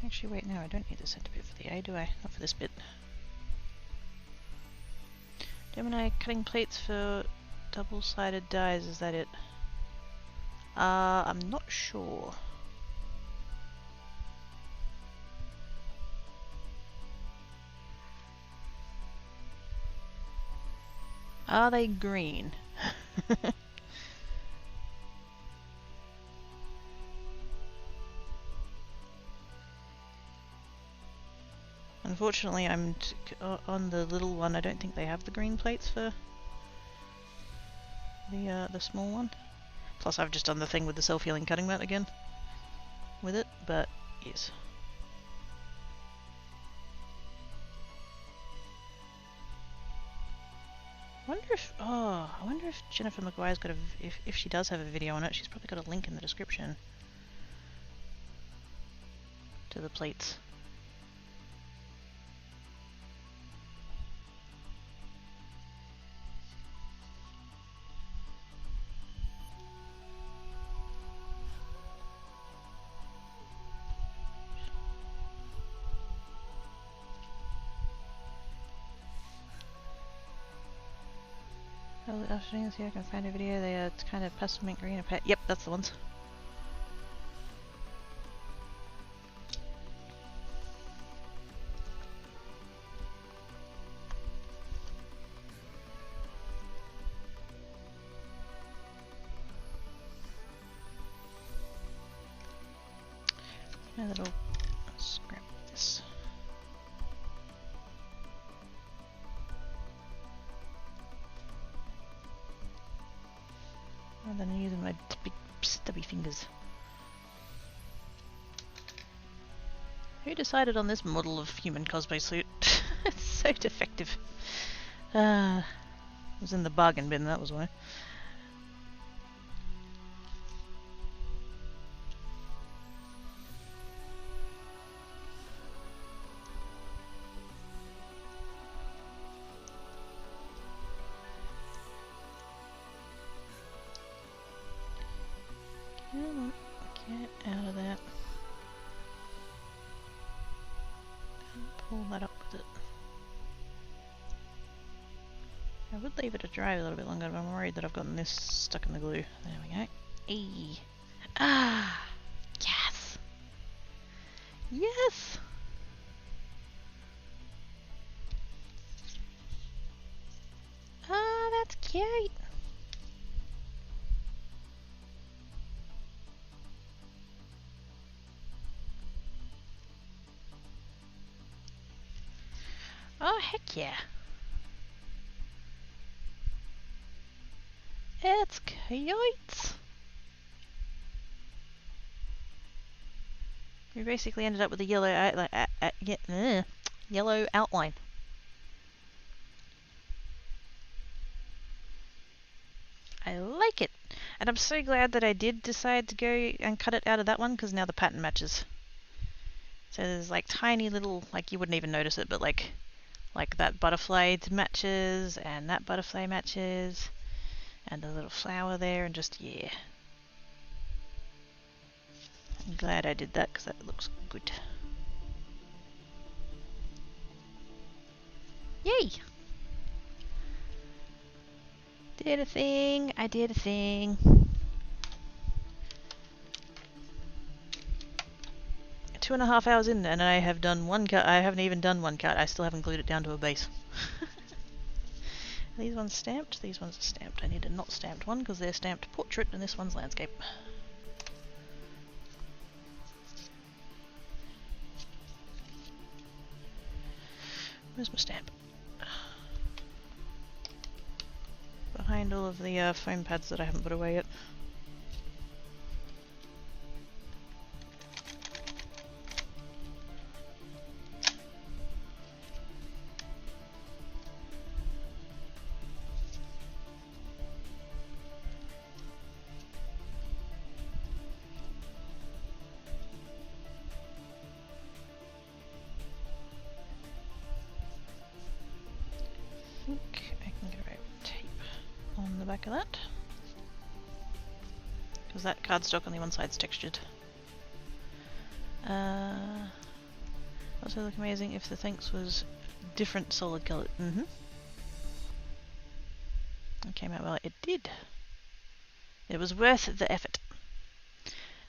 Actually, wait, no, I don't need the center bit for the A, do I? Not for this bit. Gemini cutting plates for double-sided dies, is that it? I'm not sure. Are they green? Unfortunately, I'm on the little one. I don't think they have the green plates for the small one. Plus, I've just done the thing with the self-healing cutting mat again with it, but yes. I wonder if Jennifer McGuire's got if she does have a video on it, she's probably got a link in the description to the plates. After doing this here, I can find a video. They are kind of pastel mint green. Yep, that's the ones. A little scrap this. Rather than using my big stubby fingers. Who decided on this model of human cosplay suit? It's so defective. It was in the bargain bin, that was why. Get out of that. Pull that up with it. I would leave it to dry a little bit longer, but I'm worried that I've gotten this stuck in the glue. There we go. Eee. Ah! Yes! Yes! Ah, that's cute! Oh, heck yeah. It's cute. We basically ended up with a yellow yellow outline. I like it. And I'm so glad that I did decide to go and cut it out of that one, because now the pattern matches. So there's like tiny little, like you wouldn't even notice it, but like that butterfly matches, and that butterfly matches, and the little flower there, and just, yeah. I'm glad I did that, because that looks good. Yay! Did a thing, I did a thing. 2.5 hours in, and I have done one cut. I haven't even done one cut. I still haven't glued it down to a base. These ones stamped, these ones are stamped. I need a not stamped one because they're stamped portrait and this one's landscape. Where's my stamp? Behind all of the foam pads that I haven't put away yet. back of that. Because that cardstock on the one side's textured. Also look amazing if the thanks was different solid colour. It came out well. It did. It was worth the effort.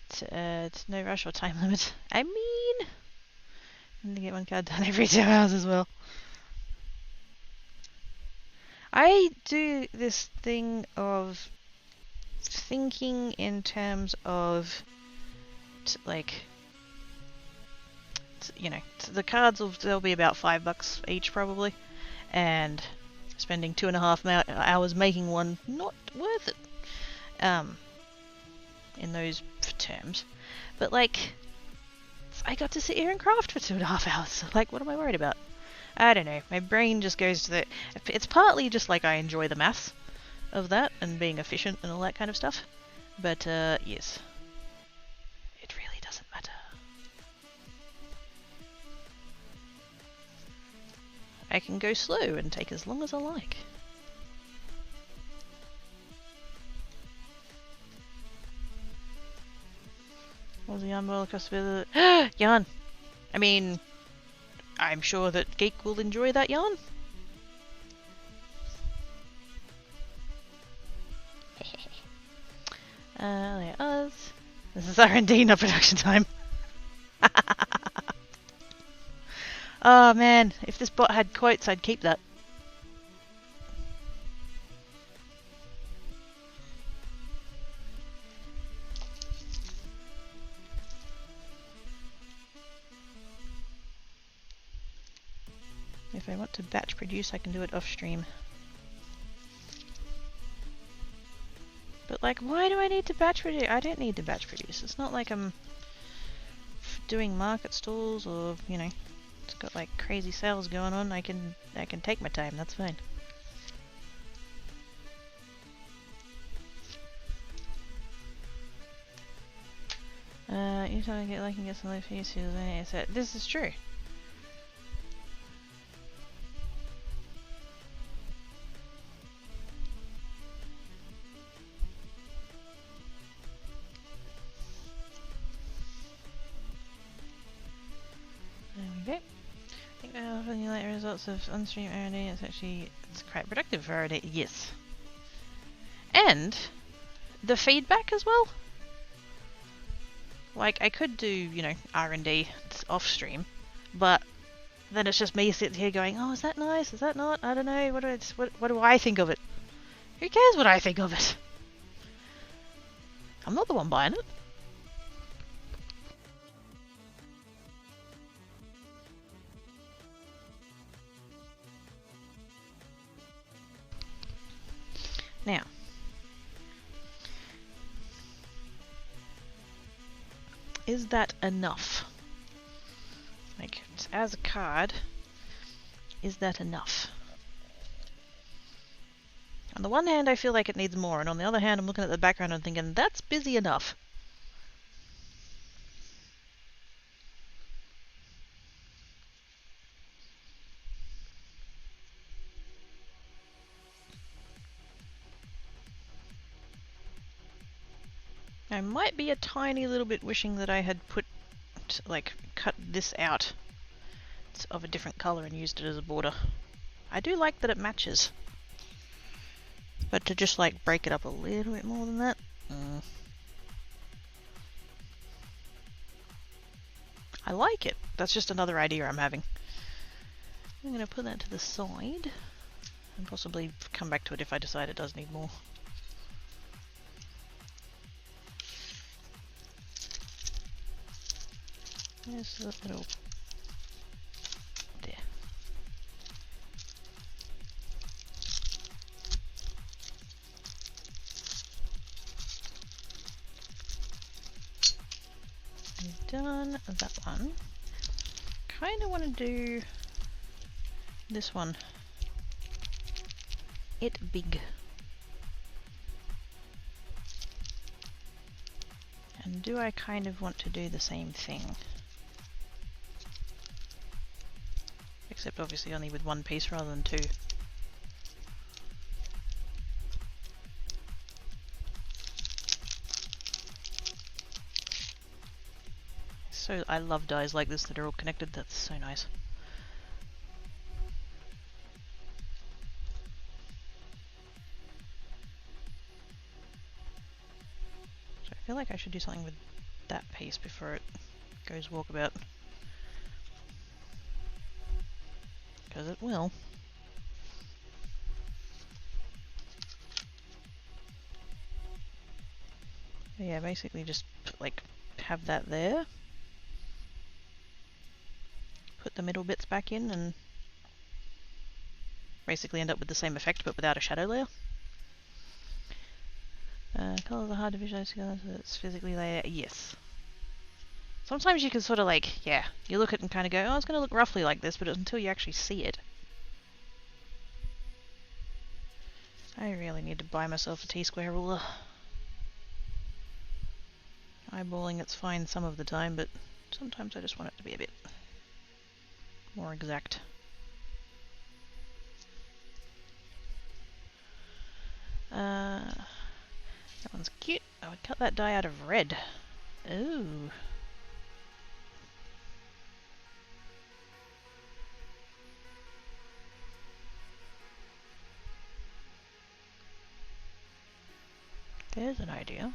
It's no rush or time limit. I mean, I'm gonna get one card done every 2 hours as well. I do this thing of thinking in terms of, like, you know, the cards they'll be about $5 each probably, and spending 2.5 hours making one, not worth it. In those terms, but like, I got to sit here and craft for 2.5 hours. Like, what am I worried about? I don't know. My brain just goes to the. It's partly just like I enjoy the maths of that and being efficient and all that kind of stuff. But yes, it really doesn't matter. I can go slow and take as long as I like. What was the yarn boil across the yarn? I mean, I'm sure that Geek will enjoy that yarn. There us. This is R&D, not production time. Oh man, if this bot had quotes, I'd keep that. If I want to batch produce, I can do it off stream. But like, why do I need to batch produce? I don't need to batch produce. It's not like I'm doing market stalls or, you know, it's got like crazy sales going on. I can take my time. That's fine. You trying to get like and get some life use. This is true. When you like results of on-stream R&D, it's quite productive for R&D. Yes. And the feedback as well. Like, I could do, you know, R&D off stream, but then it's just me sitting here going, oh, is that nice? Is that not? I don't know. What do I think of it? Who cares what I think of it? I'm not the one buying it. Now, is that enough? Like, as a card, is that enough? On the one hand, I feel like it needs more, and on the other hand, I'm looking at the background and thinking, that's busy enough. I might be a tiny little bit wishing that I had cut this out of a different colour and used it as a border. I do like that it matches. But to just like break it up a little bit more than that. I like it. That's just another idea I'm having. I'm going to put that to the side and possibly come back to it if I decide it does need more. There's a little there. We've done that one. Kind of want to do this one. It big. And do I kind of want to do the same thing? Except obviously only with one piece rather than two. I love dies like this that are all connected. That's so nice. So I feel like I should do something with that piece before it goes walkabout. Because it will. But yeah, basically just like have that there. Put the middle bits back in and basically end up with the same effect but without a shadow layer. Colours are hard to visualize together so it's physically layered. Yes. Sometimes you can sort of like, yeah, you look at it and kind of go, oh, it's going to look roughly like this, but it's until you actually see it. I really need to buy myself a T-square ruler. Eyeballing it's fine some of the time, but sometimes I just want it to be a bit more exact. That one's cute. I would cut that die out of red. Ooh. There's an idea.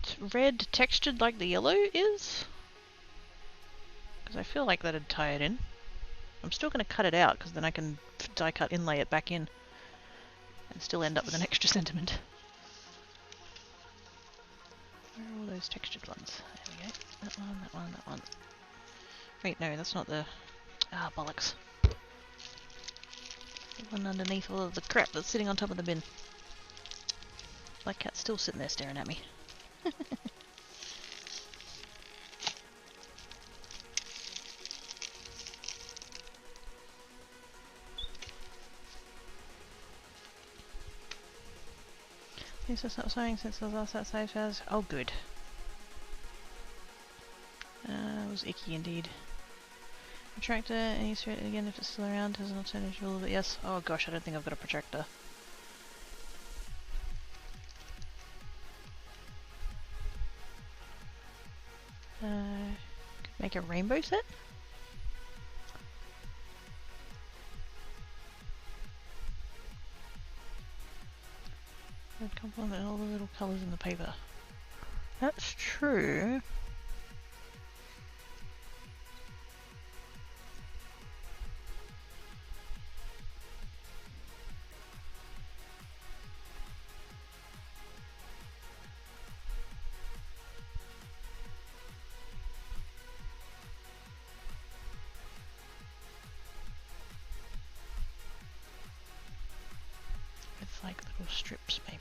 It's red textured like the yellow is? Because I feel like that'd tie it in. I'm still going to cut it out because then I can die cut inlay it back in and still end up with an extra sentiment. Where are all those textured ones? There we go. That one, that one, that one. Wait, no, that's not the... Ah, bollocks. The one underneath all of the crap that's sitting on top of the bin. Black cat's still sitting there staring at me. This is not sewing since the last outside has. Oh, good. It was icky indeed. Protractor, and you thread it again if it's still around, has an alternative rule, but yes. Oh gosh, I don't think I've got a protractor. Could make a rainbow set? Would complement all the little colours in the paper. That's true. With like little strips maybe.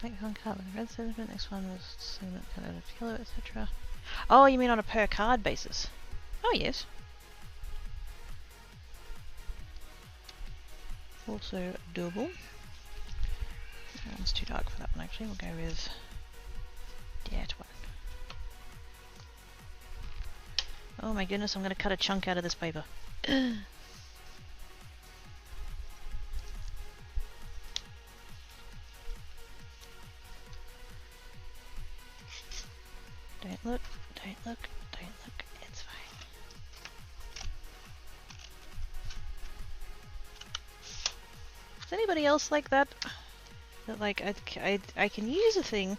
Make one card with a red sentiment, next one was sentiment colored with yellow, etc. Oh, you mean on a per card basis? Oh, yes. Also doable. That one's too dark for that one actually, we'll go with that one. Oh my goodness, I'm going to cut a chunk out of this paper. Don't look, don't look, don't look, it's fine. Is anybody else like that? That like, I can use a thing,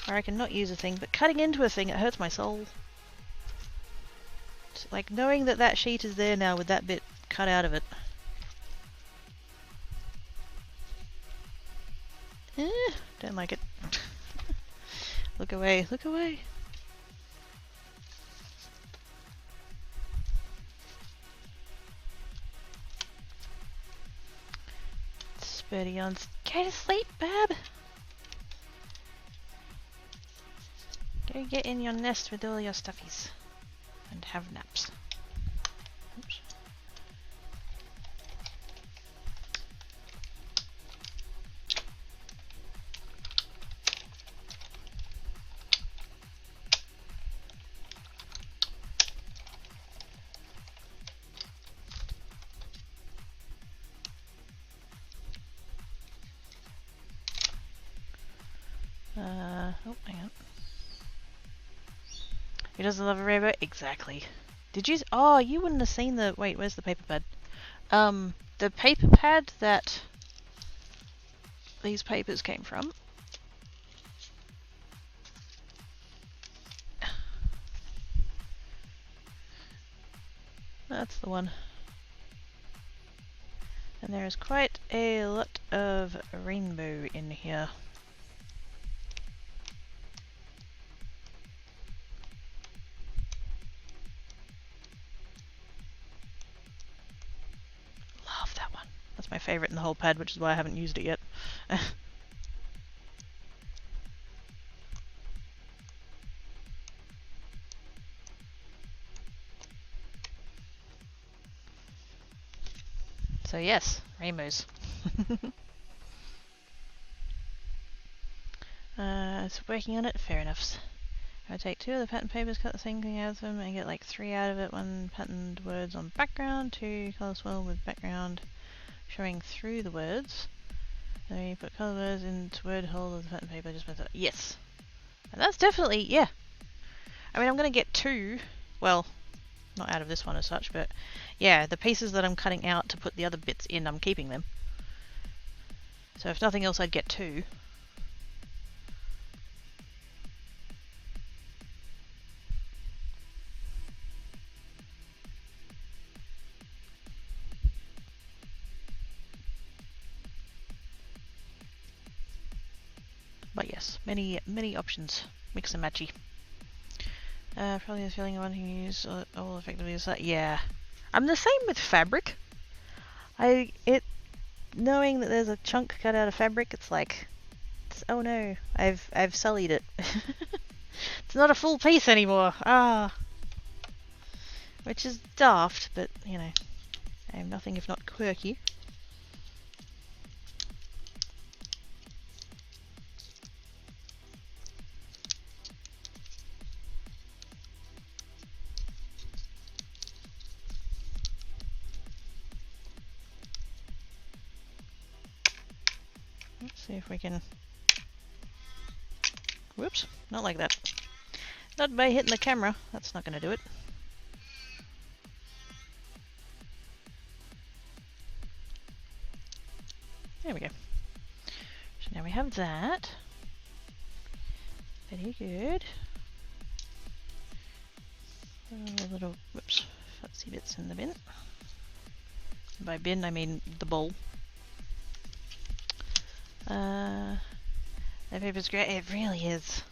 or I can not use a thing, but cutting into a thing, it hurts my soul. It's like knowing that that sheet is there now with that bit cut out of it. Don't like it. Look away, look away. Birdie yawns. Go to sleep, Bab! Go get in your nest with all your stuffies. And have naps. Oops. Who doesn't love a rainbow? Exactly. Did you? Oh, you wouldn't have seen the. Wait, where's the paper pad? The paper pad that these papers came from. That's the one. And there is quite a lot of rainbow in here. Love that one. That's my favourite in the whole pad, which is why I haven't used it yet. So yes, rainbows. It's working on it, fair enough. I take 2 of the pattern papers, cut the same thing out of them, and get like 3 out of it. 1 patterned words on background, 2 colour swirl with background showing through the words. Then you put colour words into word hole of the pattern paper, just better. Yes! And that's definitely, yeah. I mean, I'm going to get 2, well, not out of this one as such, but yeah, the pieces that I'm cutting out to put the other bits in, I'm keeping them. So if nothing else, I'd get 2. But yes, many options. Mix and matchy. Probably the feeling of wanting to use all effectively is that. Yeah, I'm the same with fabric. Knowing that there's a chunk cut out of fabric, it's like, oh no, I've sullied it. It's not a full piece anymore. Ah, which is daft, but you know, I am nothing if not quirky. Let's see if we can. Whoops, not like that. Not by hitting the camera. That's not going to do it. There we go. So now we have that. Very good. A little, whoops, fussy bits in the bin. By bin, I mean the bowl. That paper's great. It really is.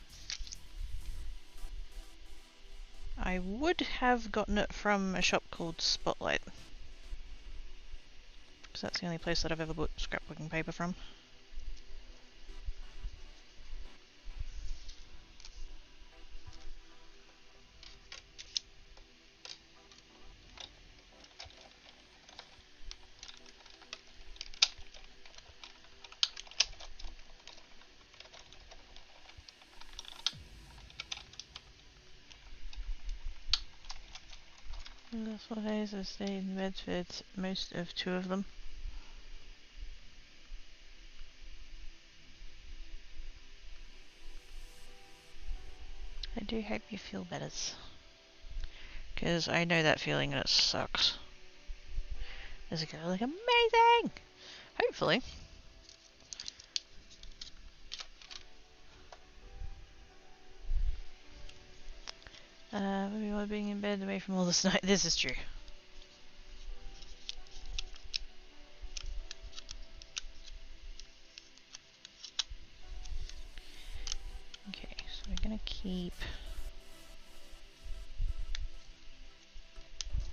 I would have gotten it from a shop called Spotlight, because that's the only place that I've ever bought scrapbooking paper from. That's what days I stayed in Bedford, most of 2 of them. I do hope you feel better, because I know that feeling and it sucks. Does it go like amazing? Hopefully. Maybe while being in bed away from all the snow. This is true. Okay, so we're gonna keep.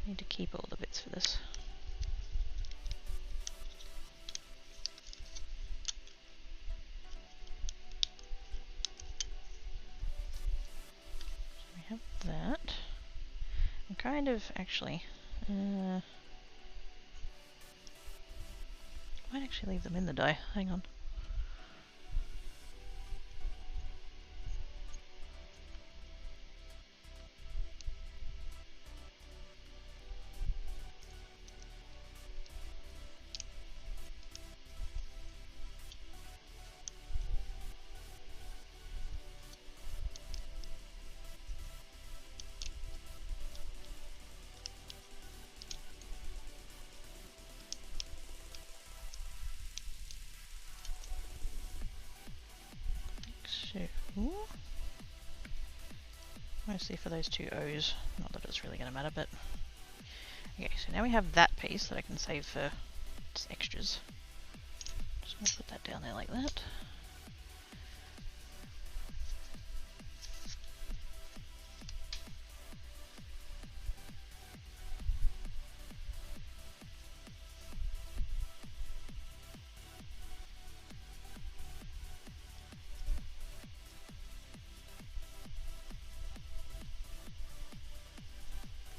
Need to keep all the bits for this. So we have that. I'm kind of actually. Might actually leave them in the die. Hang on. Mostly for those two O's. Not that it's really going to matter, but... Okay, so now we have that piece that I can save for just extras. Just going to put that down there like that.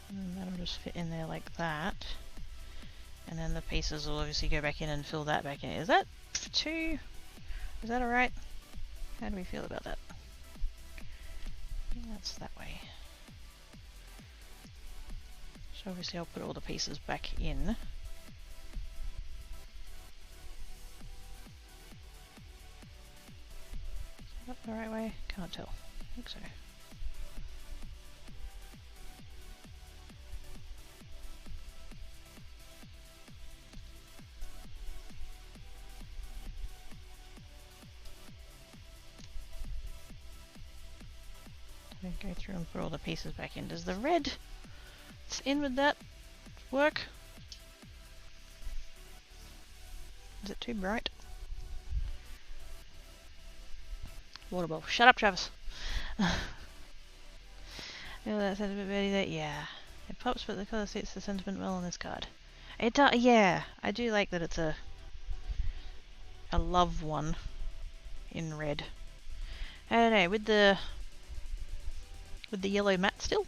And that'll just fit in there like that. And then the pieces will obviously go back in and fill that back in. Is that for two? Is that alright? How do we feel about that? I think that's that way. So obviously I'll put all the pieces back in. Is that the right way? Can't tell. I think so. Go through and put all the pieces back in. Does the red that's in with that work? Is it too bright? Water bottle. Shut up, Travis. Yeah, that sounds a bit dirty there. Yeah. It pops, but the colour suits the sentiment well on this card. It does, yeah. I do like that it's a love one in red. I don't know, with the yellow matte still.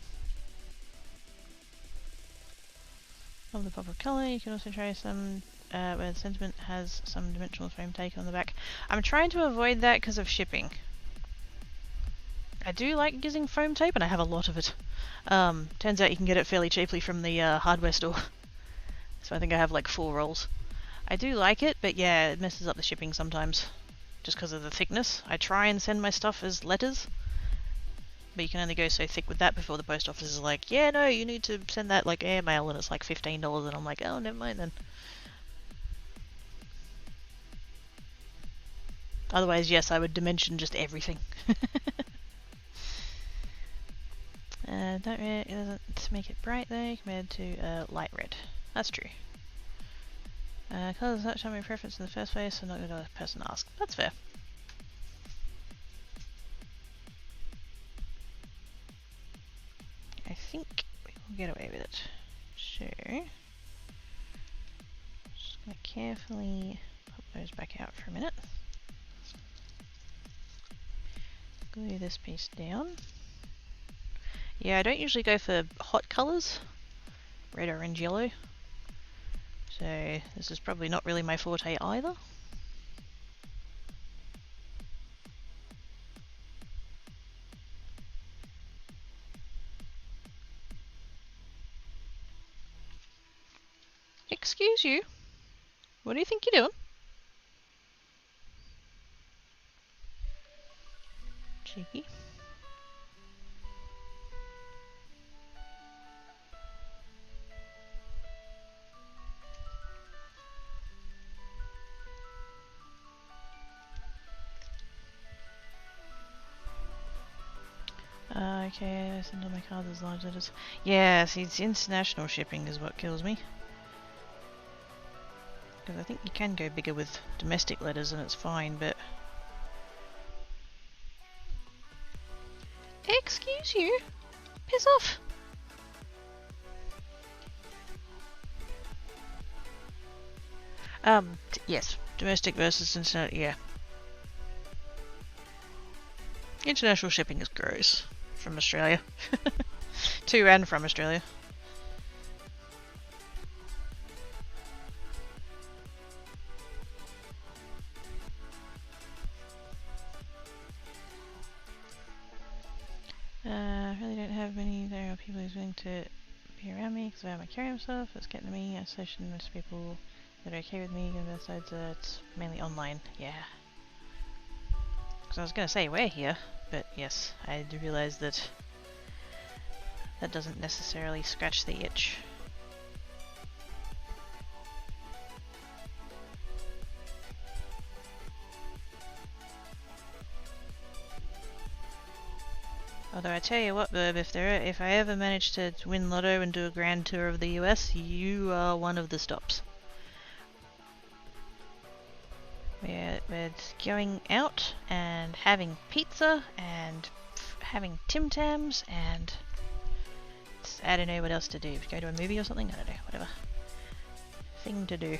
Of the pop of colour, you can also try some where the sentiment has some dimensional frame taken on the back. I'm trying to avoid that because of shipping. I do like using foam tape, and I have a lot of it. Turns out you can get it fairly cheaply from the hardware store. So I think I have like 4 rolls. I do like it, but yeah, it messes up the shipping sometimes. Just because of the thickness. I try and send my stuff as letters. But you can only go so thick with that before the post office is like, yeah, no, you need to send that like airmail, and it's like $15, and I'm like, oh, never mind then. Otherwise, yes, I would dimension just everything. Don't really, it doesn't make it bright though, compared to light red. That's true. Colours not showing my preference in the first place, so not going to let a person ask. That's fair. I think we will get away with it. So, just going to carefully pop those back out for a minute. Glue this piece down. Yeah, I don't usually go for hot colours, red, orange, yellow. So this is probably not really my forte either. Excuse you? What do you think you're doing? Cheeky. Okay, I send all my cards as large letters. Yeah, see, it's international shipping is what kills me. Because I think you can go bigger with domestic letters and it's fine, but... Excuse you? Piss off! Yes. Domestic versus international, yeah. International shipping is gross. From Australia. To and from Australia. Really don't have many. There are people who's willing to be around me because I have my carry stuff. It's getting to me. Isolation with people that are okay with me. On both sides, it's mainly online. Yeah. Because I was going to say we're here, but yes, I do realise that that doesn't necessarily scratch the itch. Although I tell you what, Burb, if I ever manage to win Lotto and do a grand tour of the US, you are one of the stops. We're going out and having pizza and having Tim Tams and I don't know what else to do. Go to a movie or something? I don't know, whatever. Thing to do.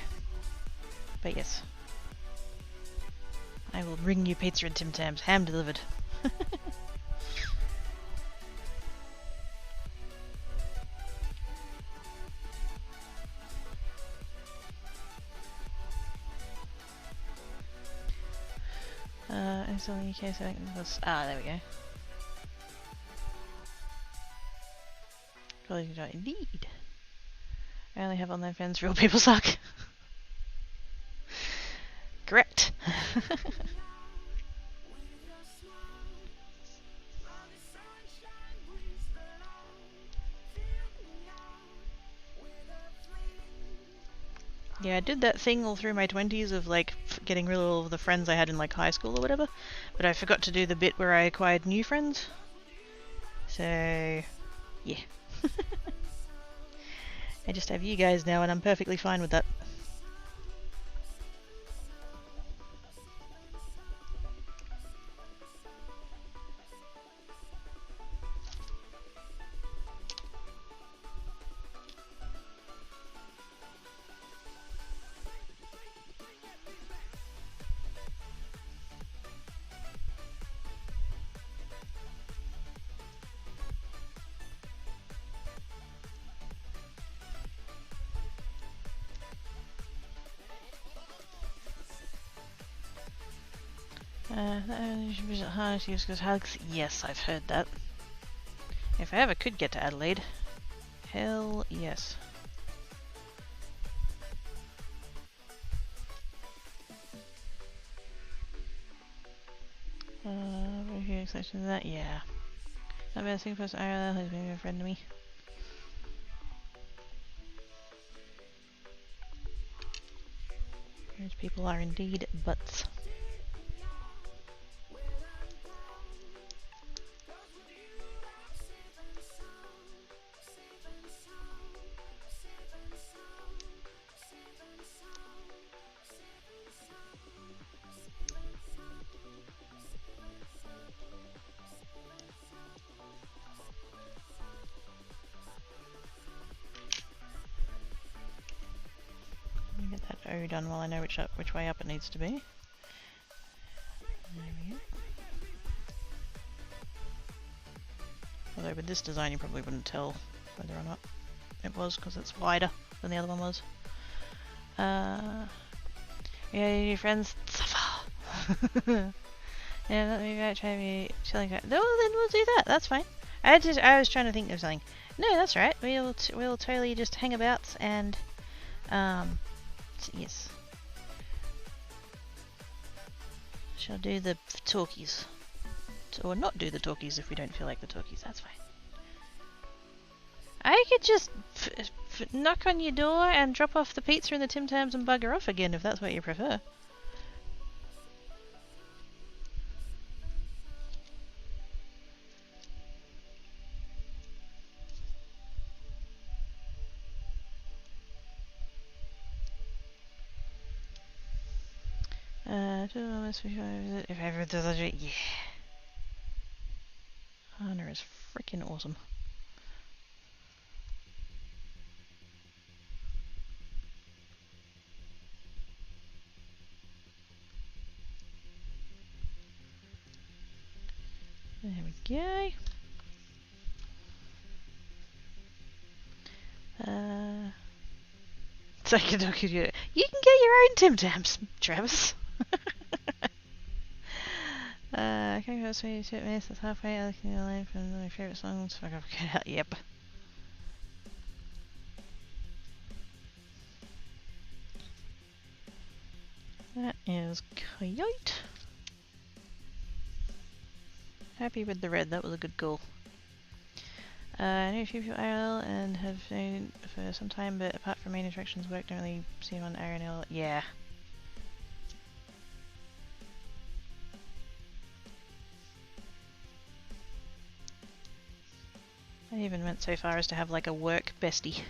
But yes. I will bring you pizza and Tim Tams, ham delivered. Install the UK so there we go. Indeed. I only have online friends, real people suck. Correct. Yeah, I did that thing all through my 20s of like getting rid of all of the friends I had in like high school or whatever, but I forgot to do the bit where I acquired new friends. So, yeah. I just have you guys now and I'm perfectly fine with that. Harness use because hugs. Yes, I've heard that. If I ever could get to Adelaide, hell yes. If you exception to that, yeah. Not been a single person IRL has been a friend to me. Those people are indeed butts. Get that O done while I know which way up it needs to be. There we go. Although with this design you probably wouldn't tell whether or not it was because it's wider than the other one was. Yeah, your friends suffer. Yeah, let me try to be chilling. No, then we'll do that. That's fine. I was trying to think of something. No, that's right. We'll totally just hang about and yes. Shall do the talkies. Or not do the talkies if we don't feel like the talkies, that's fine. I could just knock on your door and drop off the pizza and the Tim Tams and bugger off again if that's what you prefer. If ever does it, yeah. Hana is freaking awesome. There we go. Take a look at you. You can get your own Tim Tams, Travis. Okay, that's me. That's halfway. I looking at the line from my favorite songs. Fuck off, get out. Yep. That is Coyote. Happy with the red. That was a good goal. I know a few people IRL and have known for some time, but apart from main attractions work, don't really see them on IRL. Yeah. I even went so far as to have like a work bestie.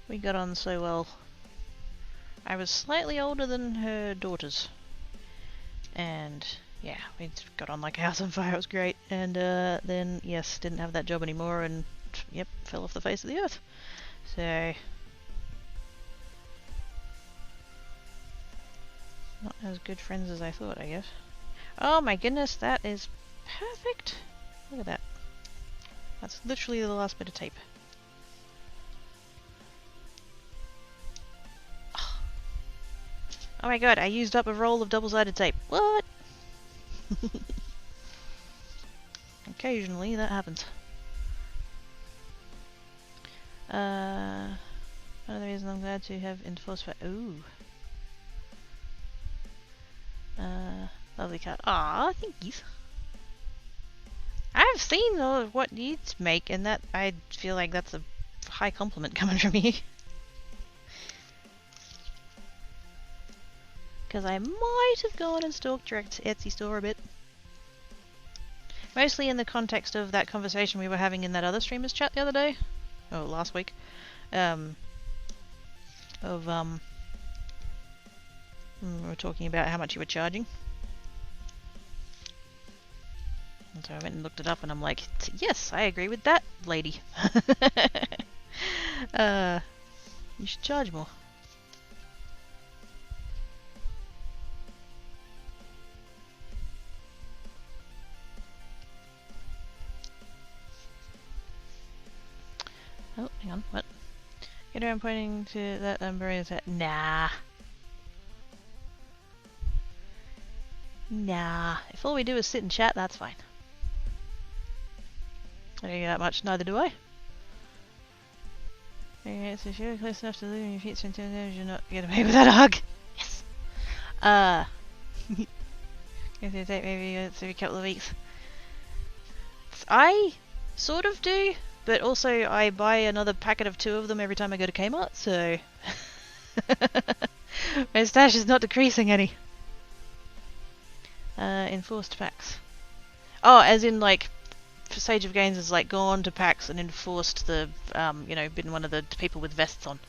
We got on so well. I was slightly older than her daughters. And yeah, we got on like a house on fire. It was great. And then, yes, didn't have that job anymore and, yep, fell off the face of the earth. So, not as good friends as I thought, I guess. Oh my goodness, that is perfect. Look at that. That's literally the last bit of tape. Oh my god, I used up a roll of double-sided tape. What? Occasionally that happens. One of the reasons I'm glad to have enforced. Ooh. Lovely card. Ah, thankies. I've seen what you make, and that I feel like that's a high compliment coming from you. Because I might have gone and stalked your Etsy store a bit. Mostly in the context of that conversation we were having in that other streamers chat the other day. Oh, last week. We were talking about how much you were charging. And so I went and looked it up and I'm like, yes, I agree with that, lady. You should charge more. Oh, hang on, what? Get around pointing to that umbrella and say, nah. Nah. If all we do is sit and chat, that's fine. I don't get that much, neither do I. Okay, so if you're close enough to leaving your feet for 10 minutes, you're not gonna pay without a hug. Yes! If they take maybe every couple of weeks. I sort of do, but also I buy another packet of 2 of them every time I go to Kmart, so my stash is not decreasing any. Enforced packs. Oh, as in like Sage of Gains has like gone to packs and enforced the you know, been one of the people with vests on.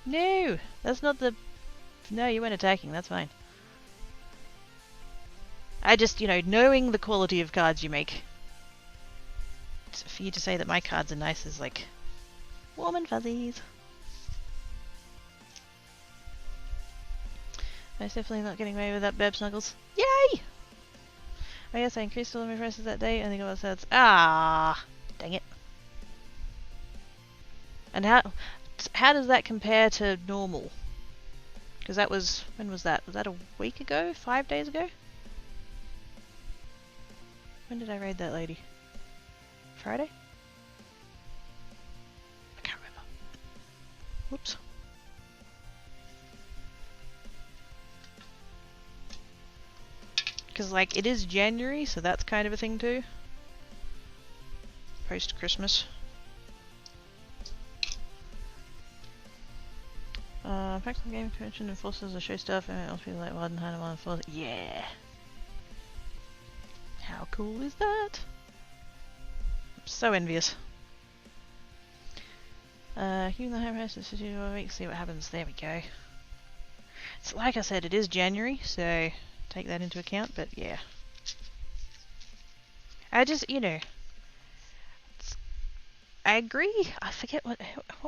No, that's not the... No, you weren't attacking, that's fine. I just, you know, knowing the quality of cards you make, for you to say that my cards are nice is like warm and fuzzies. Most definitely not getting away with that, Beb Snuggles. Yay! Oh yes, I increased all of my prices that day and they got sets. Ah, dang it. And how does that compare to normal? Because that was, when was that? Was that a week ago? 5 days ago? When did I raid that lady? Friday? I can't remember. Whoops. Because, like, it is January, so that's kind of a thing too. Post-Christmas. Packs on game convention enforces the show stuff and it also feels like Wild and Hand and Force. Yeah! How cool is that? I'm so envious. Keeping the high prices for 2 more weeks, see what happens. There we go. It's like I said, it is January, so take that into account, but yeah. I just, you know, I agree. I forget what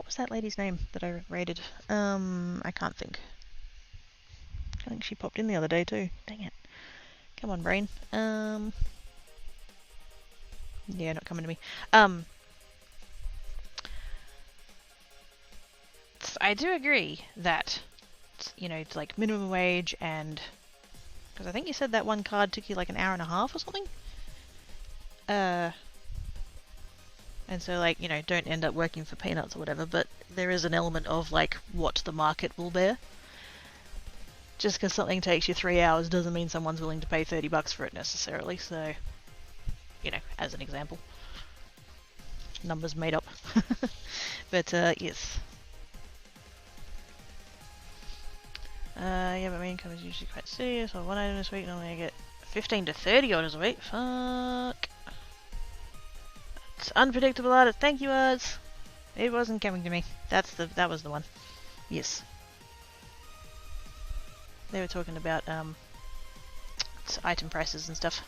was that lady's name that I rated. I can't think. I think she popped in the other day too. Dang it. Come on, brain. Yeah, not coming to me. I do agree that, you know, it's like minimum wage and... Because I think you said that one card took you like an hour and a half or something? And so, like, you know, don't end up working for peanuts or whatever, but there is an element of, like, what the market will bear. Just because something takes you 3 hours doesn't mean someone's willing to pay $30 for it necessarily, so, you know, as an example. Numbers made up. But, yes. Yeah, but my income is usually quite serious. So one item this week, normally I get 15 to 30 orders a week. Fuck. It's unpredictable artist. Thank you, Arts. It wasn't coming to me. That was the one. Yes. They were talking about item prices and stuff.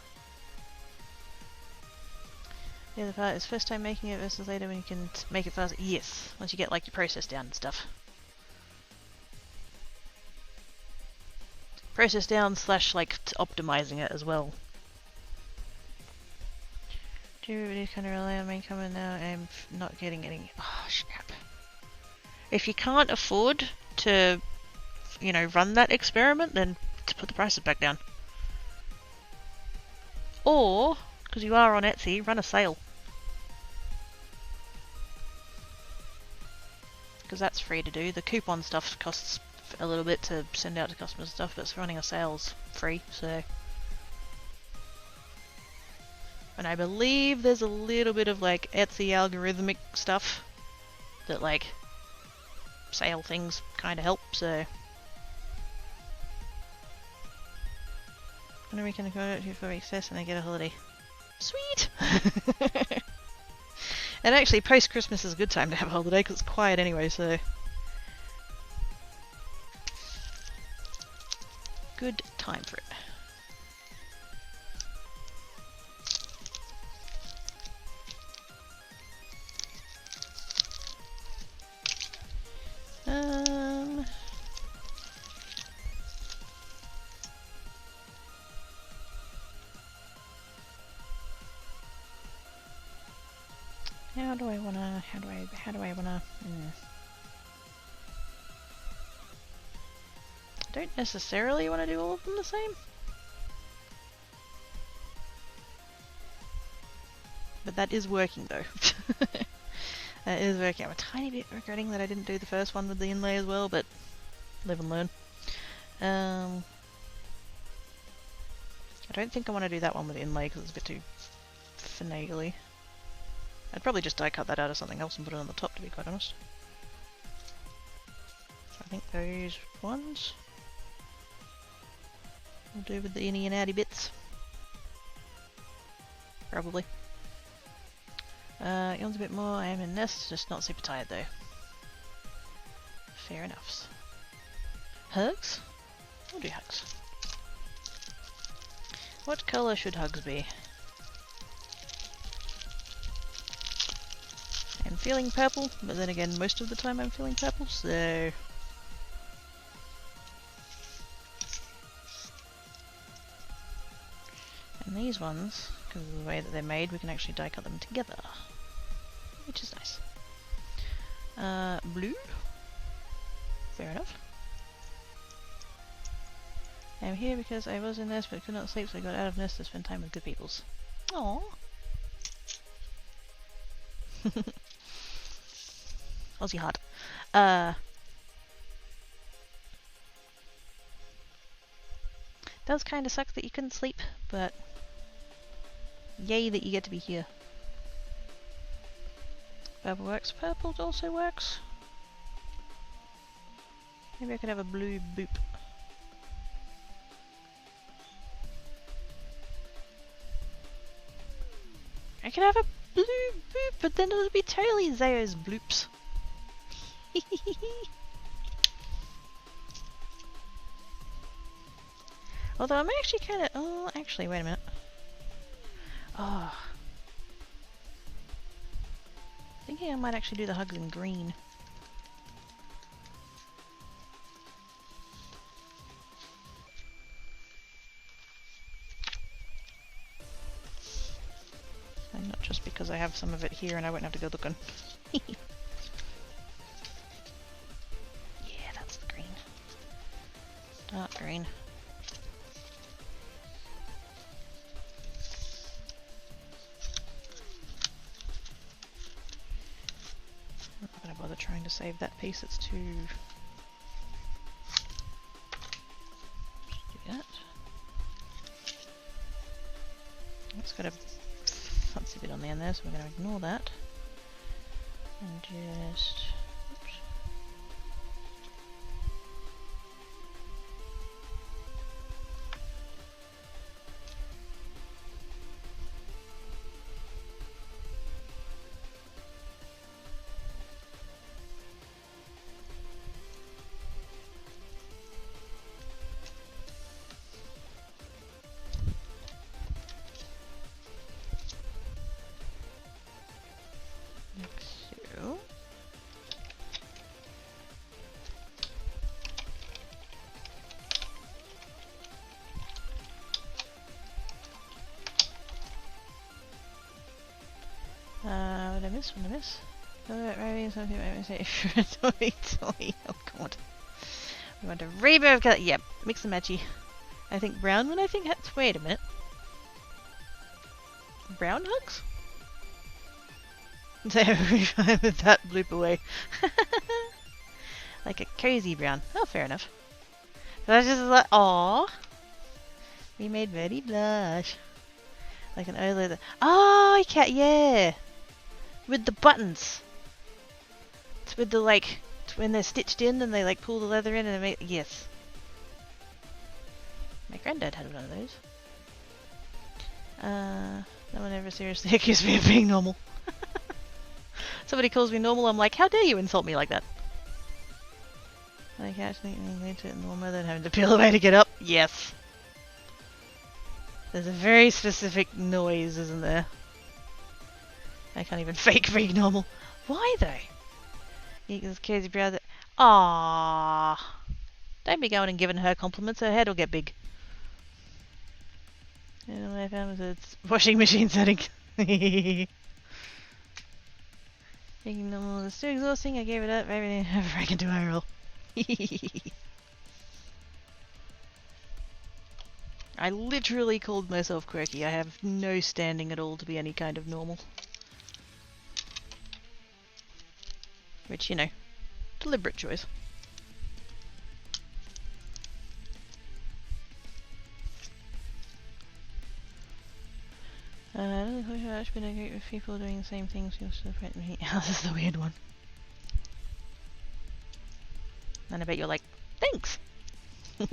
The other part is first time making it versus later when you can make it faster. Yes, once you get like your process down and stuff. Process down / like optimizing it as well. Do you really kind of rely on my income and now I'm not getting any? Oh, snap. If you can't afford to, you know, run that experiment, then to put the prices back down. Or, because you are on Etsy, run a sale. Because that's free to do. The coupon stuff costs a little bit to send out to customers and stuff, but running a sale's free, so... And I believe there's a little bit of like Etsy algorithmic stuff that like sale things kind of help, so... When are we going to go out here for recess and I get a holiday? Sweet! And actually, post-Christmas is a good time to have a holiday because it's quiet anyway, so... Good time for it. How do I wanna... I don't necessarily want to do all of them the same. But that is working though. That is working. I'm a tiny bit regretting that I didn't do the first one with the inlay as well, but live and learn. I don't think I want to do that one with the inlay because it's a bit too finagly. I'd probably just die cut that out of something else and put it on the top, to be quite honest. So I think those ones will do with the inny and outy bits. Probably. Yawns a bit more. I am in nest, just not super tired though. Fair enough. Hugs? We'll do hugs. What colour should hugs be? I'm feeling purple, but then again, most of the time I'm feeling purple, so... And these ones, because of the way that they're made, we can actually die cut them together, which is nice. Blue? Fair enough. I'm here because I was in nest but could not sleep, so I got out of nest to spend time with good peoples. Aww. Aussie heart. Does kind of suck that you couldn't sleep, but yay that you get to be here. Purple works. Purple also works. Maybe I could have a blue boop. I could have a blue boop, but then it would be totally Zayo's bloops. Although I'm actually kind of... Oh, actually, wait a minute. Oh. Thinking I might actually do the hugs in green. And not just because I have some of it here and I won't have to go looking. Yeah, that's the green. Dark green. I'm not going to bother trying to save that piece, it's too... Just do that. It's got a fancy bit on the end there, so we're going to ignore that. And just... Oops. What did I miss? What did I miss? Maybe something I say. Oh god. We want a rainbow color. Yep, mix and matchy. I think brown one. I think that's. Wait a minute. Brown hugs? There we go with that bloop away. Like a cozy brown. Oh, fair enough. So I was just like, aww. We made Betty blush. Like an old leather. Oh, yeah. With the buttons. It's with the like, when they're stitched in and they like pull the leather in and they make, yes. My granddad had one of those. No one ever seriously accused me of being normal. Somebody calls me normal, I'm like, how dare you insult me like that? Like actually need to normal than having to peel away to get up? Yes. There's a very specific noise, isn't there? I can't even fake being normal. Why though? This crazy browser. Aww. Don't be going and giving her compliments, her head will get big. And what I found was it's washing machine setting. Being normal is too exhausting, I gave it up, everything I can do I roll. I literally called myself quirky. I have no standing at all to be any kind of normal. Which, you know, deliberate choice. I don't think I've been a group of people doing the same things. You'll still frighten me. This is the weird one. And I bet you're like, thanks! Did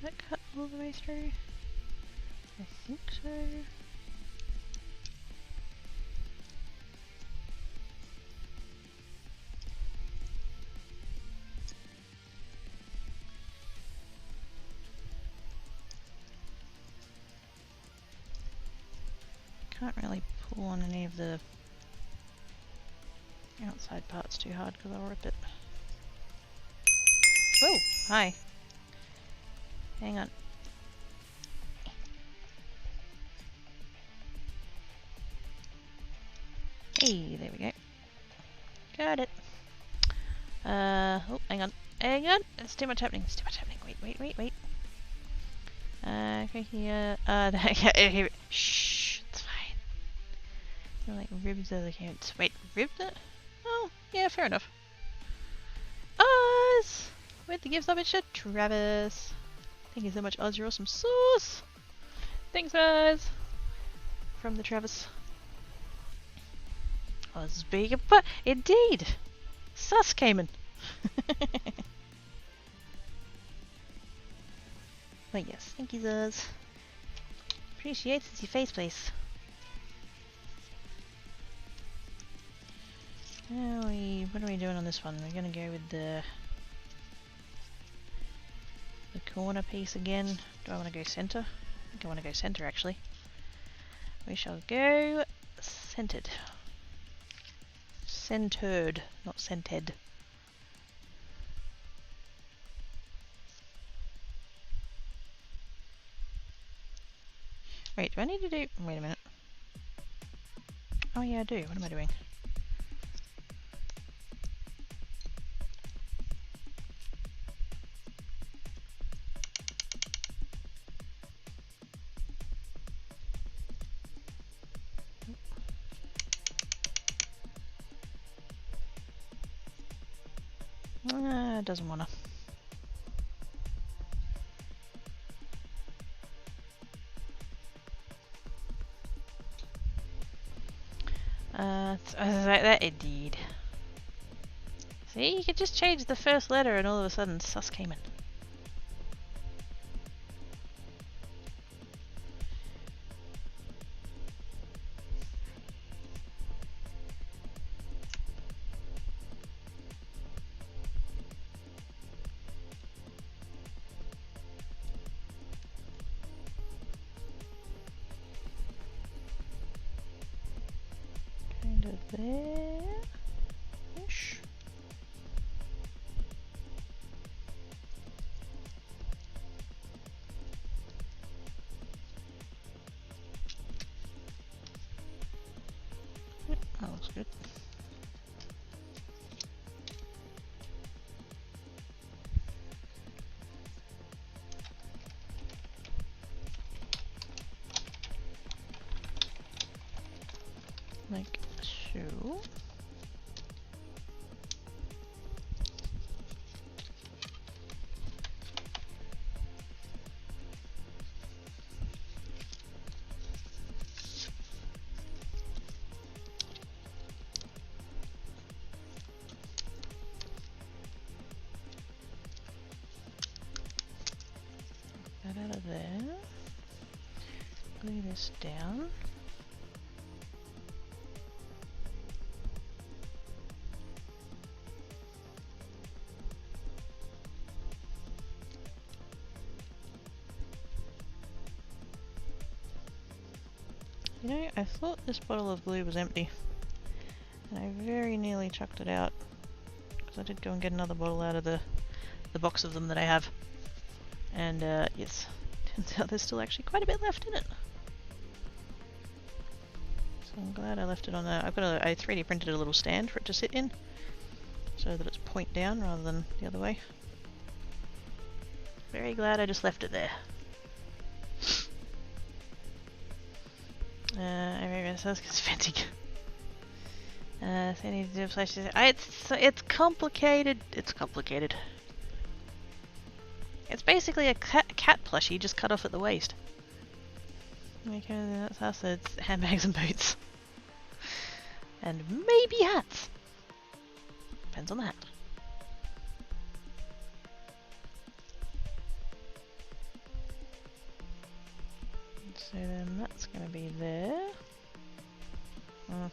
that cut all the way through? I think so. Can't really pull on any of the outside parts too hard because I'll rip it. Whoa! Hi. Hang on. Hey, there we go. Got it. Oh, hang on. Hang on! There's too much happening. There's too much happening. Wait. Okay, here. Here. Shh, it's fine. You're like ribs of the carrots. Wait, ribbed it? Oh, yeah, fair enough. Oz! With the gift of it, shit, Travis. Thank you so much, Oz. You're awesome sauce. Thanks, Oz. From the Travis. Oz being but indeed. Sus came in. But yes, thank you, Oz. Appreciates your face place. What are we doing on this one? We're gonna go with the corner piece again. Do I want to go center? I think I want to go center actually. We shall go centered. Centered, not scented. Wait, do I need to do... Wait a minute. Oh yeah, I do. What am I doing? It doesn't wanna. That indeed. See, you could just change the first letter and all of a sudden sus came in. Kind of there-ish. that out of there. Glue this down. You know, I thought this bottle of glue was empty, and I very nearly chucked it out, because I did go and get another bottle out of the box of them that I have, and yes, turns out there's still actually quite a bit left in it. So I'm glad I left it on there. I 3D printed a little stand for it to sit in, so that it's point down rather than the other way. Very glad I just left it there. It's venting. So I need to do flashes. It's complicated. It's complicated. It's basically a cat plushie just cut off at the waist. Okay, that's us. It's handbags and boots, and maybe hats. Depends on the hat. So then that's going to be there. I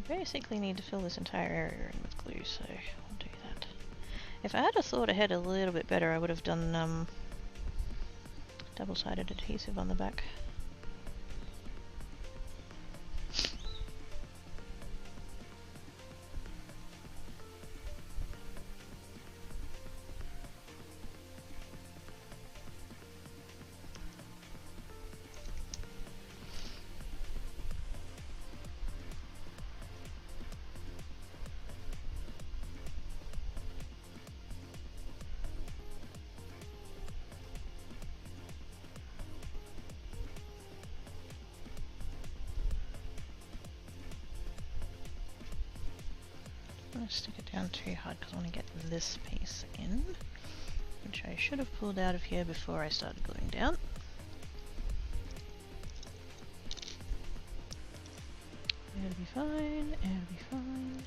basically need to fill this entire area in with glue, so I'll do that. If I had thought ahead a little bit better, I would have done double-sided adhesive on the back. I'm going to stick it down too hard because I want to get this piece in, which I should have pulled out of here before I started gluing down. It'll be fine, it'll be fine,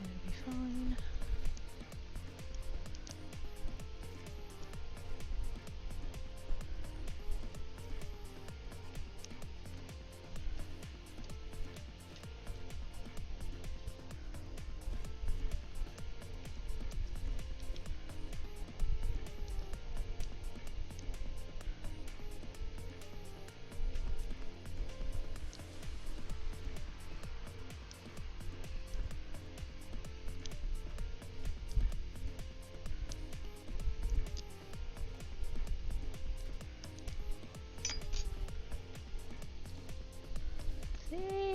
it'll be fine.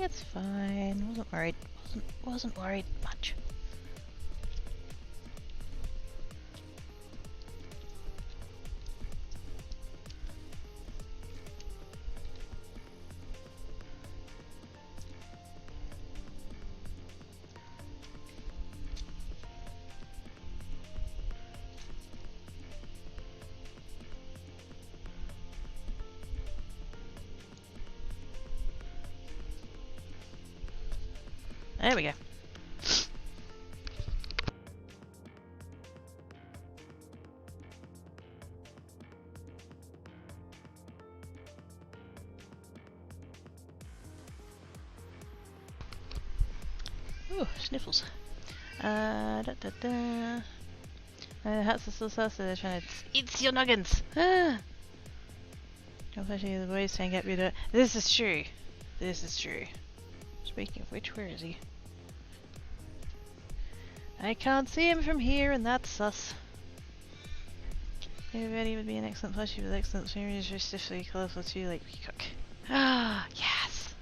It's fine. Wasn't worried. Wasn't worried much. There we go. Ooh, sniffles. Hats are still sausage and it's your nuggins. Especially the boys saying get rid of it. This is true. This is true. Speaking of which, where is he? I can't see him from here, and that's sus. Everybody would be an excellent plushie with excellent series, stiffly colourful too, like peacock. Ah, yes!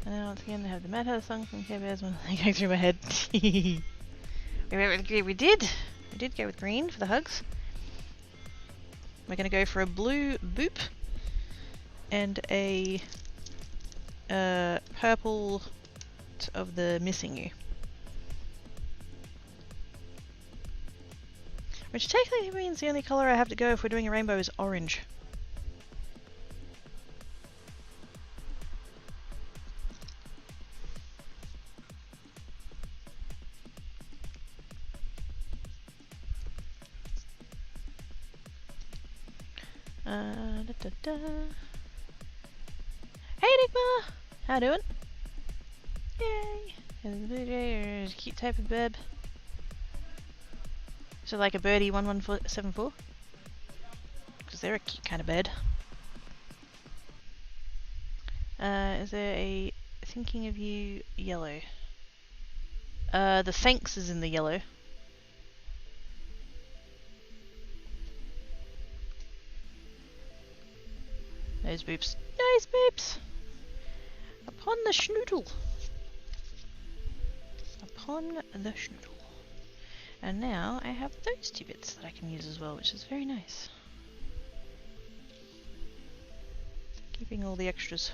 And then once again, I have the Mad Hatter song from Care Bears one going through my head. We did go with green for the hugs. We're going to go for a blue boop and a purple of the missing you. Which technically means the only colour I have to go if we're doing a rainbow is orange. Da, da, da. Hey Enigma! How doing? Yay! Is the blue jay or is a cute type of bird? So like a birdie 1174? Because they're a cute kind of bird. Is there a thinking of you yellow? The thanks is in the yellow. Nose boops. Nose boops! Upon the schnoodle. Upon the schnoodle. And now I have those two bits that I can use as well, which is very nice. Keeping all the extras.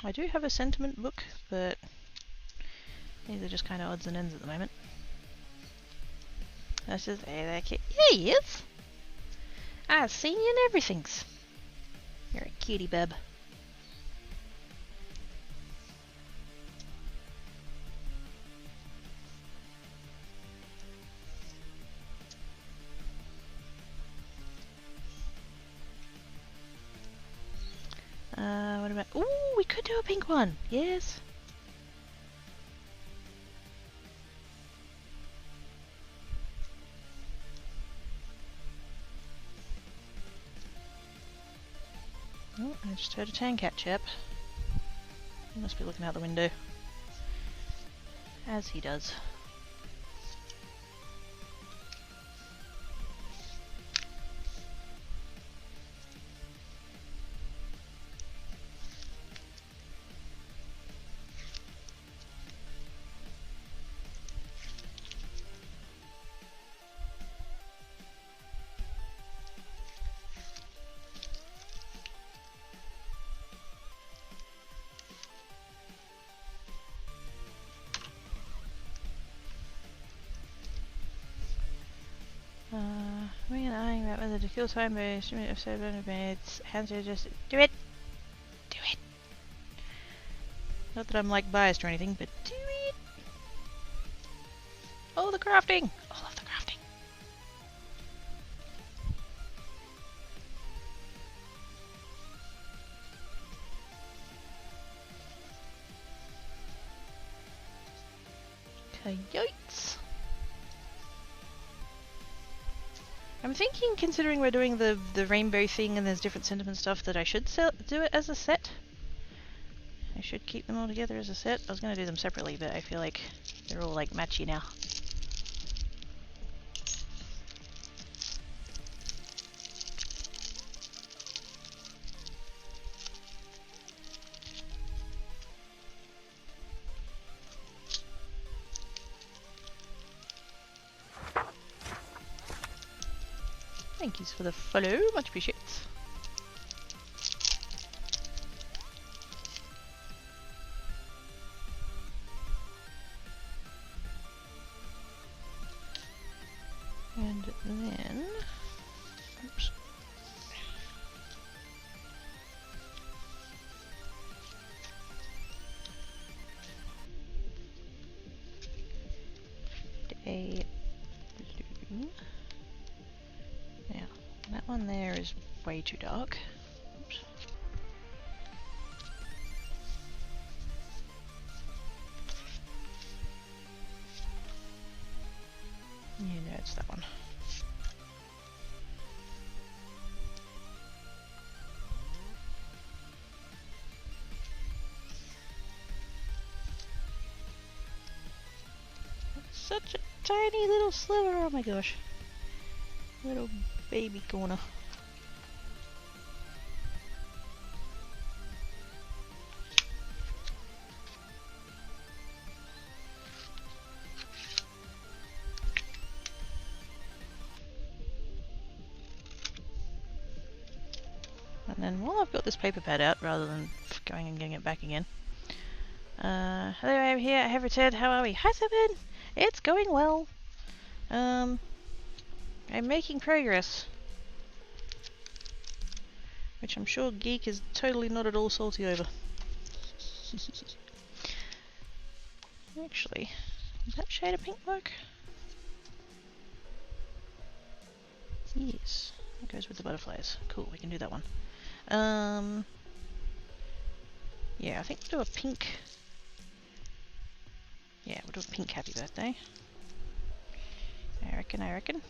I do have a sentiment book, but these are just kind of odds and ends at the moment. That's just, hey there, kid. Yeah, he is! I've seen you in everythings. You're a cutie bub. What about... Ooh, we could do a pink one! Yes! Oh, I just heard a Tancat chirp. He must be looking out the window. As he does. We are eyeing about whether to kill time by instrument of seven minutes. Hands are just do it! Do it! Not that I'm like biased or anything, but do it! Oh, the crafting! I love the crafting! Coyotes! I'm thinking, considering we're doing the rainbow thing and there's different sentiment stuff, that I should do it as a set. I should keep them all together as a set. I was going to do them separately, but I feel like they're all like matchy now. Thank you for the follow, much appreciated. And then, oops. A blue. Now, that one there is way too dark. Oops. Yeah, no, it's that one. Such a tiny little sliver, oh my gosh. Little baby corner. And then while I've got this paper pad out, rather than going and getting it back again. Hello, I'm here. I have returned. How are we? Hi, Seven. It's going well. I'm making progress, which I'm sure Geek is totally not at all salty over. Actually, does that shade of pink work? Yes, it goes with the butterflies. Cool, we can do that one. Yeah, I think we'll do a pink. Yeah, we'll do a pink happy birthday. I reckon.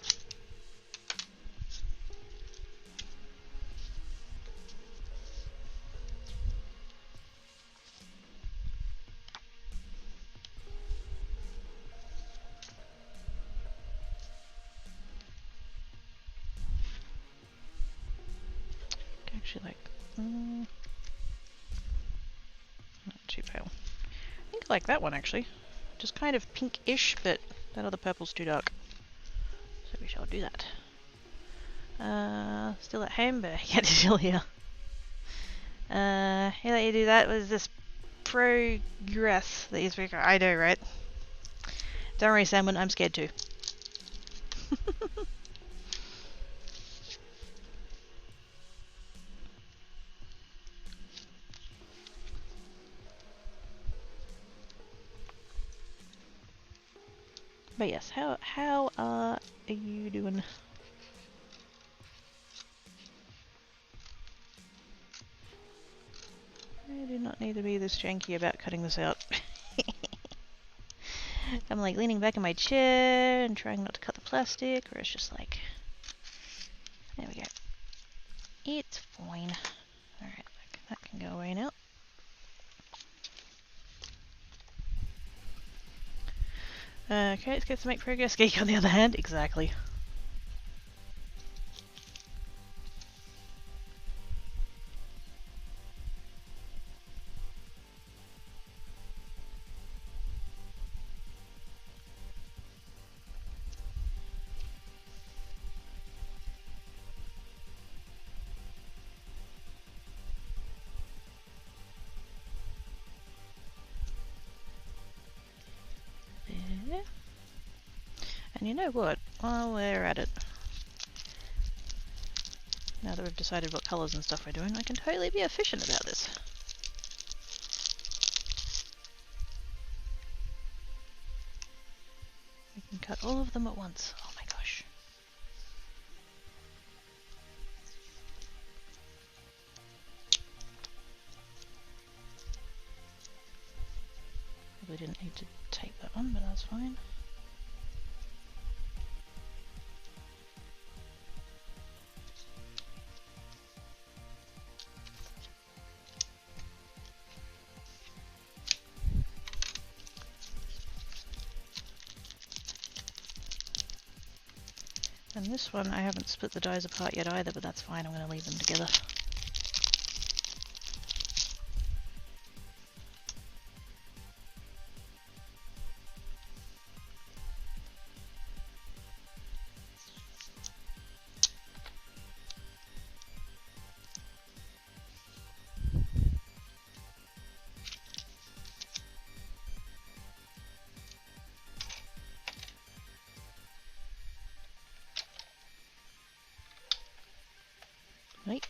Actually, like, not too pale. I think I like that one actually. Just kind of pink-ish, but that other purple's too dark. So we shall do that. Still at home, but yet still here. He let you do that. Was this progress that you speak? I know, right? Don't worry, Salmon. I'm scared too. But yes, how are you doing? I do not need to be this janky about cutting this out. I'm like leaning back in my chair and trying not to cut the plastic, or it's just like, there we go. It's fine. Alright, that can go away now. Okay, let's get to make progress. Geek on the other hand, exactly. There. And you know what? While we're at it, now that we've decided what colours and stuff we're doing, I can totally be efficient about this. We can cut all of them at once. Oh my gosh. Probably didn't need to take that one, but that's fine. And this one, I haven't split the dies apart yet either, but that's fine, I'm going to leave them together. Right.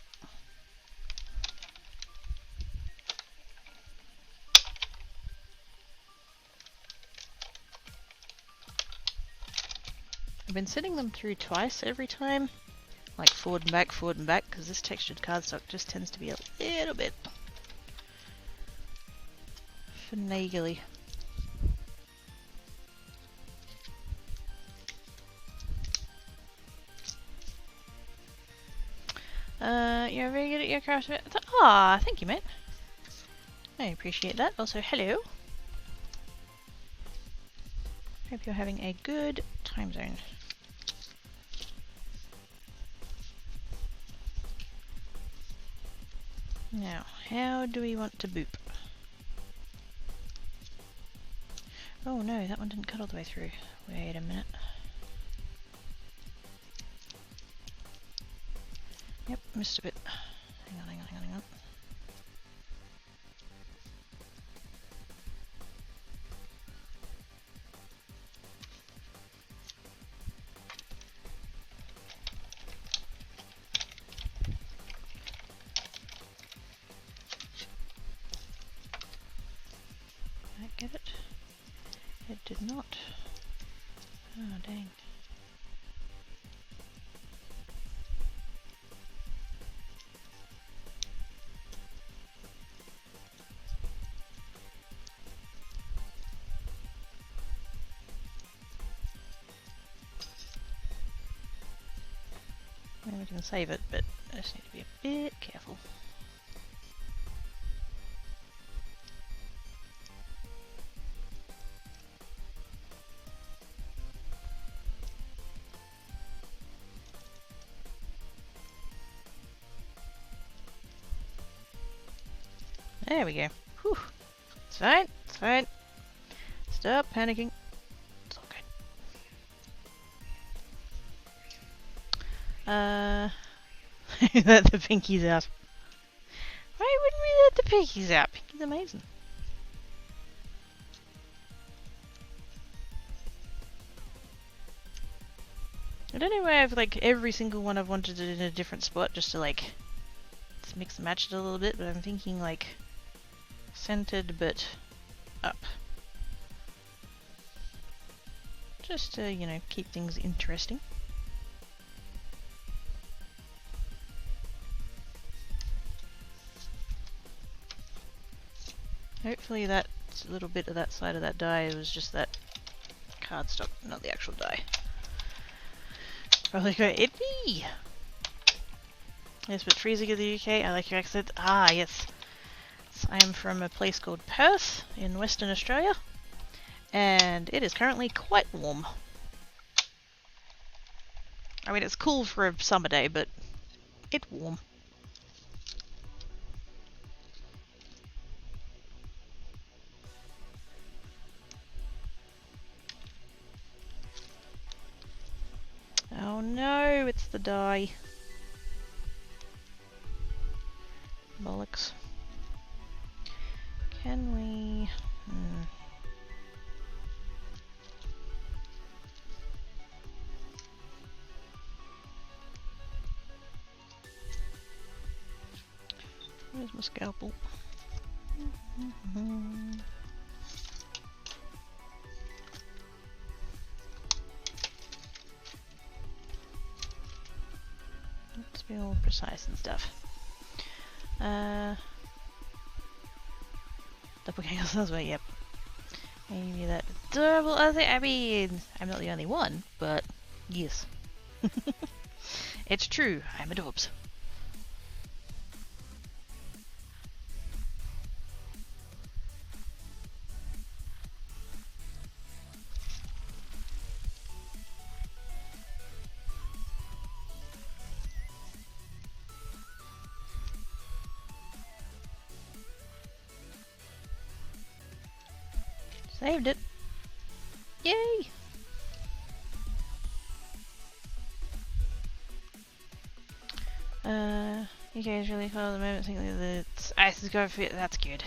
I've been sending them through twice every time, like forward and back, because this textured cardstock just tends to be a little bit finagly. You're very good at your craft. Ah, thank you, mate. I appreciate that. Also, hello. Hope you're having a good time zone. Now, how do we want to boop? Oh no, that one didn't cut all the way through. Wait a minute. Yep, missed a bit. Hang on. did not. Oh, dang. Maybe we can save it, but I just need to be a bit careful. There we go. Whew. It's fine. It's fine. Stop panicking. It's all good. Let the pinkies out. Why wouldn't we let the pinkies out? Pinky's amazing. I don't know why I've like every single one I've wanted it in a different spot just to like just mix and match it a little bit, but I'm thinking like centered but up. Just to, you know, keep things interesting. Hopefully that little bit of that side of that die was just that cardstock, not the actual die. Probably go Itby! Yes, but freezing in the UK, I like your accent. Ah, yes. So I am from a place called Perth in Western Australia, and it is currently quite warm. I mean, it's cool for a summer day, but it's warm. Oh no, it's the die. Bollocks. Can we... Where's my scalpel? Let's be all precise and stuff. Doppelganger sounds right, yep. Maybe that adorable other. I mean, I'm not the only one, but yes. It's true, I'm adorbs. Saved it. Yay! You guys really follow the moment thinking that ice is going for it. That's good.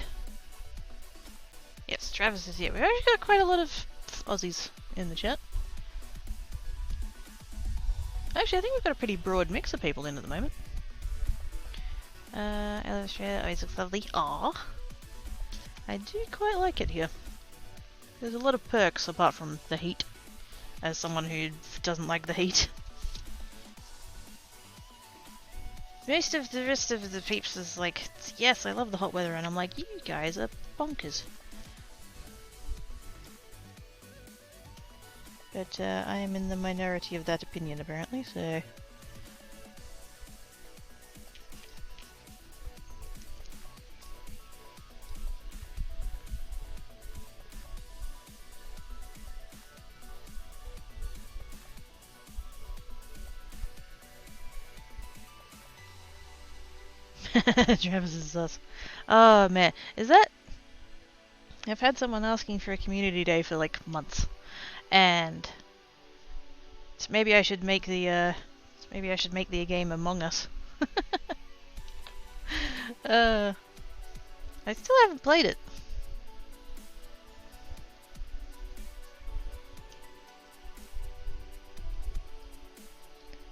Yes, Travis is here. We've actually got quite a lot of Aussies in the chat. Actually, I think we've got a pretty broad mix of people in at the moment. Australia always looks lovely. Aww. I do quite like it here. There's a lot of perks apart from the heat, as someone who doesn't like the heat. Most of the rest of the peeps is like, yes, I love the hot weather, and I'm like, you guys are bonkers. But I am in the minority of that opinion apparently, so... Travis is sus. Oh man, is that... I've had someone asking for a community day for like months, and so maybe I should make the game Among Us. I still haven't played it.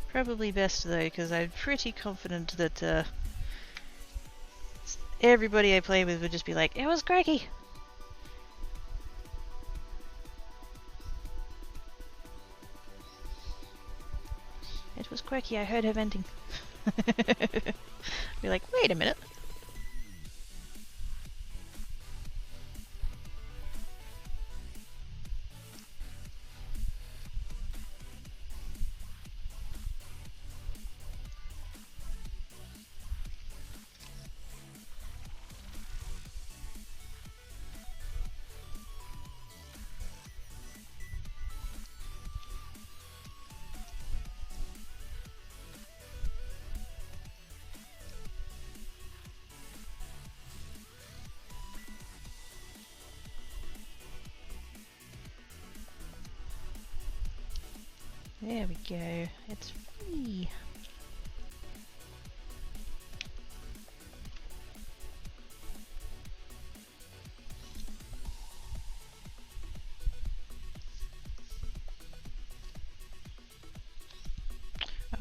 Probably best though, because I'm pretty confident that everybody I play with would just be like, it was craggy. It was quirky, I heard her venting. Be like, wait a minute. There we go. It's free.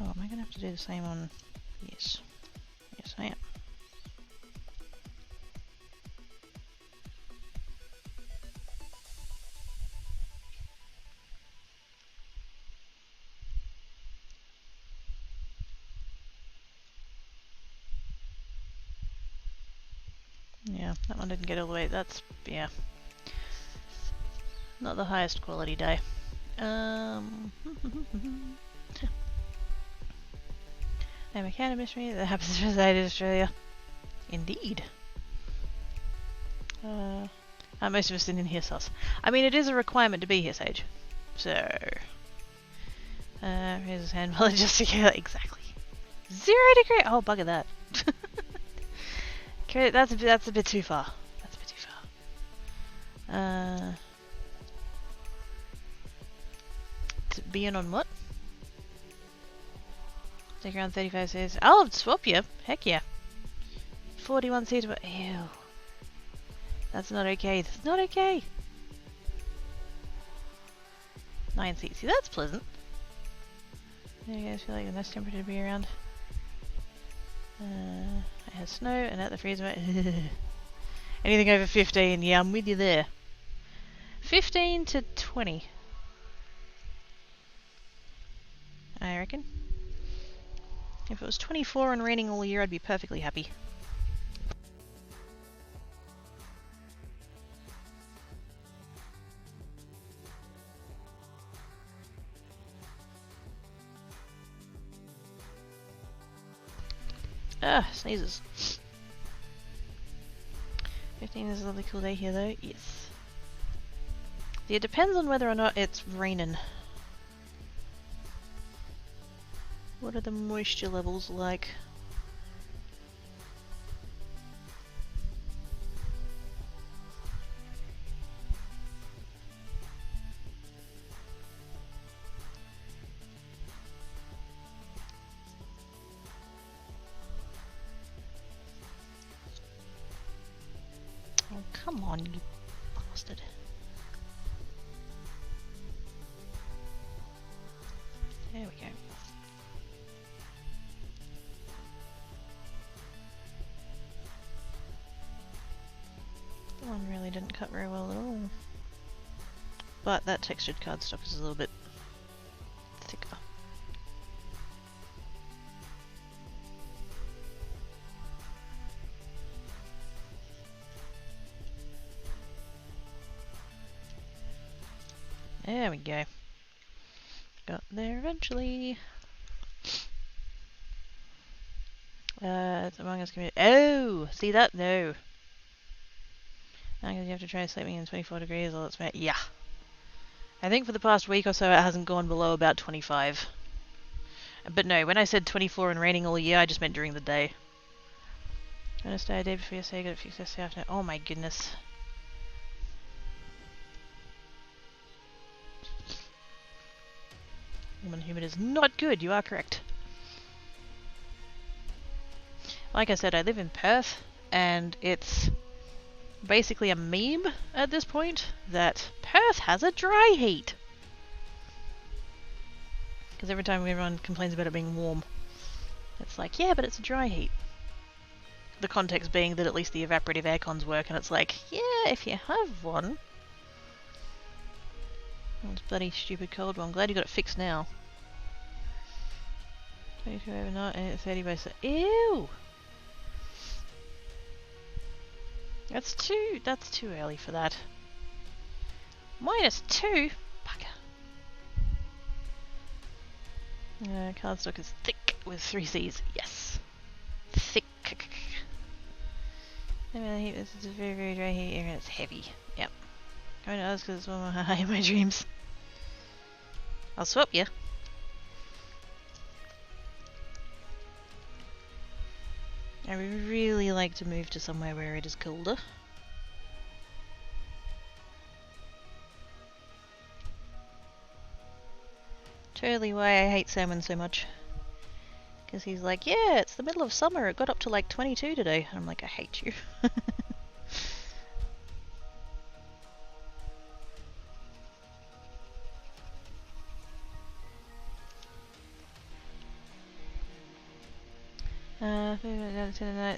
Oh, am I gonna have to do the same on... Yes. Yes, I am. Yeah, that one didn't get all the way. That's, yeah, not the highest quality day. I'm a kind of mystery that happens to reside in Australia. Indeed. Most of us in here sus. I mean, it is a requirement to be here, Sage. So, here's his hand. Well, just exactly 0 degree. Oh, bugger that. Okay, that's a bit too far. That's a bit too far. Being on what? Take around 35 seats. I'll swap you. Heck yeah. 41 seats. But ew. That's not okay. That's not okay. 9 seats. See, that's pleasant. Do you guys feel like a nice temperature to be around? It has snow and at the freezer. Anything over 15, yeah, I'm with you there. 15 to 20. I reckon. If it was 24 and raining all year, I'd be perfectly happy. Ah, sneezes. 15 is a lovely cool day here though, yes. It depends on whether or not it's raining. What are the moisture levels like? Oh, come on, you bastard. There we go. That one really didn't cut very well at all. But that textured cardstock is a little bit thicker. There we go. Got there eventually. It's Among Us community. Oh! See that? No. Because you have to try sleeping in 24 degrees or it's about. Yeah. I think for the past week or so it hasn't gone below about 25. But no, when I said 24 and raining all year, I just meant during the day. I'm gonna stay a day before you say good fix this afternoon. Oh my goodness. Human humid is not good, you are correct. Like I said, I live in Perth, and it's basically a meme at this point that Perth has a dry heat. Because every time everyone complains about it being warm, it's like, yeah, but it's a dry heat. The context being that at least the evaporative aircons work, and it's like, yeah, if you have one. Oh, it's bloody stupid cold one. I'm glad you got it fixed now. 22 overnight and 30 by 7. Ew! That's too early for that. -2? Bugger. Cardstock is thick with 3 C's. Yes. Thick. This is a very, very dry heat and it's heavy. Yep. I know that's because it's one of my dreams. I'll swap you. I would really like to move to somewhere where it is colder. Totally why I hate salmon so much. Because he's like, yeah, it's the middle of summer, it got up to like 22 today. And I'm like, I hate you.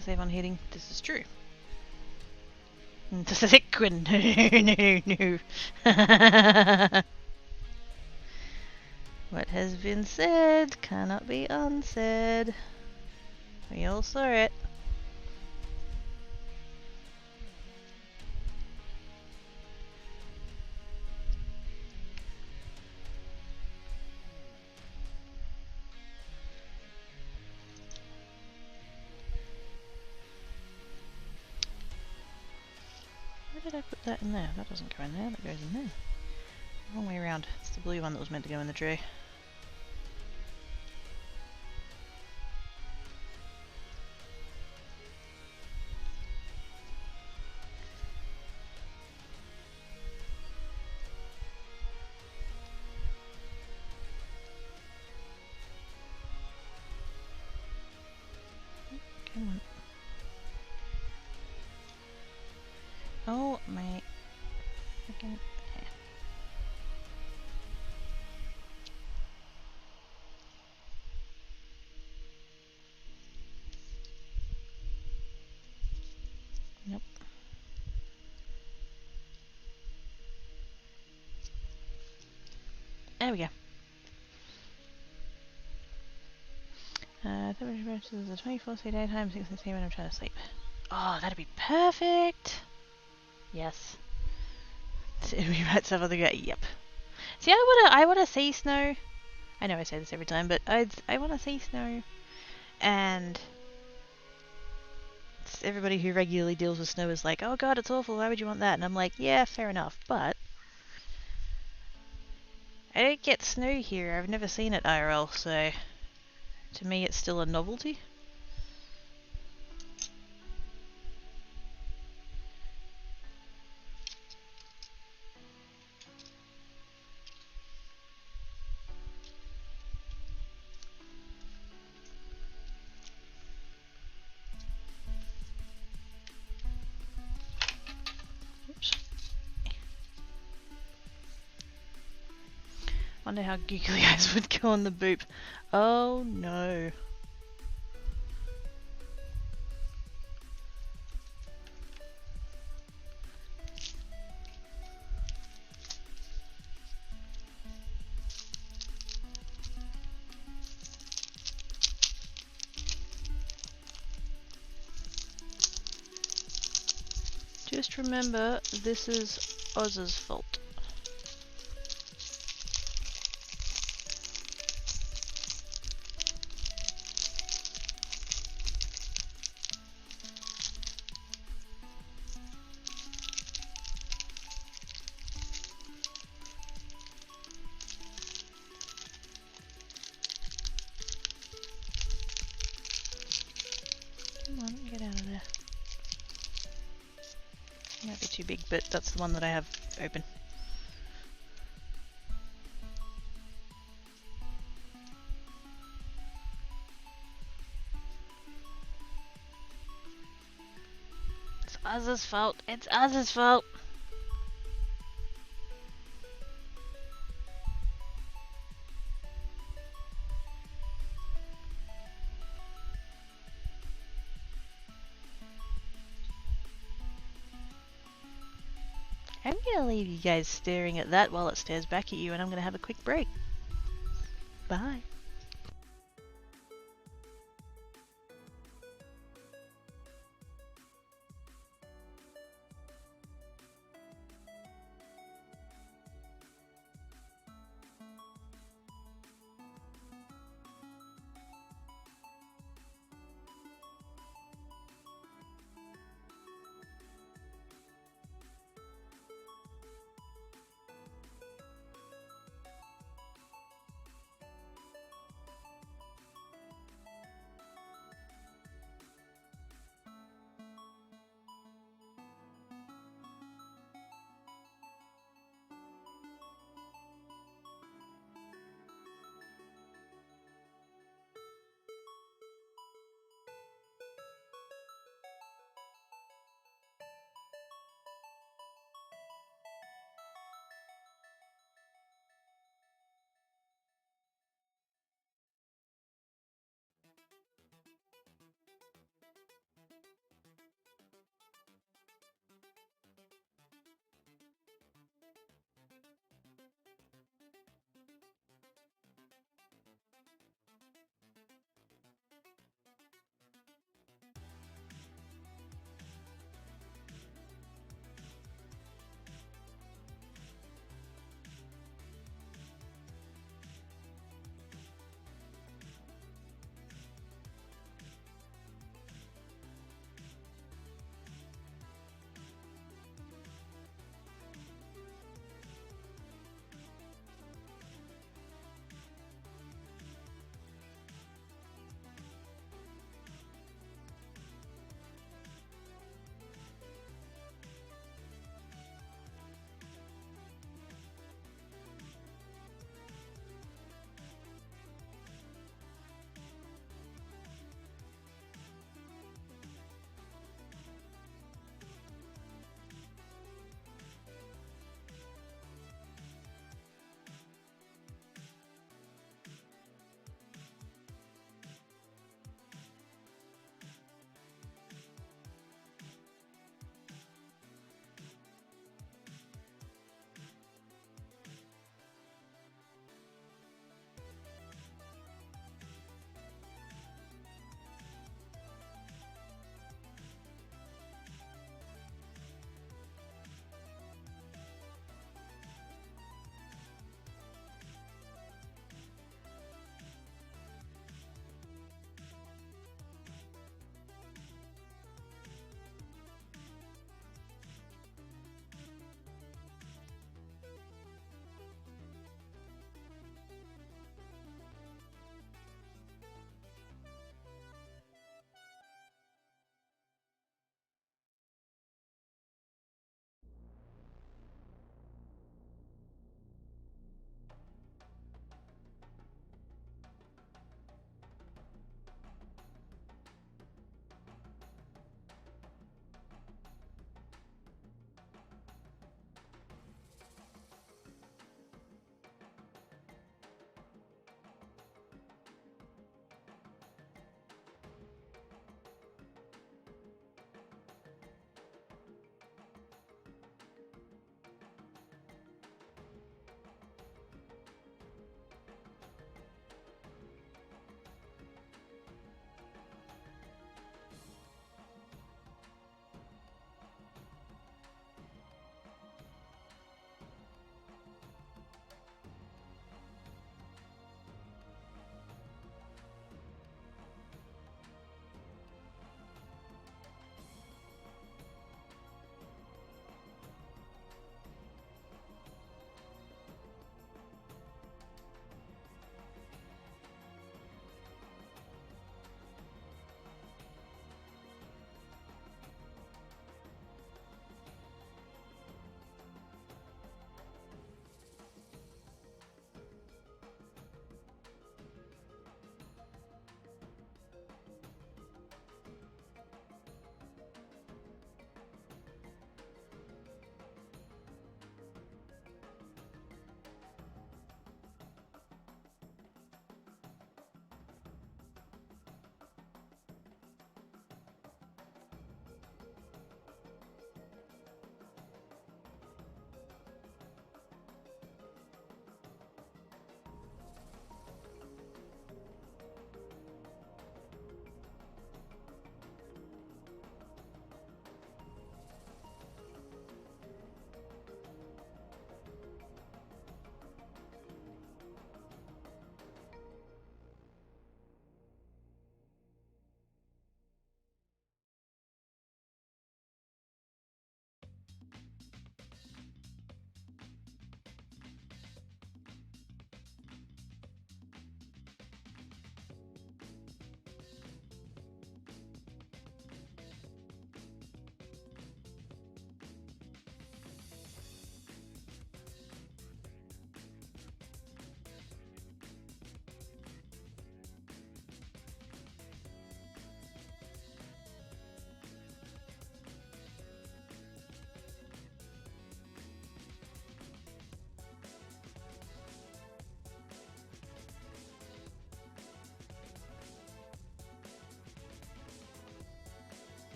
Save on heating. This is true. The thick one. No. What has been said cannot be unsaid. We all saw it. Where did I put that in there? That doesn't go in there, that goes in there. Wrong way around. It's the blue one that was meant to go in the tray. Come on. Oh my freaking hair. Nope. There we go. This is a 24-hour daytime, 6 in when I'm trying to sleep. Oh, that'd be perfect. Yes. We might have other guy. Yep. See, I wanna see snow. I know I say this every time, but I wanna see snow. And everybody who regularly deals with snow is like, oh god, it's awful. Why would you want that? And I'm like, yeah, fair enough, but I don't get snow here. I've never seen it IRL, so to me it's still a novelty. Wonder how googly eyes would go on the boop. Oh no. Just remember, this is Oz's fault. Come on, get out of there. Might be too big, but that's the one that I have open. It's Oz's fault. It's Oz's fault. I'm gonna leave you guys staring at that while it stares back at you, and I'm gonna have a quick break. Bye.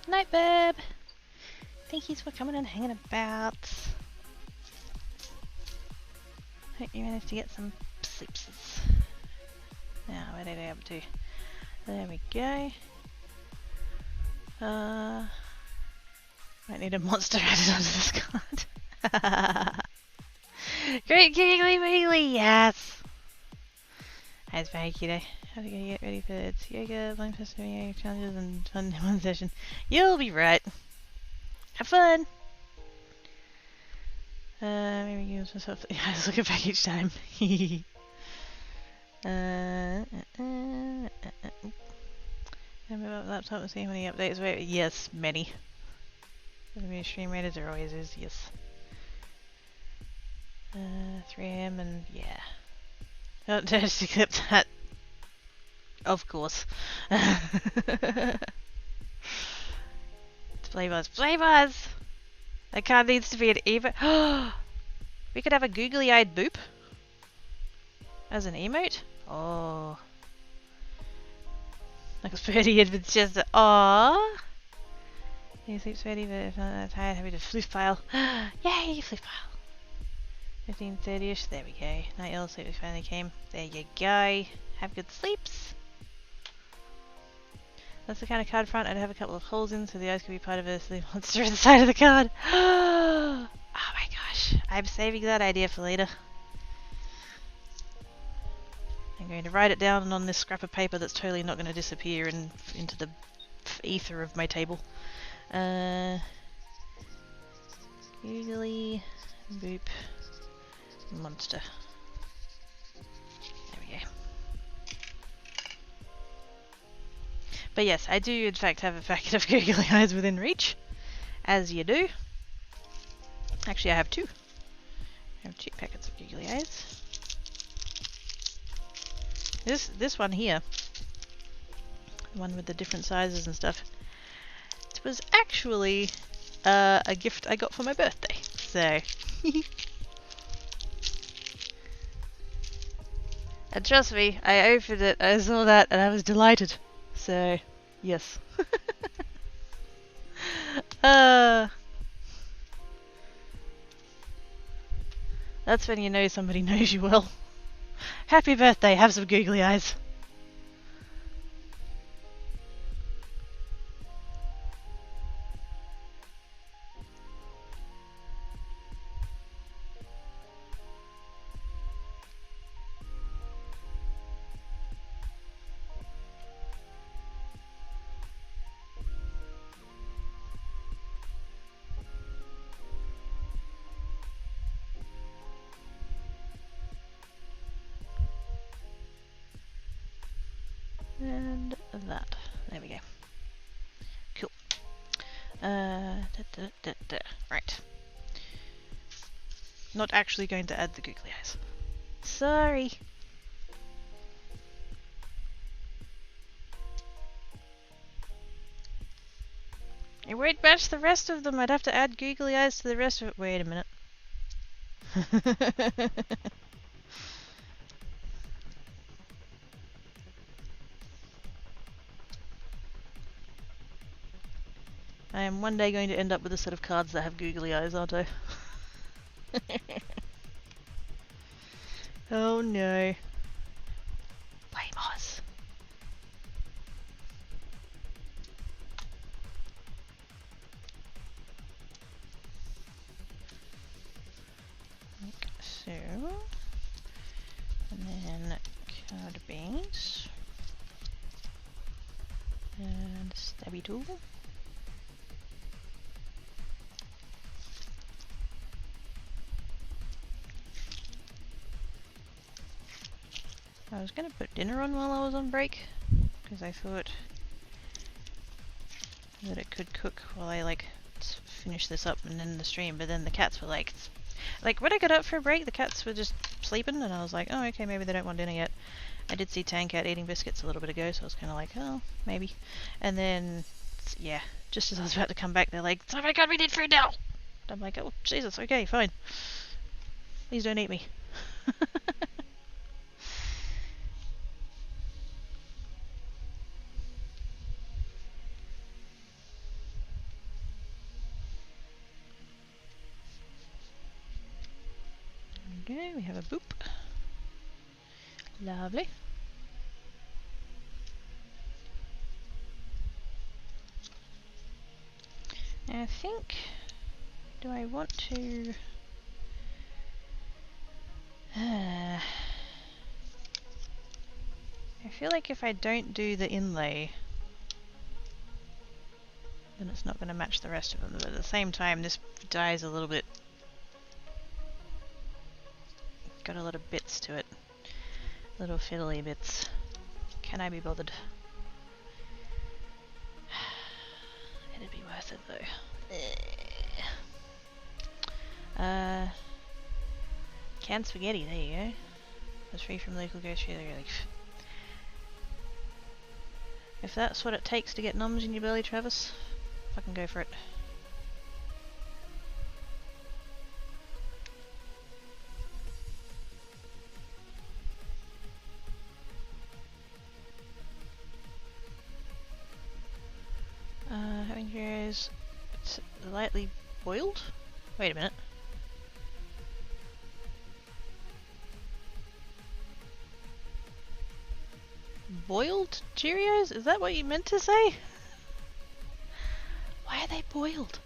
Night, babe. Thank you for coming and hanging about. Hope you managed to get some sleeps. Now, what are they up to? There we go. Might need a monster added onto this card. Great giggly wiggly, yes! That's very cute. How to get ready for its yoga, blind person doing yoga challenges, and fun in one session. You'll be right. Have fun! Maybe use myself. Yeah, I was looking back each time. Laptop and see how many updates. Wait, yes, many. The stream rate there always is, yes. 3 AM and yeah. Oh, just accept that. Of course. Play buzz. Play buzz! That card needs to be an emote. We could have a googly eyed boop as an emote. Oh. Like a pretty if it's just aww. He sleeps ready, but if not tired, happy to floof file. Yay, floof file. 15:30ish. There we go. Night owl sleep finally came. There you go. Have good sleeps. That's the kind of card front I'd have a couple of holes in so the eyes could be part of a sleep monster at the side of the card. Oh my gosh. I'm saving that idea for later. I'm going to write it down on this scrap of paper that's totally not going to disappear into the ether of my table. Googly boop monster. There we go. But yes, I do in fact have a packet of googly eyes within reach, as you do. Actually, I have two. I have 2 packets of googly eyes. This one here, the one with the different sizes and stuff, it was actually a gift I got for my birthday. So, and trust me, I opened it, I saw that, and I was delighted. So, yes. That's when you know somebody knows you well. Happy birthday, have some googly eyes. And that. There we go. Cool. Right. Not actually going to add the googly eyes. Sorry. It won't match the rest of them. I'd have to add googly eyes to the rest of it. Wait a minute. I am one day going to end up with a set of cards that have googly eyes, aren't I? Oh no. Play Moz. Like so. And then card base. And stabby tool. I was gonna put dinner on while I was on break, because I thought that it could cook while I like finish this up and end the stream, but then the cats were like when I got up for a break, the cats were just sleeping, and I was like, oh okay, maybe they don't want dinner yet. I did see Tancat eating biscuits a little bit ago, so I was kind of like, oh, maybe. And then, yeah, just as I was about to come back, they're like, oh my god, we need food now! And I'm like, oh, Jesus, okay, fine. Please don't eat me. we go, we have a boop. Lovely. Now I think, do I want to... I feel like if I don't do the inlay, then it's not going to match the rest of them. But at the same time, this die is a little bit... got a lot of bits to it. Little fiddly bits. Can I be bothered? It'd be worth it though. Canned spaghetti, there you go. Was free from local grocery relief. If that's what it takes to get noms in your belly, Travis, fucking go for it. Having heroes, it's lightly boiled? Wait a minute. Boiled Cheerios? Is that what you meant to say? Why are they boiled?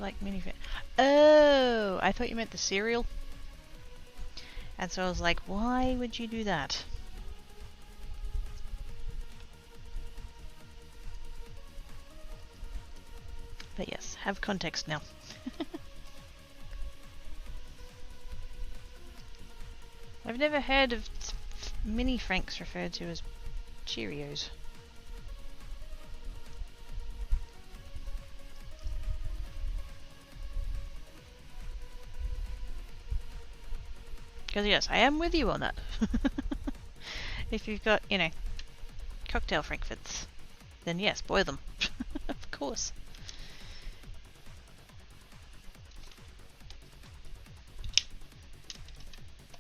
Like minifig. Oh, I thought you meant the cereal. And so I was like, why would you do that? But yes, have context now. I've never heard of mini Franks referred to as Cheerios. Because yes, I am with you on that. If you've got, you know, cocktail frankfurts, then yes, boil them. Of course.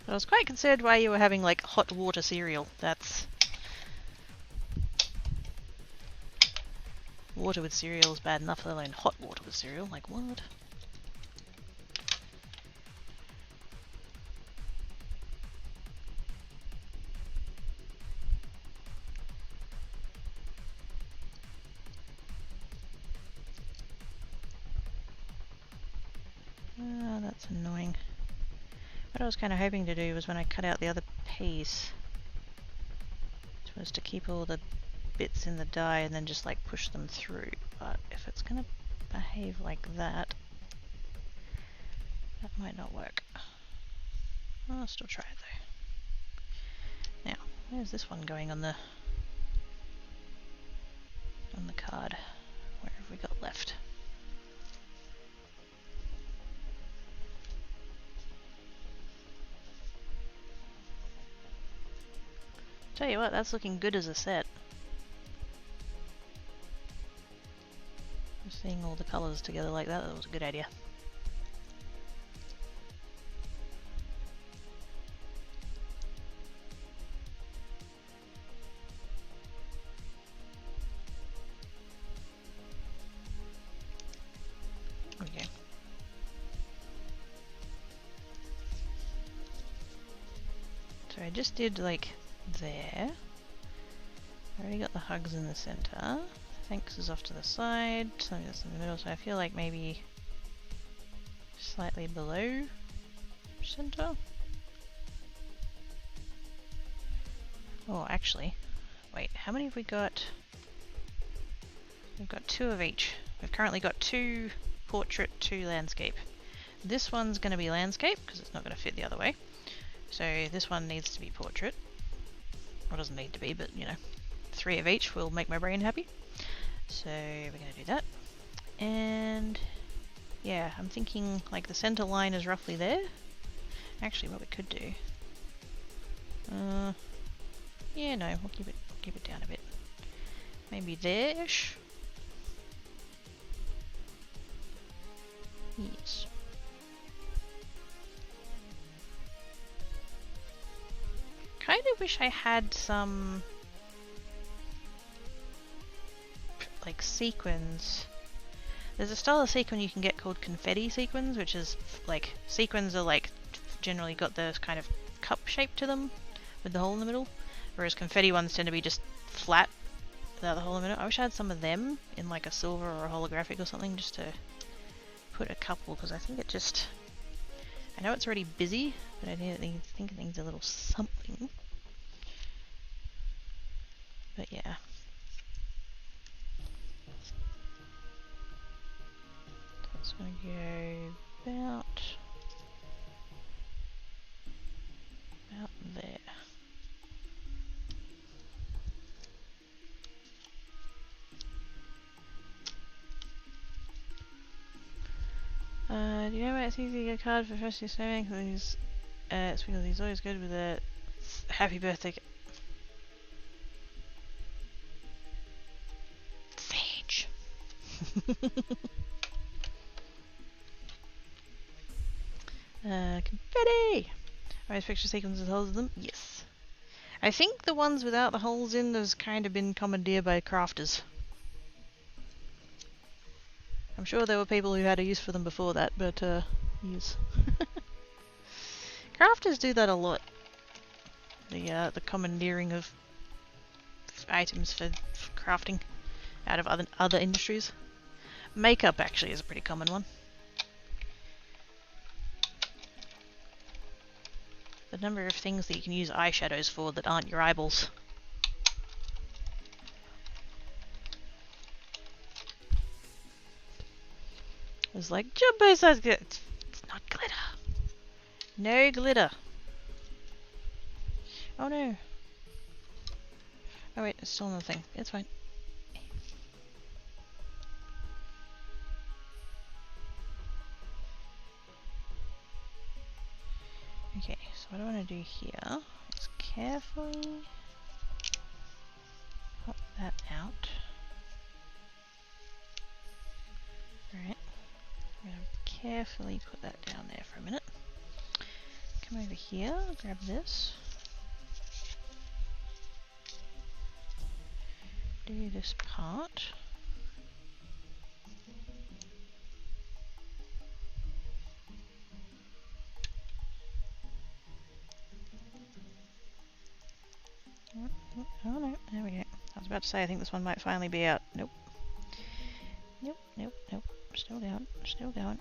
But I was quite concerned why you were having like hot water cereal. That's... water with cereal is bad enough, let alone hot water with cereal. Like what? Oh, that's annoying. What I was kind of hoping to do was when I cut out the other piece, was to keep all the bits in the die and then just like push them through. But if it's going to behave like that, that might not work. I'll still try it though. Now, where's this one going on the card? Where have we got left? Tell you what, that's looking good as a set. Just seeing all the colours together like that, that was a good idea. Okay. So I just did like there. I already got the hugs in the center. Thanks is off to the side, something that's in the middle, so I feel like maybe slightly below center. Oh, actually, wait, how many have we got? We've got 2 of each. We've currently got 2 portrait, 2 landscape. This one's going to be landscape because it's not going to fit the other way. So this one needs to be portrait. Well, it doesn't need to be, but you know, 3 of each will make my brain happy. So we're going to do that. And yeah, I'm thinking like the center line is roughly there. Actually, what we could do... yeah, no, we'll keep it down a bit. Maybe there-ish? Yes. Kind of wish I had some... like sequins. There's a style of sequin you can get called confetti sequins, which is like... sequins are like generally got the kind of cup shape to them with the hole in the middle, whereas confetti ones tend to be just flat without the hole in the middle. I wish I had some of them in like a silver or a holographic or something just to put a couple, because I think it just... I know it's already busy, but I think it needs a little something. But yeah. It's going to go about there. Do you know why it's easy to get a card for first year swimming? It's because he's always good with a happy birthday. Sage. Confetti! Alright, picture sequences with holes in them? Yes. I think the ones without the holes in has kind of been commandeered by crafters. I'm sure there were people who had a use for them before that, but yes. Crafters do that a lot. The commandeering of items for crafting out of other industries. Makeup actually is a pretty common one. The number of things that you can use eyeshadows for that aren't your eyeballs. It's like, jumbo size glitter. It's not glitter. No glitter. Oh no. Oh wait, it's still another thing. It's fine. Okay, so what I want to do here is carefully pop that out. Alright, I'm going to carefully put that down there for a minute. Come over here, grab this. Do this part. Oh no, there we go. I was about to say I think this one might finally be out. Nope. Nope, nope, nope. Still going, still going.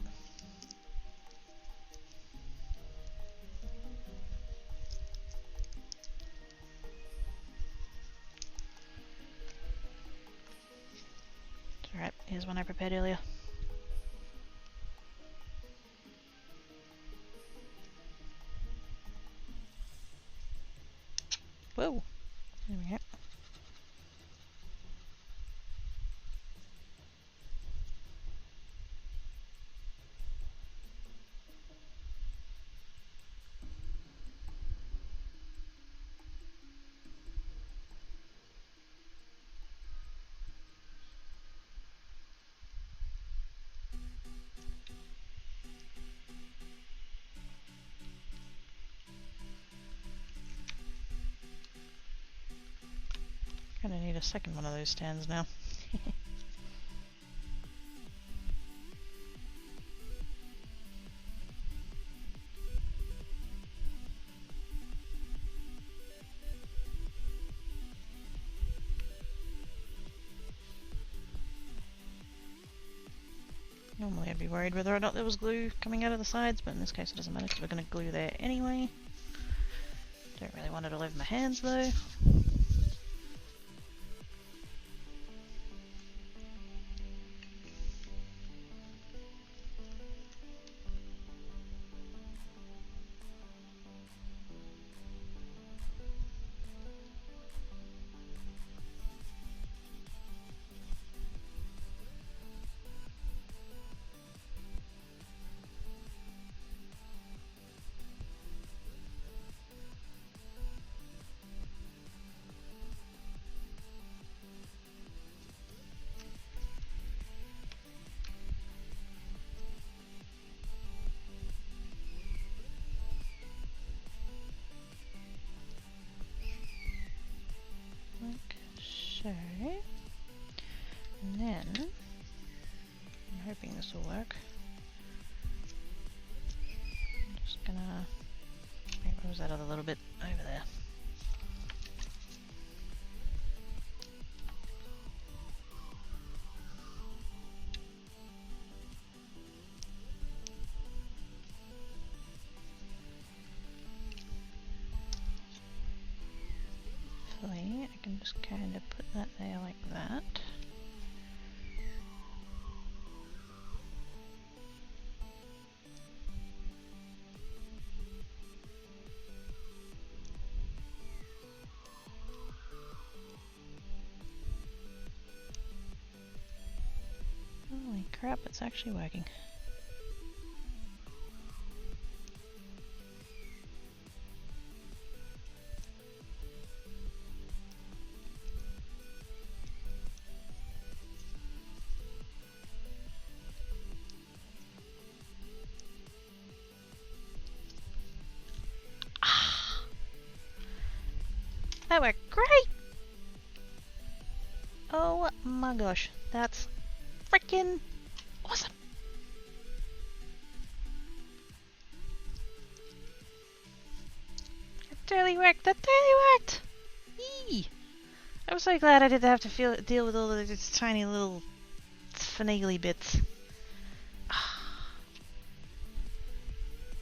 It's alright, here's one I prepared earlier. Whoa! There we go. Gonna need a second one of those stands now. Normally I'd be worried whether or not there was glue coming out of the sides, but in this case it doesn't matter because we're going to glue there anyway. Don't really want it all over my hands though. So, and then, I'm hoping this will work. I'm just gonna, wait, what was that other little bit over there? Hopefully, I can just kind of put that there like that. Holy crap, it's actually working. That worked great! Oh my gosh, that's freaking awesome! It totally worked! That totally worked! Yee! I'm so glad I didn't have to deal with all of these tiny little finagly bits.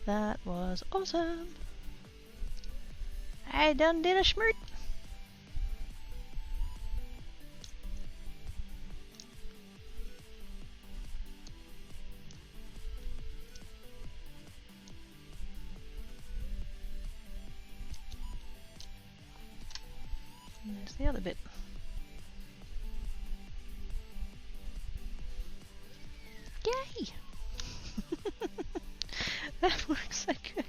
That was awesome! I done did a schmurt! And there's the other bit. Yay! That works so good.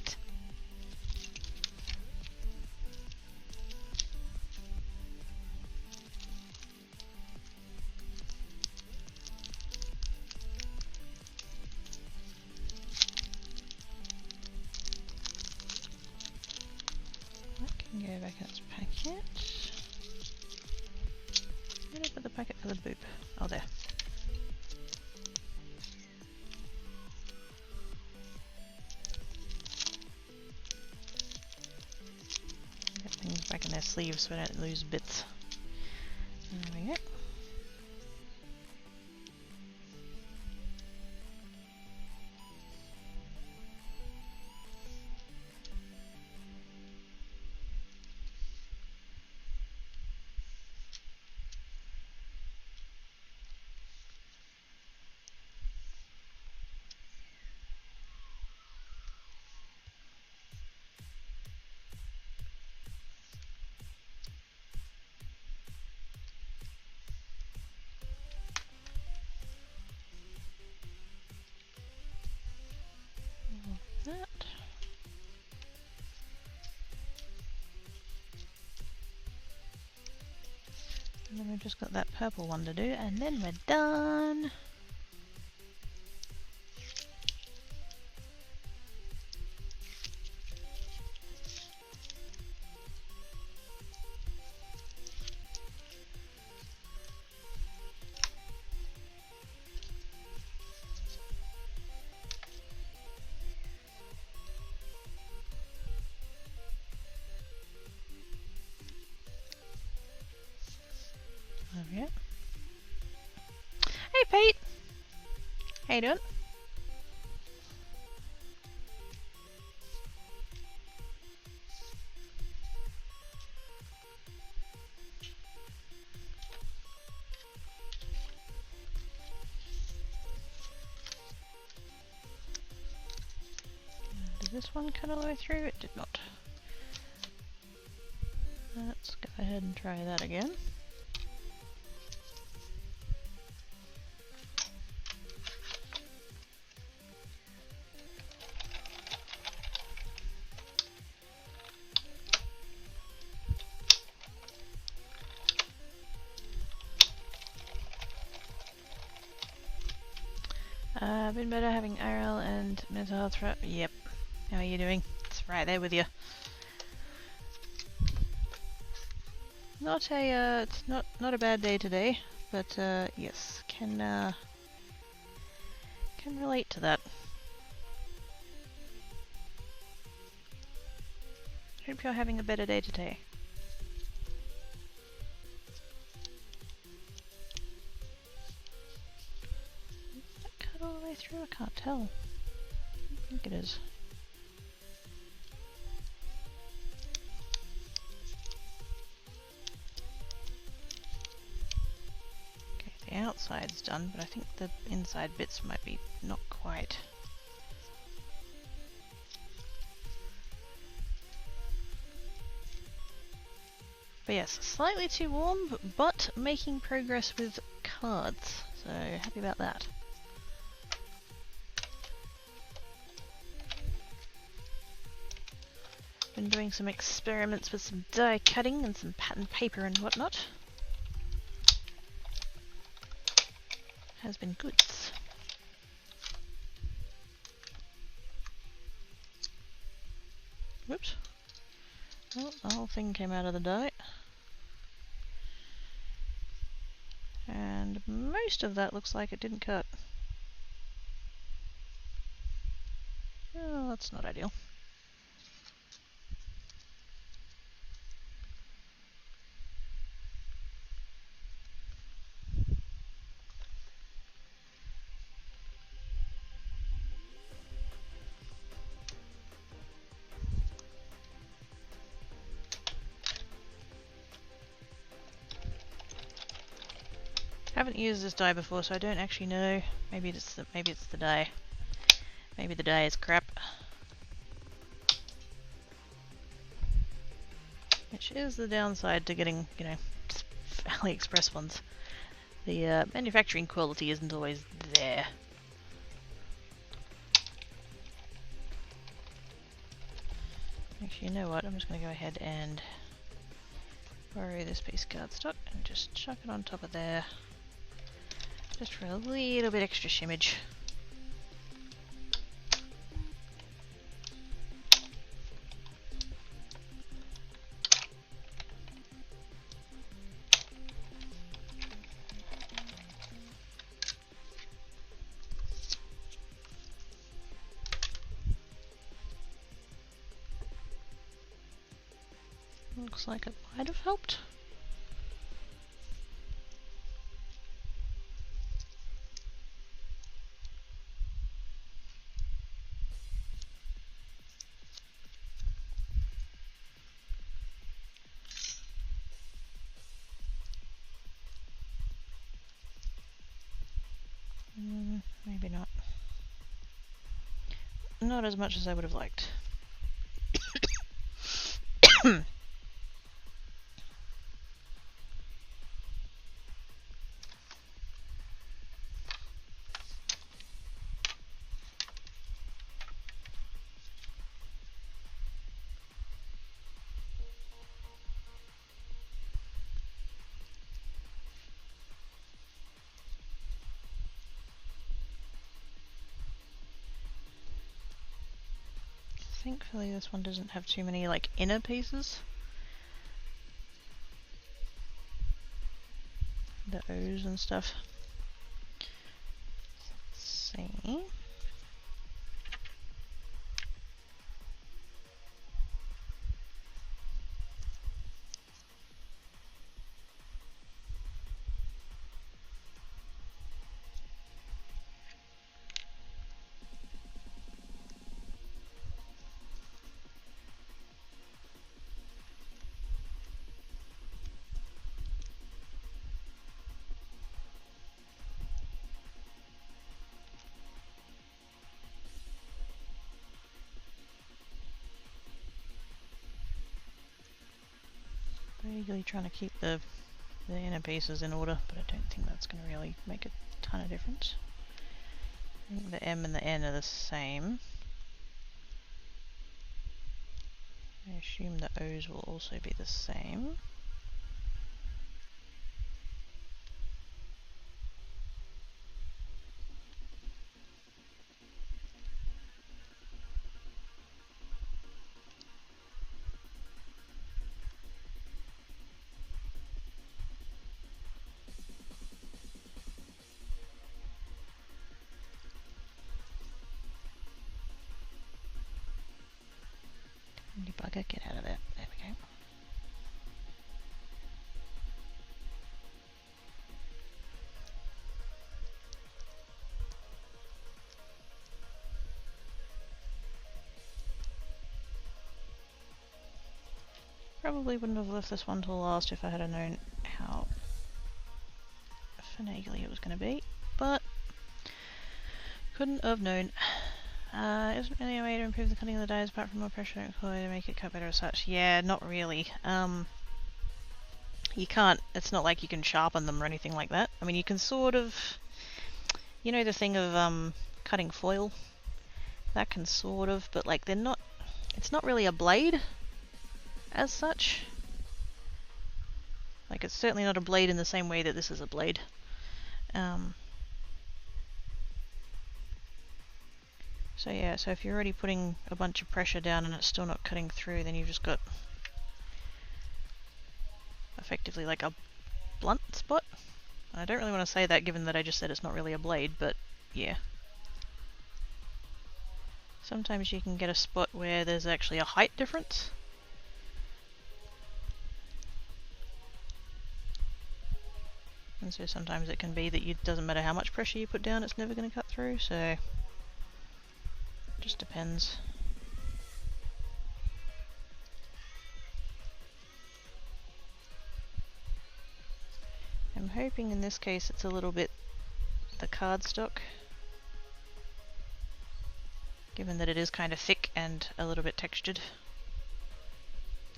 That can go back in its packet. Where did I put the packet for the boop? Oh, there. Get things back in their sleeves so I don't lose bits. There we go. That. And then we've just got that purple one to do, and then we're done. There we go. Hey Pete! How you doing? Did this one cut all the way through? It did not. Let's go ahead and try that again. Been better having IRL and mental health threat. Yep. How are you doing? It's right there with you. it's not a bad day today, but yes, can relate to that. Hope you're having a better day today. Is that cut all the way through? I can't tell. I think it is. Okay, the outside's done, but I think the inside bits might be not quite. But yes, slightly too warm, but making progress with cards, so happy about that. Been doing some experiments with some die cutting and some pattern paper and whatnot. Has been good. Whoops. Oh, the whole thing came out of the die. And most of that looks like it didn't cut. Oh, that's not ideal. Haven't used this die before, so I don't actually know. Maybe it's the die. Maybe the die is crap. Which is the downside to getting, you know, just AliExpress ones. The manufacturing quality isn't always there. Actually, you know what? I'm just going to go ahead and borrow this piece of cardstock and just chuck it on top of there. Just for a little bit extra shimmage. Looks like it might have helped. Maybe not. Not as much as I would have liked. Thankfully this one doesn't have too many like inner pieces. The O's and stuff. Let's see. Vaguely trying to keep the inner pieces in order, but I don't think that's going to really make a ton of difference. I think the M and the N are the same. I assume the O's will also be the same. bugger, get out of there. There we go. Probably wouldn't have left this one till last if I had known how finagly it was going to be, but couldn't have known. Isn't really a way to improve the cutting of the dies apart from more pressure to make it cut better as such? Yeah, not really. You can't, it's not like you can sharpen them or anything like that. I mean, you can sort of, you know the thing of cutting foil? That can sort of, but like they're not, it's not really a blade as such. Like it's certainly not a blade in the same way that this is a blade. So yeah, so if you're already putting a bunch of pressure down and it's still not cutting through, then you've just got effectively like a blunt spot. I don't really want to say that given that I just said it's not really a blade, but yeah. Sometimes you can get a spot where there's actually a height difference. And so sometimes it can be that it doesn't matter how much pressure you put down, it's never going to cut through, so it just depends. I'm hoping in this case it's a little bit the cardstock, given that it is kind of thick and a little bit textured.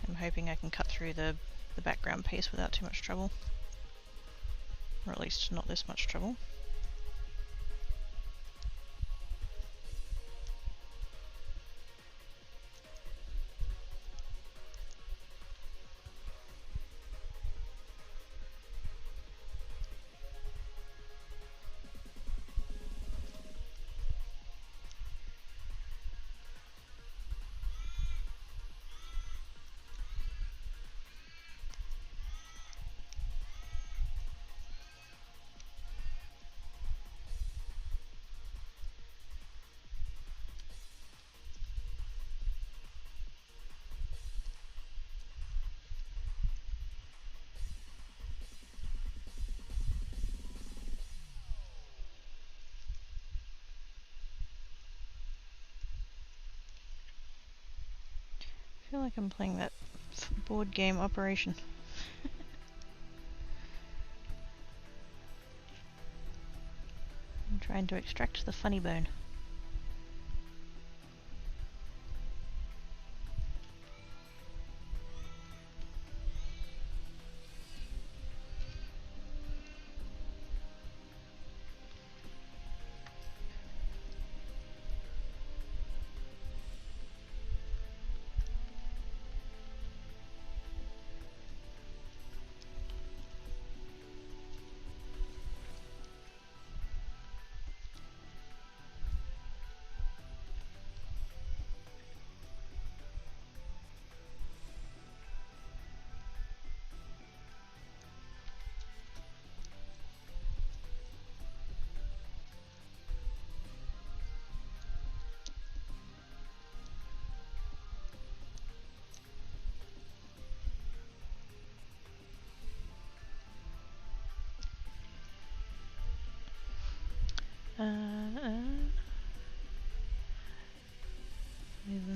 I'm hoping I can cut through the background piece without too much trouble. Or at least not this much trouble. I feel like I'm playing that board game Operation. I'm trying to extract the funny bone.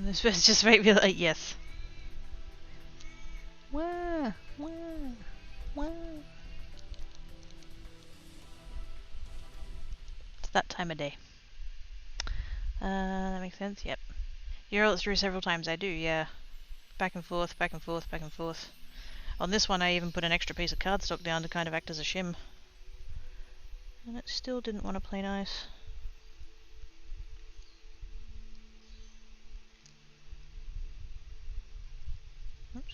This was just make me like, yes. Wah, wah, wah. It's that time of day. That makes sense, yep. You roll it through several times, I do, yeah. Back and forth, back and forth, back and forth. On this one I even put an extra piece of cardstock down to kind of act as a shim. And it still didn't want to play nice. Oops.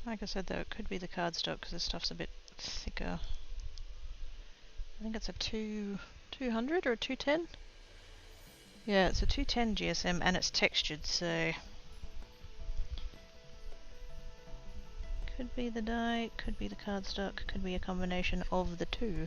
Like I said though, it could be the cardstock because this stuff's a bit thicker. I think it's a 200 or a 210? Yeah, it's a 210 GSM and it's textured, so Could be the die, could be the cardstock, could be a combination of the two.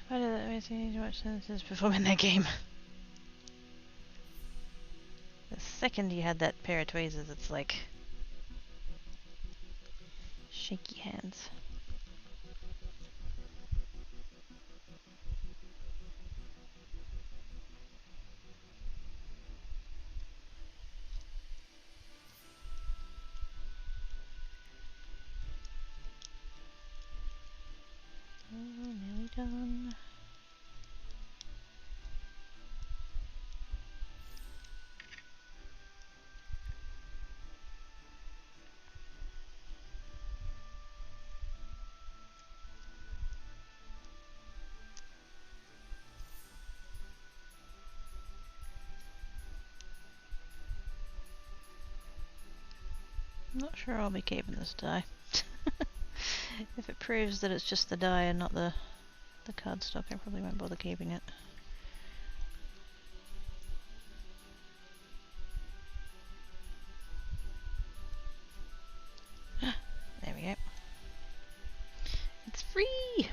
Why did that make too much sense as performing that game? The second you had that pair of tweezers, it's like shaky hands. Oh, nearly done. I'm not sure I'll be keeping this die. If it proves that it's just the die and not the cardstock, I probably won't bother keeping it. There we go. It's free!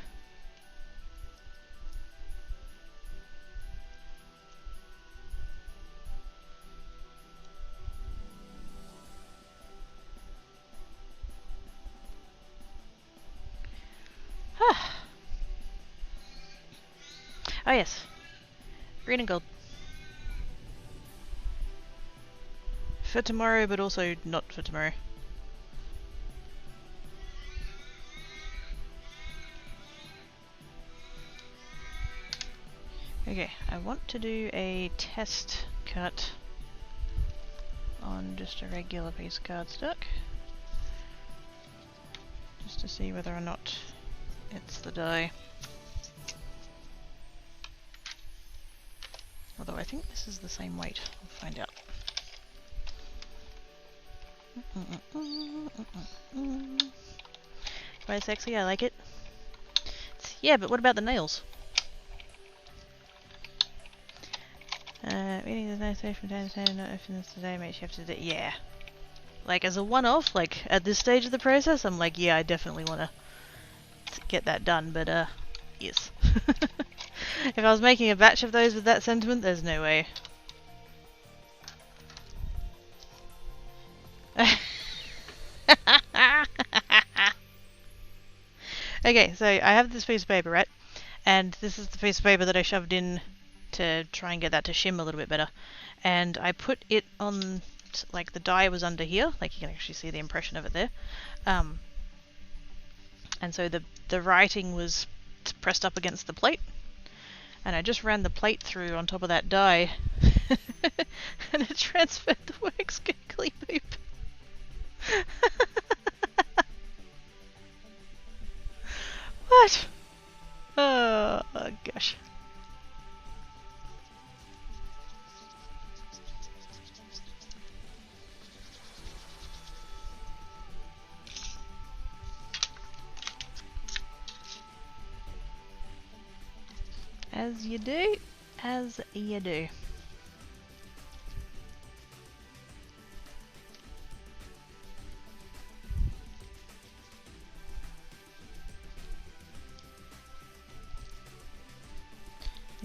Oh yes. Green and gold. For tomorrow, but also not for tomorrow. Okay, I want to do a test cut on just a regular piece of cardstock. Just to see whether or not it's the die. Although I think this is the same weight. We'll find out. Quite sexy, I like it. Yeah, but what about the nails? Reading the nice way from time to time, not open this today makes you have to do. Yeah. Like, as a one-off, like, at this stage of the process, I'm like, yeah, I definitely want to get that done, but, yes. If I was making a batch of those with that sentiment, there's no way. Okay, so I have this piece of paper, right? And this is the piece of paper that I shoved in to try and get that to shim a little bit better. And I put it on, like, the die was under here, like you can actually see the impression of it there. And so the writing was pressed up against the plate. And I just ran the plate through on top of that die. And it transferred the wax quickly poop. What? Oh gosh. As you do, as you do.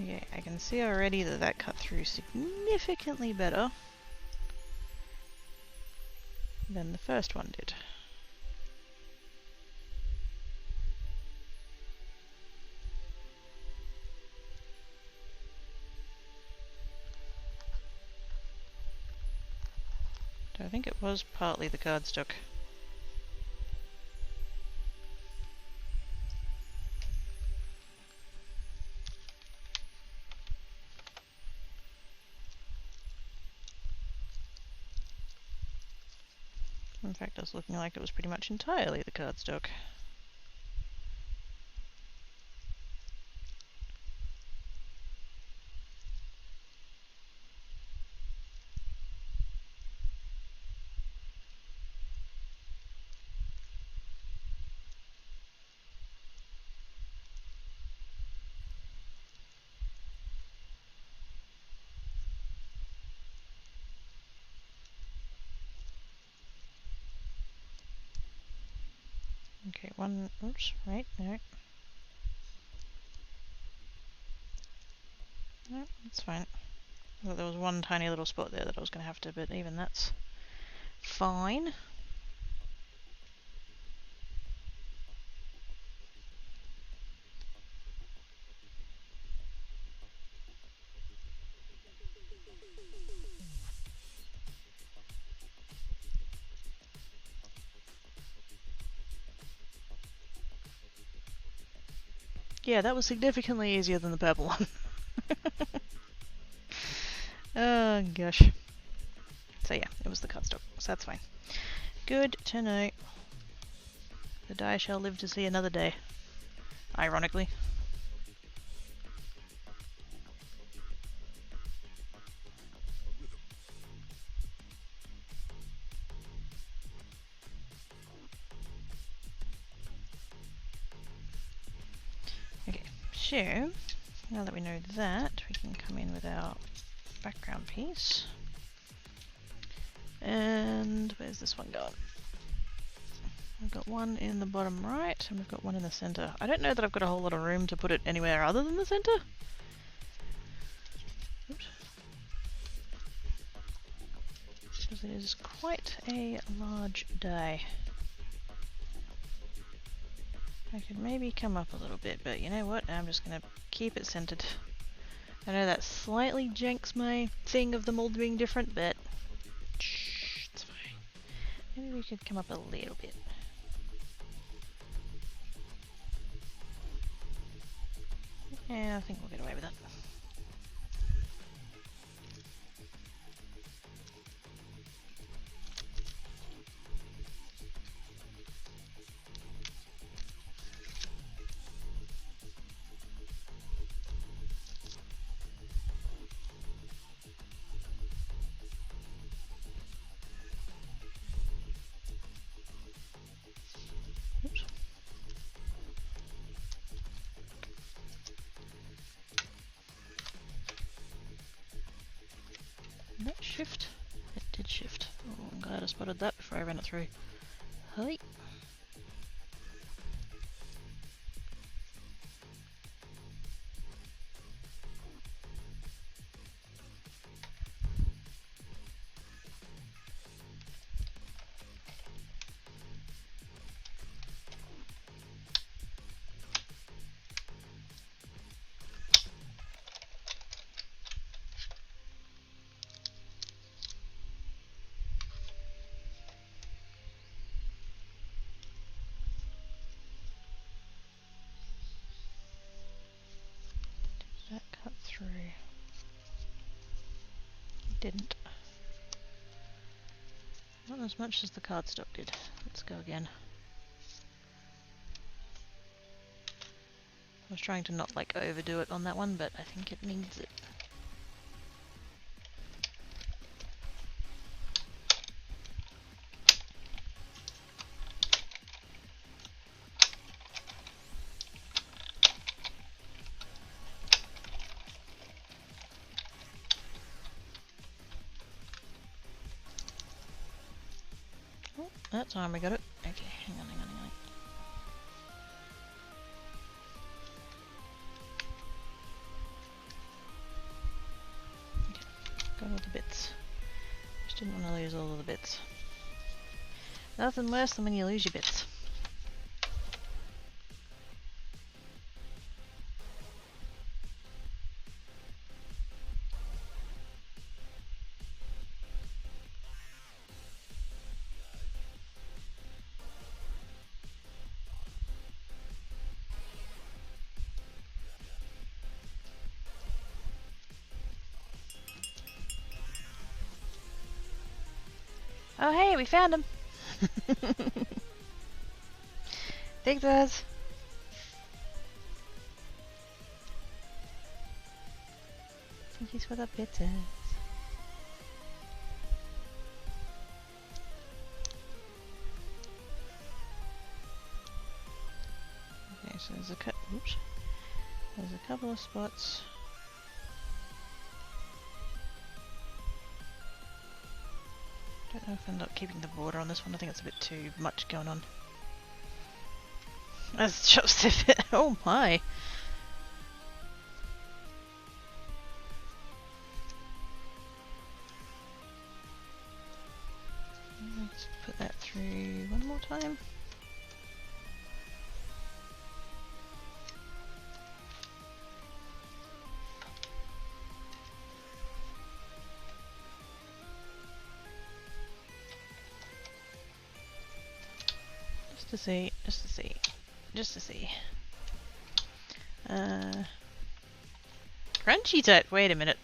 Okay, I can see already that that cut through significantly better than the first one did. I think it was partly the cardstock. In fact, it's looking like it was pretty much entirely the cardstock. Okay, one, oops, right, no. No, that's fine. Well, there was one tiny little spot there that I was going to have to, but even that's fine. Yeah, that was significantly easier than the purple one. Oh gosh. So yeah, it was the cardstock, so that's fine. Good to know. The die shall live to see another day. Ironically. Okay, so now that we know that, we can come in with our background piece. And where's this one gone? I've got one in the bottom right, and we've got one in the center. I don't know that I've got a whole lot of room to put it anywhere other than the center. Oops. Because it is quite a large die. I could maybe come up a little bit, but you know what? I'm just going to keep it centered. I know that slightly janks my thing of them all being different, but shh, it's fine. Maybe we could come up a little bit. Yeah, I think we'll get away with that. Oops. Did that shift? It did shift. Oh, I'm glad I spotted that before I ran it through. Hi. Did that cut through? It didn't. Not as much as the cardstock did. Let's go again. I was trying to not like overdo it on that one, but I think it needs it. Oh, that time we got it. Okay, hang on. Okay, got all the bits. Just didn't want to lose all of the bits. Nothing worse than when you lose your bits. Oh hey, we found him! Victors! Thank you for the bitters. Okay, so there's a couple of spots. Don't know if I end up keeping the border on this one. I think it's a bit too much going on. That's just a bit. Oh my! Let's put that through one more time. Just to see. Crunchy tit. Wait a minute.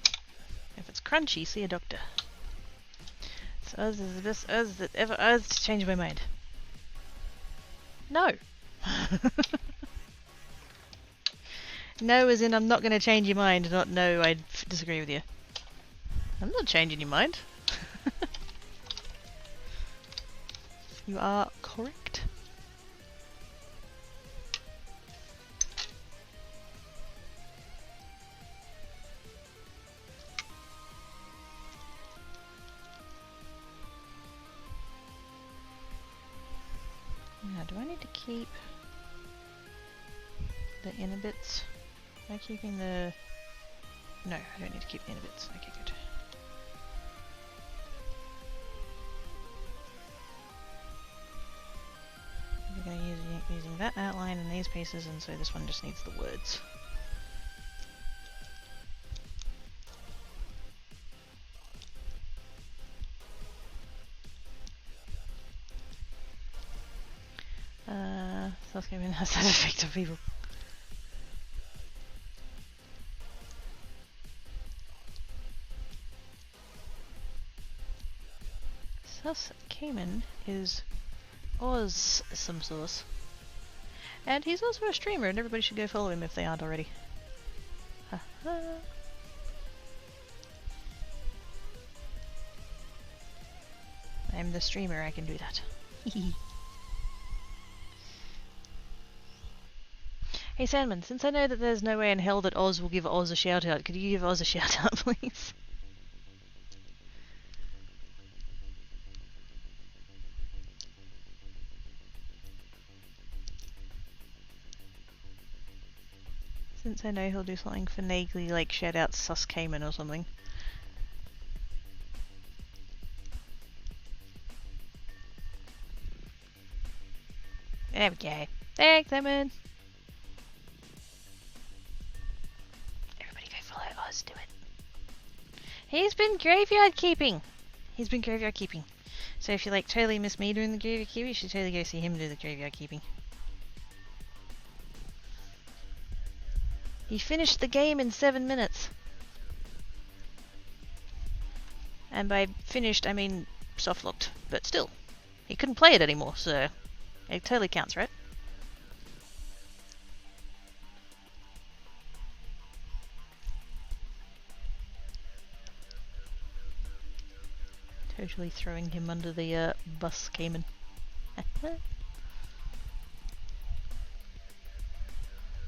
If it's crunchy, see a doctor. So Oz is the best Oz that ever Oz to change my mind. No. No, as in I'm not going to change your mind. Not no, I disagree with you. I'm not changing your mind. You are correct. Now, do I need to keep the inner bits? Am I keeping the... No, I don't need to keep the inner bits. Okay, good. We're going to use using that outline and these pieces, and so this one just needs the words. That's going to be a side effect of people. Sus Cayman is Oz some sauce. And he's also a streamer, and everybody should go follow him if they aren't already. Haha. I'm the streamer, I can do that. Hey Sandman, since I know that there's no way in hell that Oz will give Oz a shout out, could you give Oz a shout out, please? Since I know he'll do something finagly like shout out Sus Cayman or something. There we go. Thanks, Simon. Everybody go follow Oz, do it. He's been graveyard keeping. So if you like totally miss me doing the graveyard keeping, you should totally go see him do the graveyard keeping. He finished the game in 7 minutes. And by finished, I mean soft-locked, but still. He couldn't play it anymore, so it totally counts, right? Totally throwing him under the bus, Cayman.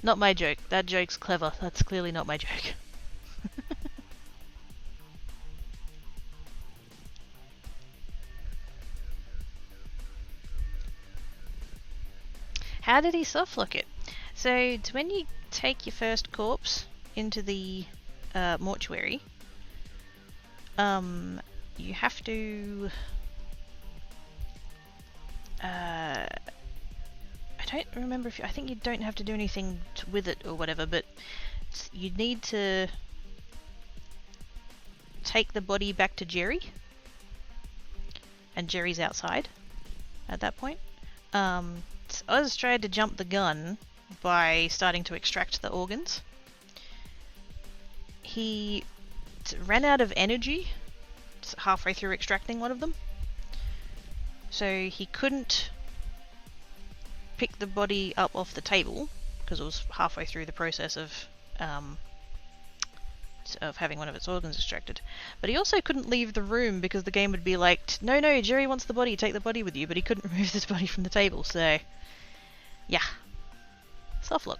Not my joke. That joke's clever. That's clearly not my joke. How did he softlock it? So it's when you take your first corpse into the mortuary, you have to I don't remember if I think you don't have to do anything with it or whatever, but you need to take the body back to Jerry, and Jerry's outside at that point. Oz tried to jump the gun by starting to extract the organs. He ran out of energy halfway through extracting one of them, So he couldn't pick the body up off the table because it was halfway through the process of having one of its organs extracted. But he also couldn't leave the room because the game would be like, no, Jerry wants the body, take the body with you, but he couldn't remove this body from the table, so yeah. Soft look.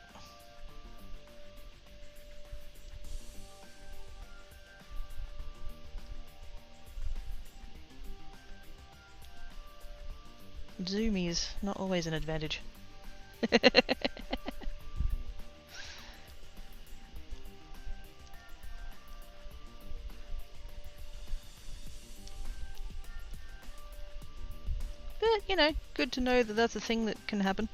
Zoomies, not always an advantage. But, you know, good to know that that's a thing that can happen.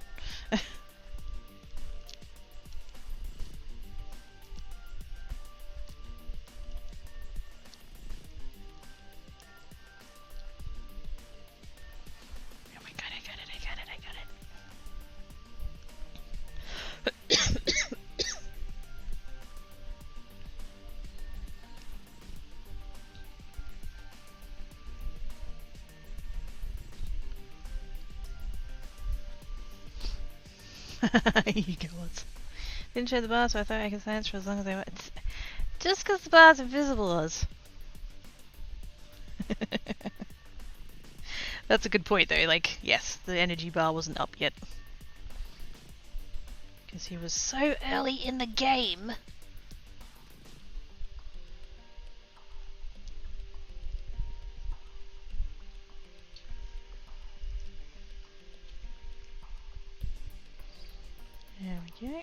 You guys. Didn't show the bars, so I thought I could silence for as long as I want. Just because the bars are visible, Oz. That's a good point, though. Like, yes, the energy bar wasn't up yet. Because he was so early in the game. There we go.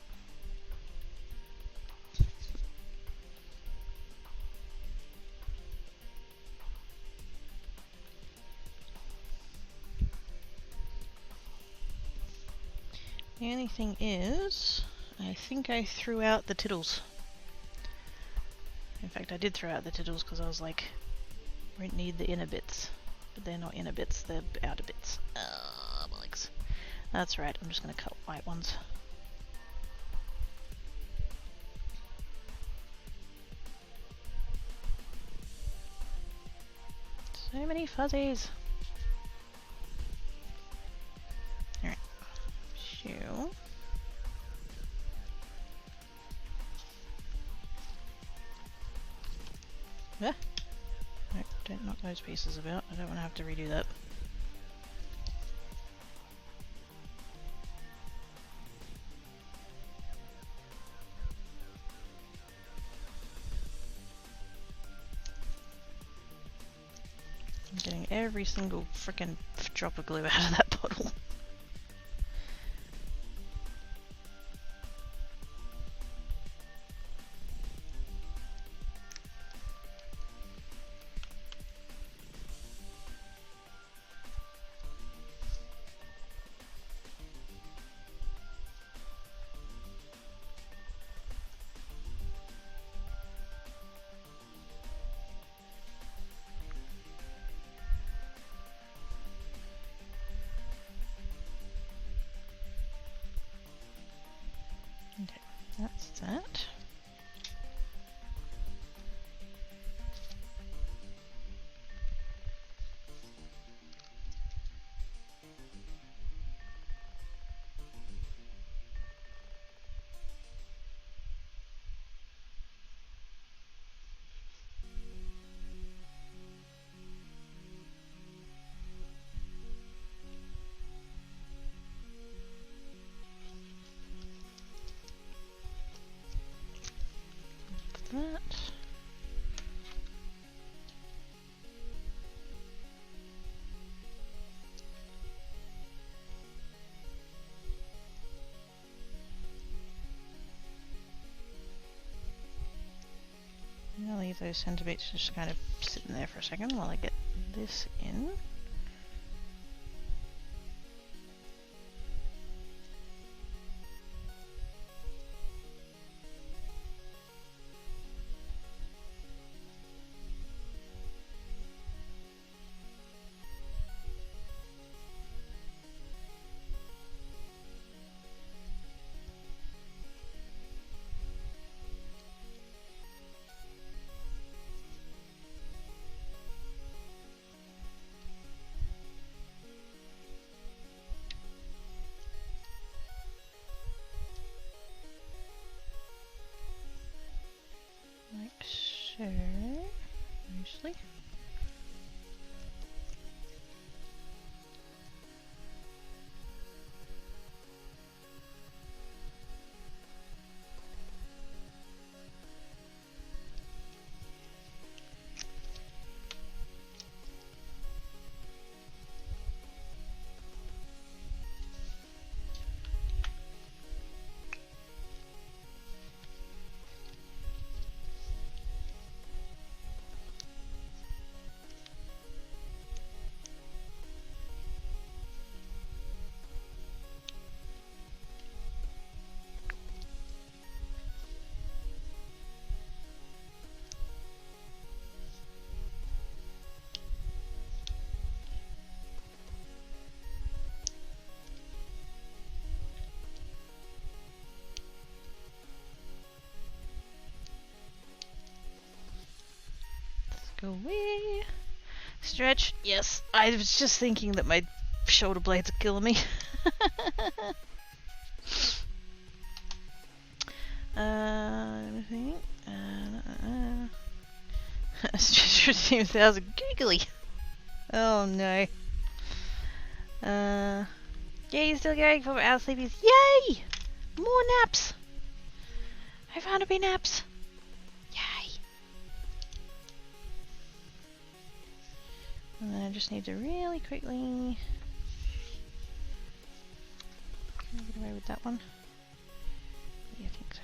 The only thing is, I think I threw out the tittles. In fact, I did throw out the tittles because I was like, we don't need the inner bits. But they're not inner bits, they're outer bits. Bollocks. That's right, I'm just going to cut white ones. So many fuzzies. Alright. Shoe. Yeah. No, don't knock those pieces about. I don't want to have to redo that. I'm getting every single frickin' drop of glue out of that bottle. Okay, that's that. That. I'll leave those center bits just kind of sitting there for a second while I get this in. Go away. Stretch. Yes. I was just thinking that my shoulder blades are killing me. Anything? Stretch 15,000 googly. Oh no. Yay, still going for our sleepies. Yay! More naps! I found a bee naps. Yay! And then I just need to really quickly get away with that one. Yeah, I think so.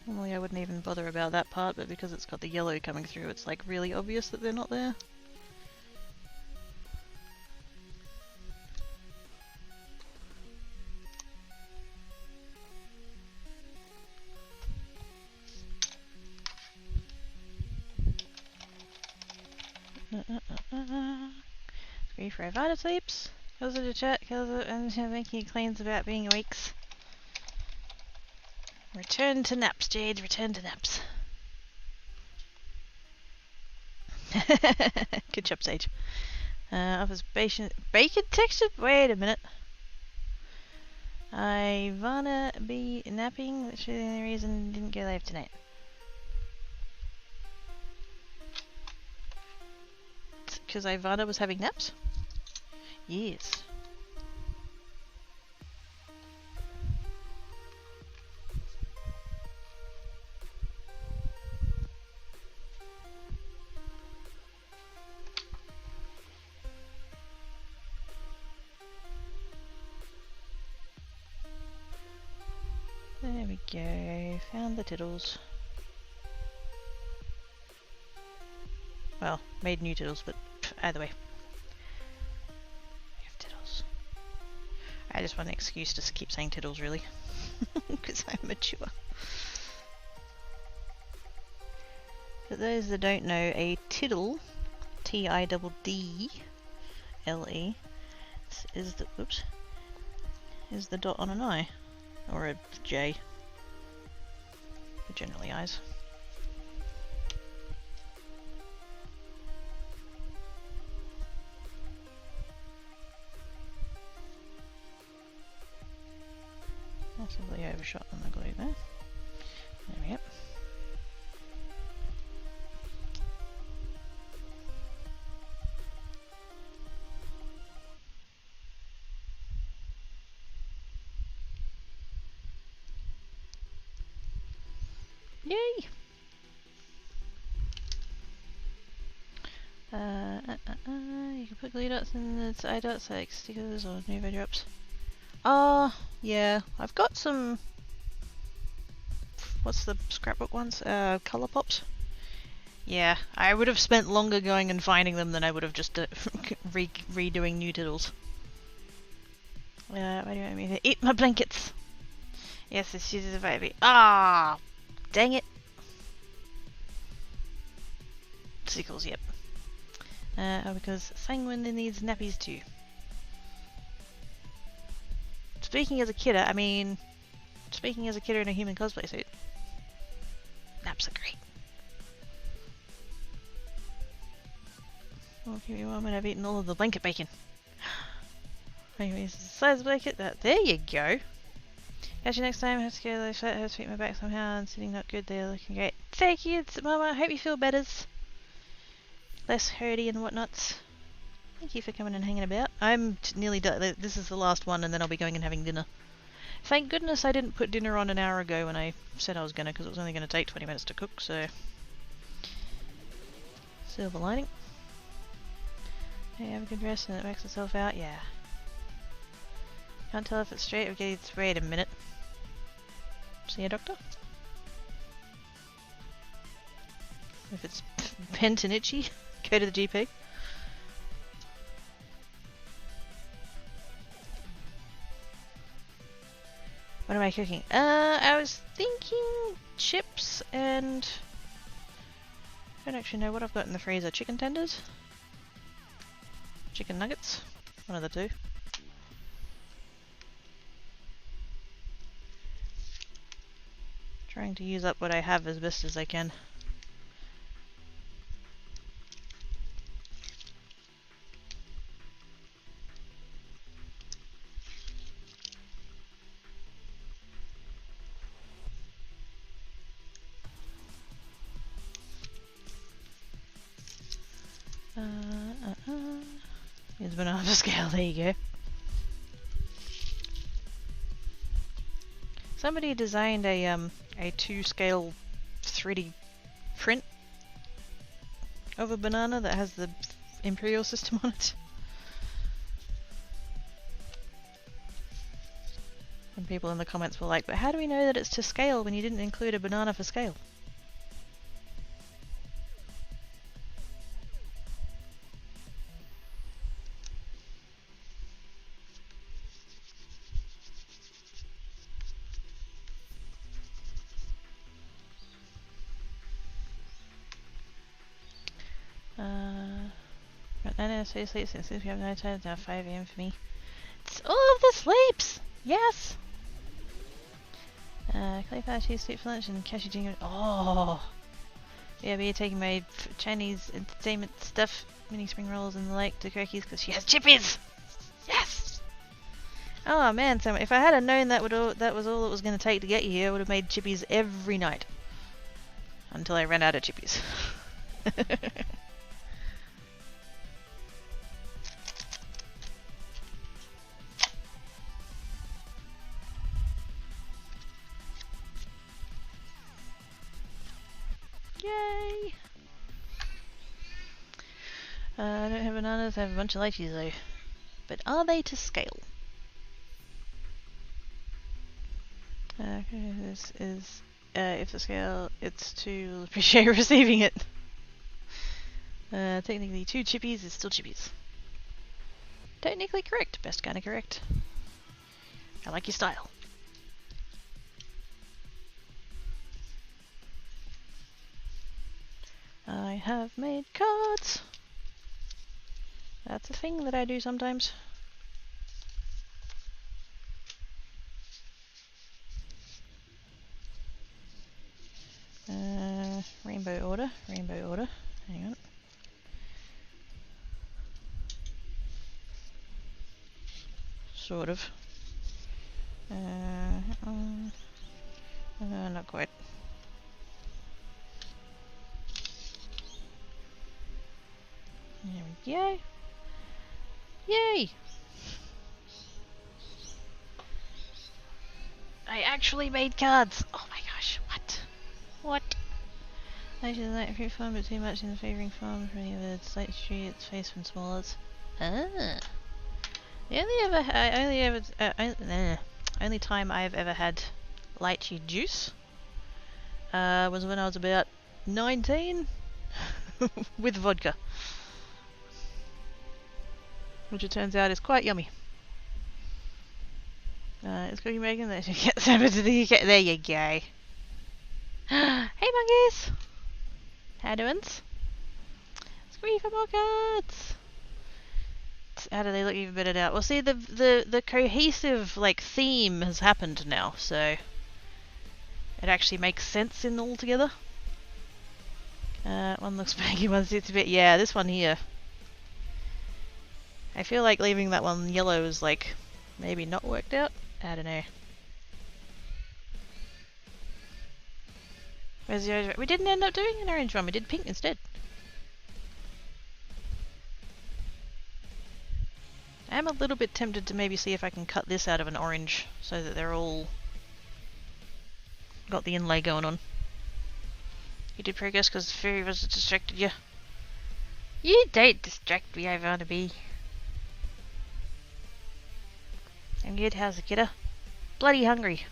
Normally I wouldn't even bother about that part, but because it's got the yellow coming through, it's like really obvious that they're not there. Free for Ivana sleeps. Goes into chat, kills it, and making claims about being awakes. Return to naps, Jade. Return to naps. Good job, Sage. Offers bacon texture? Wait a minute. I wanna be napping. That's the only reason I didn't go live tonight. Because Ivana was having naps? Yes. There we go. Found the tiddles. Well, made new tiddles, but either way. We have tiddles. I just want an excuse to keep saying tiddles, really. Because I'm mature. For those that don't know, a tiddle, T-I-D-D-L-E, is the, oops, is the dot on an I. Or a J. But generally eyes. Massively overshot on the glue there. There we go. Yay! You can put glue dots in the eye dots like stickers or Nuvo drops. Yeah, I've got some. What's the scrapbook ones? Color pops. Yeah, I would have spent longer going and finding them than I would have just redoing new tiddles. Why do you want me to eat my blankets? Yes, this is a baby. Ah, dang it. Sickles, yep. Because Sanguine needs nappies too. Speaking as a kidder, I mean, speaking as a kidder in a human cosplay suit, naps are great. Well, give me one when I've eaten all of the blanket bacon. Anyways, the size of the blanket, there you go. Catch you next time. I have to go to the flat, I have to feed my back somehow, and sitting not good, they're looking great. Thank you, Mama, I hope you feel better. Less hurty and whatnots. Thank you for coming and hanging about. I'm nearly done. This is the last one, and then I'll be going and having dinner. Thank goodness I didn't put dinner on an hour ago when I said I was gonna, because it was only gonna take 20 minutes to cook, so... Silver lining. Hey, have a good rest and it works itself out, yeah. Can't tell if it's straight or getting wait a minute. See a doctor? If it's bent and itchy, go to the GP. What am I cooking? I was thinking chips and I don't actually know what I've got in the freezer. Chicken tenders? Chicken nuggets? One of the two. Trying to use up what I have as best as I can. Here's banana scale, there you go. Somebody designed a 2-scale 3D print of a banana that has the imperial system on it. And people in the comments were like, but how do we know that it's to scale when you didn't include a banana for scale? So sleep since we have no time, it's now 5 AM for me. It's all of the sleeps! Yes! Clay pie, cheese, sleep for lunch, and cashew jingle. Oh! Yeah, but you're taking my Chinese entertainment stuff, mini spring rolls and the like to Cookies because she has chippies! Yes! Oh man, so if I had known that was all it was going to take to get you here, I would have made chippies every night. Until I ran out of chippies. Yay! I don't have bananas, I have a bunch of lychees though. But are they to scale? This is, if the scale, it's to appreciate receiving it. Technically 2 chippies is still chippies. Technically correct, best kind of correct. I like your style. I have made cards. That's a thing that I do sometimes. Rainbow order, rainbow order. Hang on. Sort of. Not quite. There we go. Yay! I actually made cards! Oh my gosh, what? What? I should like fruit farm, but too much in the favouring farm for any of the slight street its face when smallers. Ah. Only time I've ever had lychee juice was when I was about 19 with vodka. Which it turns out is quite yummy. It's cookie making that should get some to the UK. There you go. Hey monkeys! How doin's? Scree for more cards! How do they look even better now? Well see the cohesive like theme has happened now, so it actually makes sense in all together. One looks baggy, one sits a bit. Yeah, this one here. I feel like leaving that one yellow is like maybe not worked out. I don't know. Where's the orange? We didn't end up doing an orange one, we did pink instead. I'm a little bit tempted to maybe see if I can cut this out of an orange so that they're all got the inlay going on. You did progress because the fairy was distracted you. You don't distract me, I wanna be. I'm good, how's the kiddo? Bloody hungry.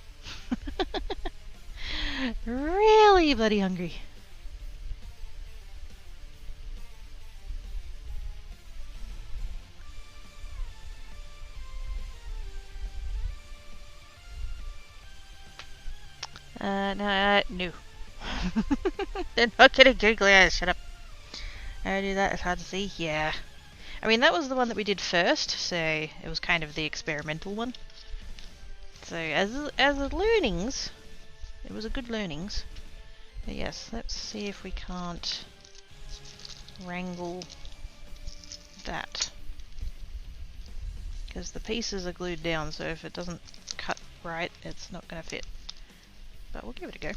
Really bloody hungry. No. They're not getting googly eyes, shut up. I do that, it's hard to see. Yeah. I mean, that was the one that we did first, so it was kind of the experimental one. So, as a learnings, it was a good learnings. But yes, let's see if we can't wrangle that. Because the pieces are glued down, so if it doesn't cut right, it's not going to fit. But we'll give it a go.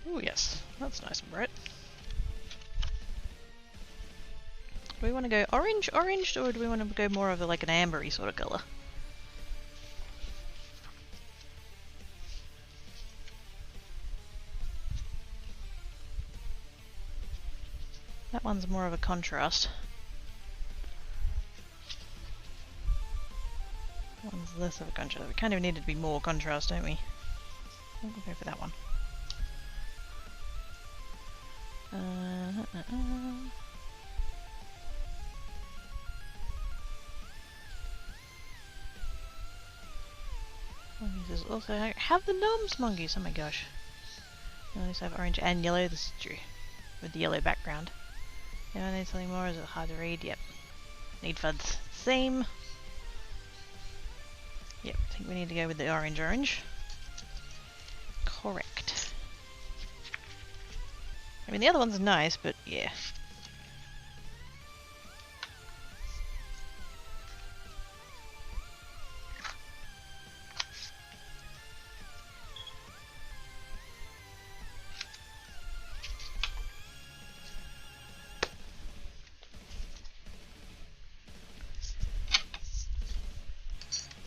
Oh yes, that's nice and bright. Do we want to go orange, or do we want to go more of like an ambery sort of colour? That one's more of a contrast. That one's less of a contrast. We kind of need it to be more contrast, don't we? We'll go for that one. Mongooses also have the gnomes mongoose. Oh my gosh. They always have orange and yellow. This is true. With the yellow background. Yeah, I need something more. Is it hard to read? Yep. Need FUDs. Same. Yep, I think we need to go with the orange. Correct. I mean, the other one's nice, but yeah.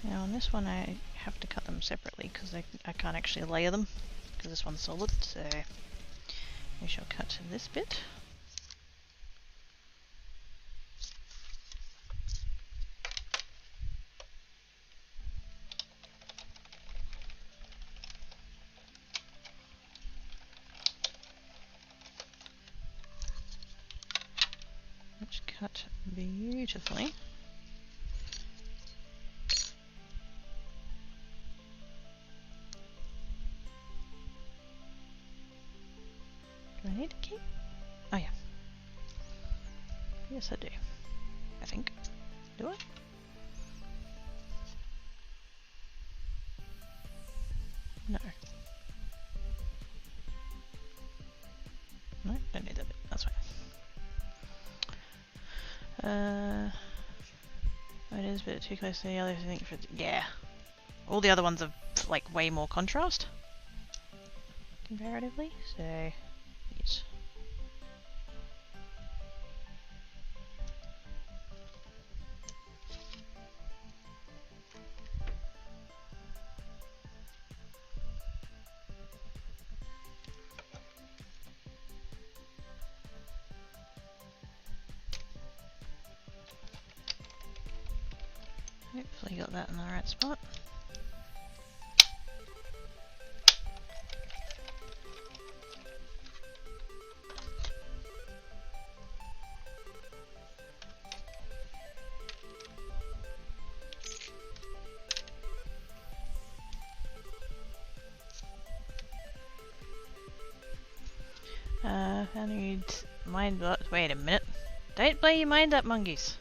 Now on this one I have to cut them separately because I can't actually layer them because this one's solid, so we shall cut this bit. Which cut beautifully. Do I need a key? Oh yeah. Yes I do. I think. Do I? No. No, don't need that bit. That's fine. It is a bit too close to the other, I think. Yeah. All the other ones are like way more contrast comparatively, so yes. Hopefully got that in the right spot. I need mind. Wait a minute. Don't blow your mind up, mongoose.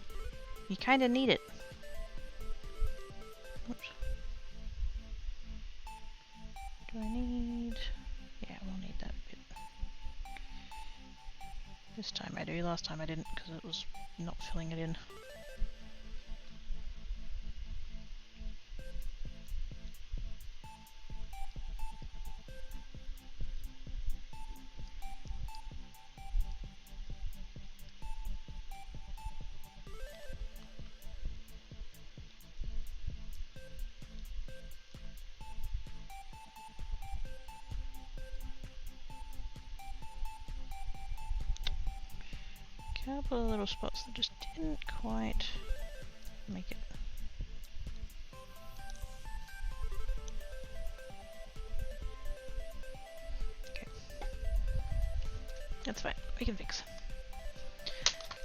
You kind of need it. Oops. Do I need? Yeah, we'll need that bit. This time I do. Last time I didn't because it was not filling it in. couple of little spots that just didn't quite make it. Okay. That's fine. We can fix.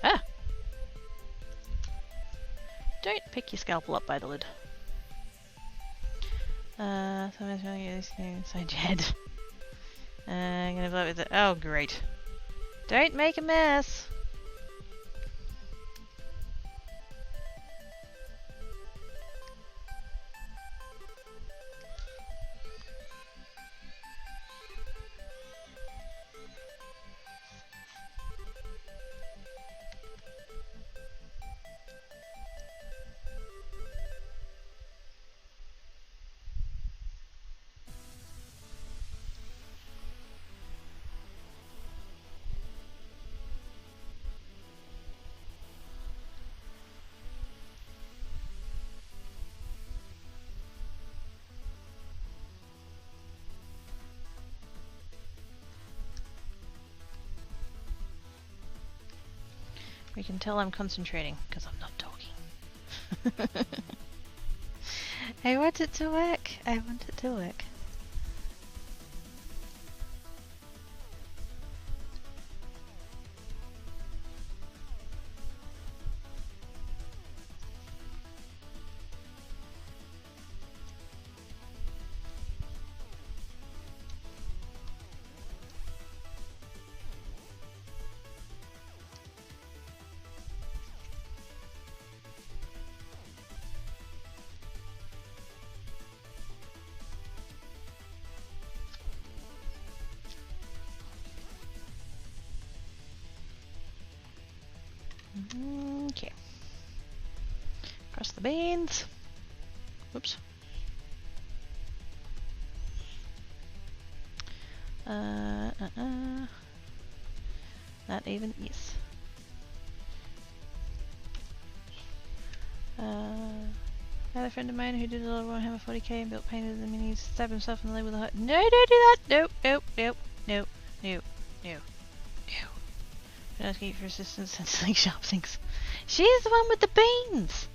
Ah! Don't pick your scalpel up by the lid. Someone's gonna get this thing inside your head. I'm gonna vote with it. Oh, great. Don't make a mess! We can tell I'm concentrating, because I'm not talking. I want it to work. I want it to work. Okay. Press the beans. Whoops. Not even, yes. I had a friend of mine who did a little Warhammer 40k and built painted the minis, stabbed himself in the leg with a hut. No, don't do that! Nope, nope, nope, nope, nope, nope, nope. Don't ask for assistance and selling sharp things. She's the one with the beans!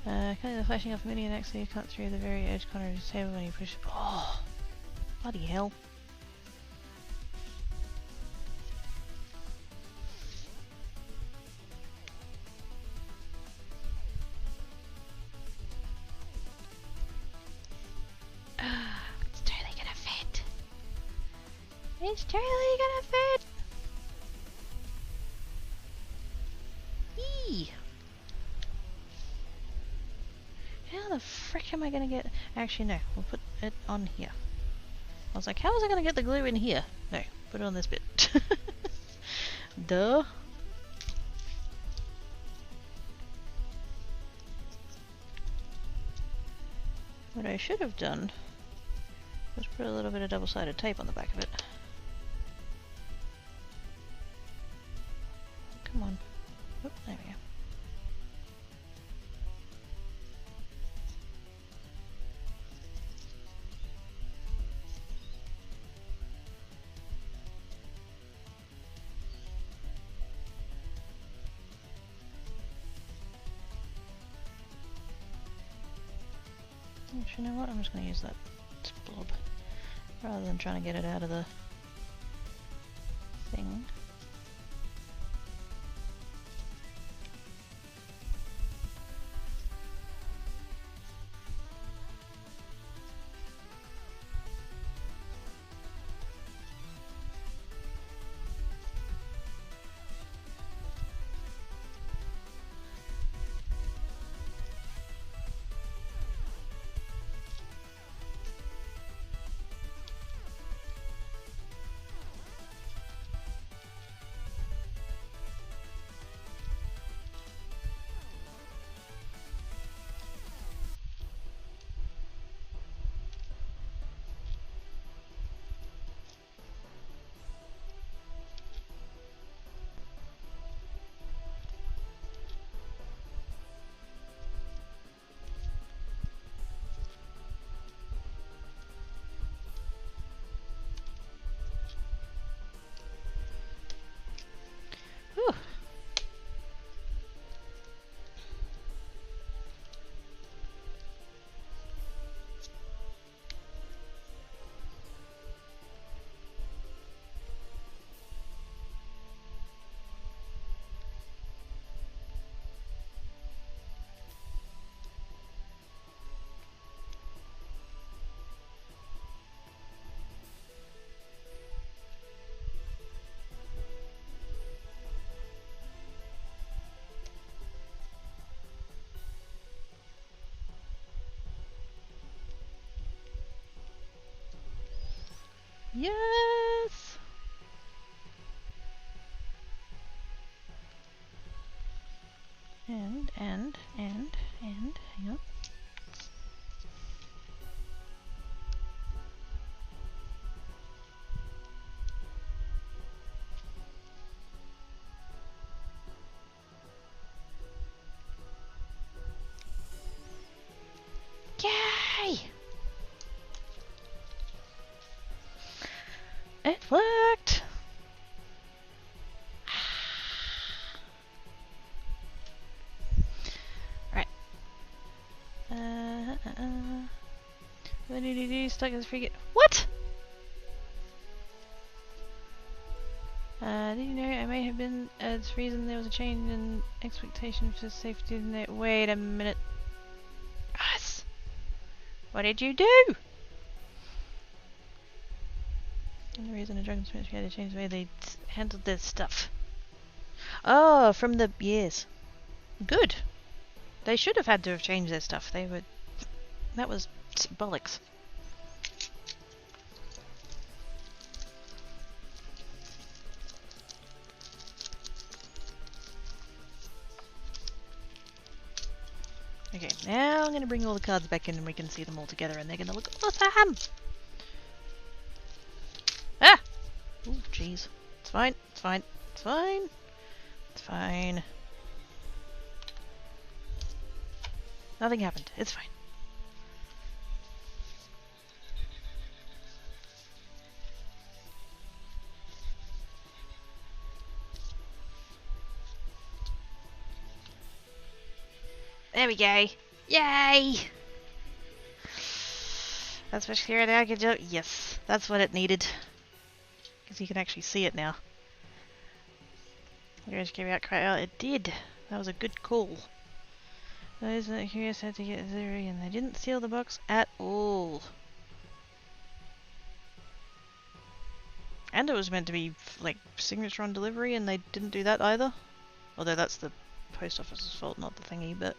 Kind of flashing off mini and actually cut through the very edge corner of the table when you push. Oh! Bloody hell. It's totally gonna fit. It's totally gonna fit. Eee. How the frick am I gonna get... Actually, no. We'll put it on here. I was like, how was I gonna get the glue in here? No. Put it on this bit. Duh. What I should have done was put a little bit of double-sided tape on the back of it. Come on. Oop, there we go. Actually, you know what? I'm just going to use that blob rather than trying to get it out of the thing. Yes! And, hang on. Yay! It worked! Right. What did he do? Stuck his frigate. What? Did you know I may have been as reason there was a change in expectation for safety in it? Wait a minute. Us! What did you do? And the reason the Dragon Smith had to change the way they handled their stuff. Oh, from the... yes. Good. They should have had to have changed their stuff. They were... that was bollocks. Okay, now I'm going to bring all the cards back in and we can see them all together and they're going to look awesome! Ah! Oh, jeez. It's fine, it's fine, it's fine. It's fine. Nothing happened, it's fine. There we go. Yay! That's what clear it out. Good job. Yes, that's what it needed. Because you can actually see it now. It did. That was a good call. Those that are curious had to get zero and they didn't seal the box at all. And it was meant to be like signature on delivery and they didn't do that either. Although that's the post office's fault, not the thingy, but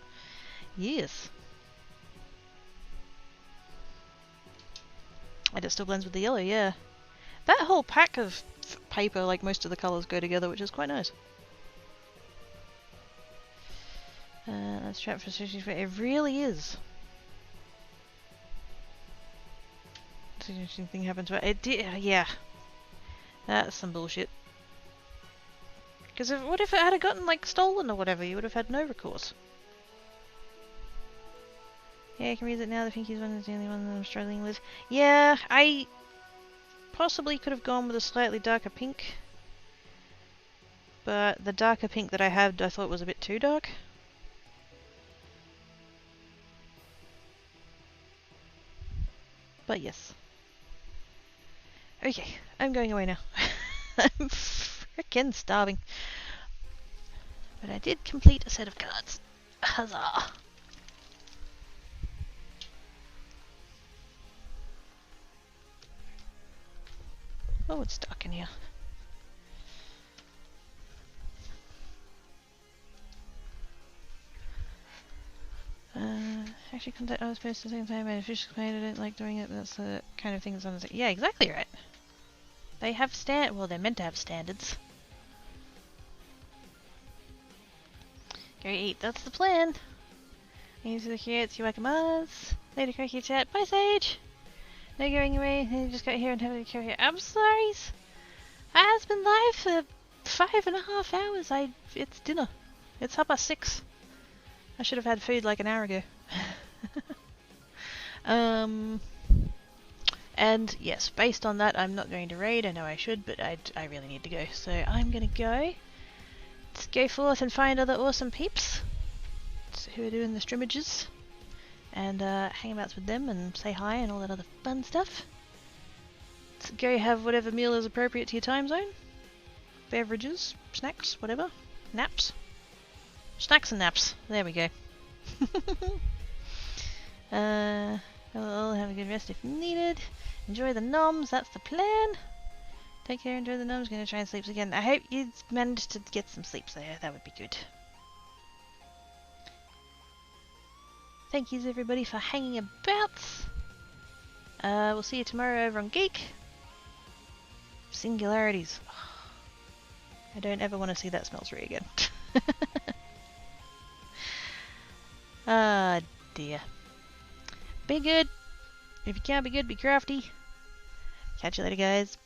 yes. And it still blends with the yellow, yeah. That whole pack of paper, like most of the colours go together, which is quite nice. Let's try it for sushi. It really is. An interesting thing happened to it. It did, yeah. That's some bullshit. Because what if it had gotten like stolen or whatever? You would have had no recourse. Yeah, I can read it now. The pinky's one is the only one that I'm struggling with. Yeah, I possibly could have gone with a slightly darker pink. But the darker pink that I had, I thought was a bit too dark. But yes. Okay, I'm going away now. I'm frickin' starving. But I did complete a set of cards. Huzzah! Oh, it's dark in here. Actually, contact other space at the same time and officially explained I don't like doing it, but that's the kind of thing that's on the... Yeah, exactly right. They have well, they're meant to have standards. Go eat, that's the plan. Into the cute, you wakamas. Later, cracky chat. Bye, Sage! No going away, you just got here and have a kill here. I'm sorry! I has been live for 5.5 hours. It's dinner. It's 6:30. I should have had food like an hour ago. And yes, based on that, I'm not going to raid. I know I should, but I really need to go. So I'm gonna go. Let's go forth and find other awesome peeps who are doing the strimmages, and hang about with them and say hi and all that other fun stuff. Let's go have whatever meal is appropriate to your time zone. Beverages, snacks, whatever. Naps. Snacks and naps. There we go. I'll have a good rest if needed. Enjoy the noms, that's the plan. Take care, enjoy the noms. Gonna try and sleep again. I hope you managed to get some sleep there. That would be good. Thank yous everybody for hanging about. We'll see you tomorrow over on Geek. Singularities. I don't ever want to see that smell tree again. Ah, dear. Be good. If you can't be good, be crafty. Catch you later, guys.